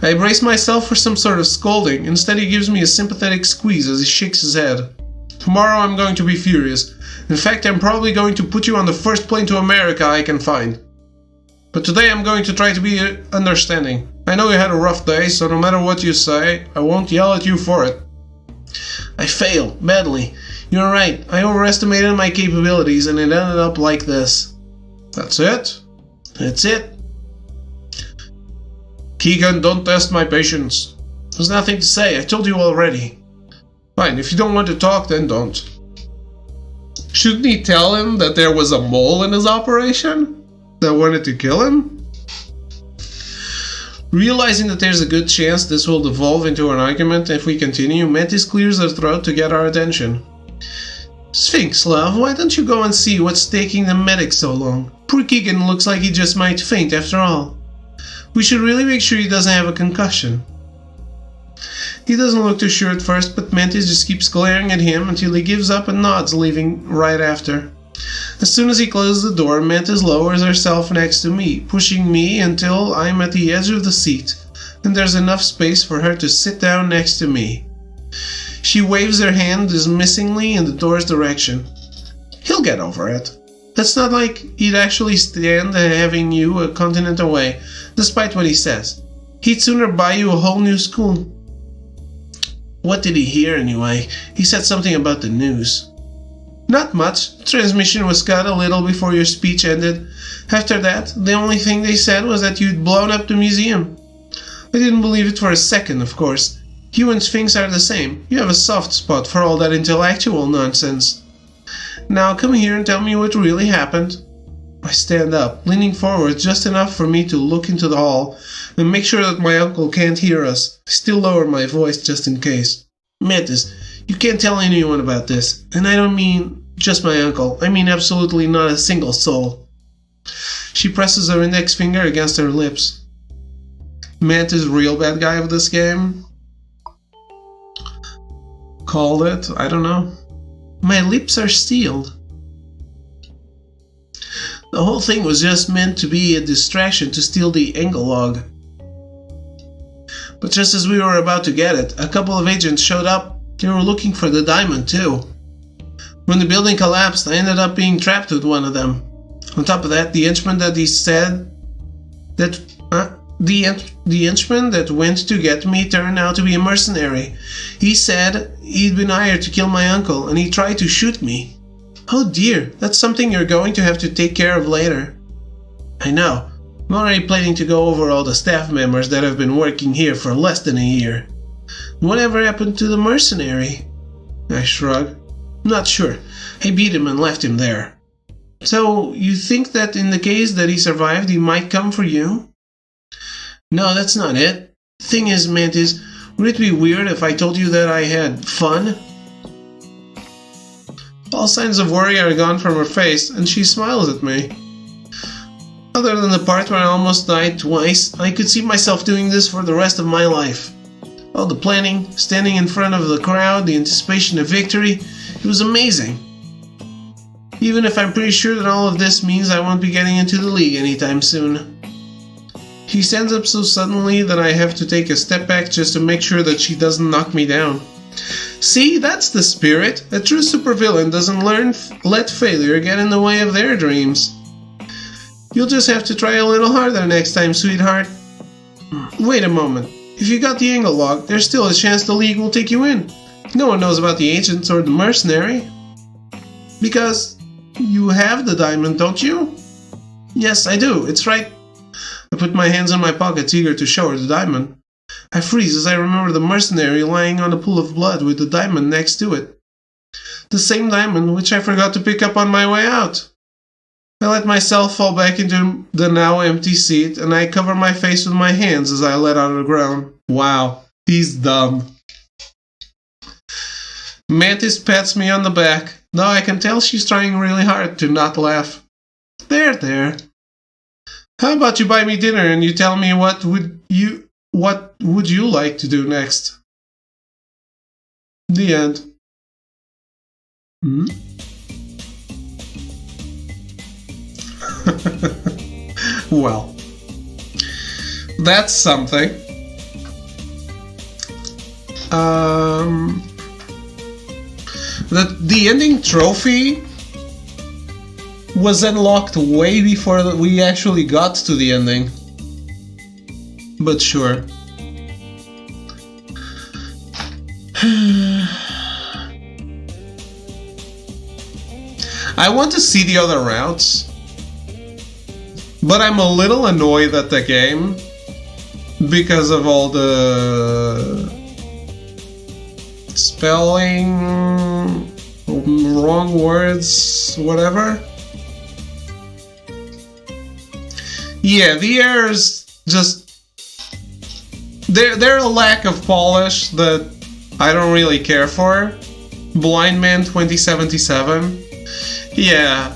I brace myself for some sort of scolding. Instead, he gives me a sympathetic squeeze as he shakes his head. Tomorrow I'm going to be furious. In fact, I'm probably going to put you on the first plane to America I can find. But today I'm going to try to be understanding. I know you had a rough day, so no matter what you say, I won't yell at you for it. I failed, badly. You're right, I overestimated my capabilities and it ended up like this. That's it? That's it. Keegan, don't test my patience. There's nothing to say, I told you already. Fine, if you don't want to talk, then don't. Shouldn't he tell him that there was a mole in his operation? That wanted to kill him? Realizing that there's a good chance this will devolve into an argument if we continue, Mantis clears her throat to get our attention. Sphinx, love, why don't you go and see what's taking the medic so long? Poor Keegan looks like he just might faint after all. We should really make sure he doesn't have a concussion. He doesn't look too sure at first, but Mantis just keeps glaring at him until he gives up and nods, leaving right after. As soon as he closes the door, Mantis lowers herself next to me, pushing me until I'm at the edge of the seat, and there's enough space for her to sit down next to me. She waves her hand dismissingly in the door's direction. He'll get over it. It's not like he'd actually stand having you a continent away, despite what he says. He'd sooner buy you a whole new school. What did he hear anyway? He said something about the news. Not much. The transmission was cut a little before your speech ended. After that, the only thing they said was that you'd blown up the museum. I didn't believe it for a second, of course. You and Sphinx are the same. You have a soft spot for all that intellectual nonsense. Now come here and tell me what really happened. I stand up, leaning forward just enough for me to look into the hall and make sure that my uncle can't hear us. I still lower my voice just in case. Mantis, you can't tell anyone about this, and I don't mean just my uncle. I mean absolutely not a single soul. She presses her index finger against her lips. Mantis, real bad guy of this game? Called it? I don't know. My lips are sealed. The whole thing was just meant to be a distraction to steal the Engel log. But just as we were about to get it, a couple of agents showed up. They were looking for the diamond too. When the building collapsed, I ended up being trapped with one of them. On top of that, the henchman that he said that the henchman that went to get me turned out to be a mercenary. He said he'd been hired to kill my uncle, and he tried to shoot me. Oh dear, that's something you're going to have to take care of later. I know. I'm already planning to go over all the staff members that have been working here for less than a year. Whatever happened to the mercenary? I shrug. Not sure. I beat him and left him there. So, you think that in the case that he survived, he might come for you? No, that's not it. Thing is, Mantis, would it be weird if I told you that I had fun? All signs of worry are gone from her face, and she smiles at me. Other than the part where I almost died twice, I could see myself doing this for the rest of my life. All the planning, standing in front of the crowd, the anticipation of victory, it was amazing. Even if I'm pretty sure that all of this means I won't be getting into the league anytime soon. She stands up so suddenly that I have to take a step back just to make sure that she doesn't knock me down. See, that's the spirit. A true supervillain doesn't let failure get in the way of their dreams. You'll just have to try a little harder next time, sweetheart. Wait a moment. If you got the Engel log, there's still a chance the League will take you in. No one knows about the agents or the mercenary. Because you have the diamond, don't you? Yes, I do. It's right. I put my hands in my pockets, eager to show her the diamond. I freeze as I remember the mercenary lying on a pool of blood with the diamond next to it. The same diamond which I forgot to pick up on my way out. I let myself fall back into the now empty seat, and I cover my face with my hands as I let out a groan. Wow, he's dumb. Mantis pats me on the back, though I can tell she's trying really hard to not laugh. There. How about you buy me dinner and you tell me what would you like to do next? The end. Well, that's something. The ending trophy was unlocked way before we actually got to the ending. But sure. I want to see the other routes, but I'm a little annoyed at the game because of all the spelling, wrong words, whatever. Yeah, the errors just... They're a lack of polish that I don't really care for. Blind Man 2077. Yeah.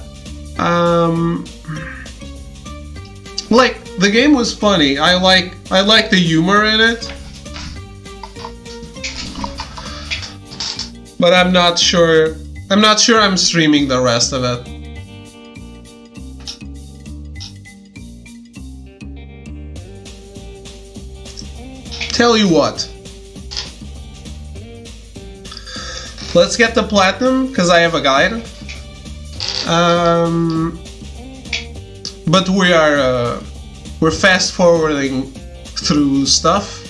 Like, the game was funny. I like the humor in it. But I'm not sure I'm streaming the rest of it. Tell you what. Let's get the platinum, because I have a guide. But we're fast forwarding through stuff.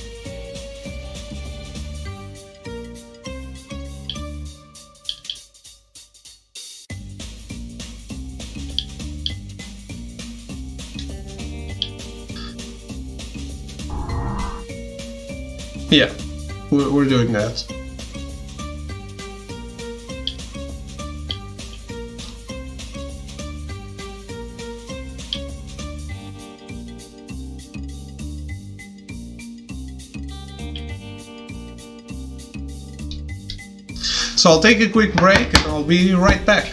Yeah, we're doing that. So I'll take a quick break and I'll be right back.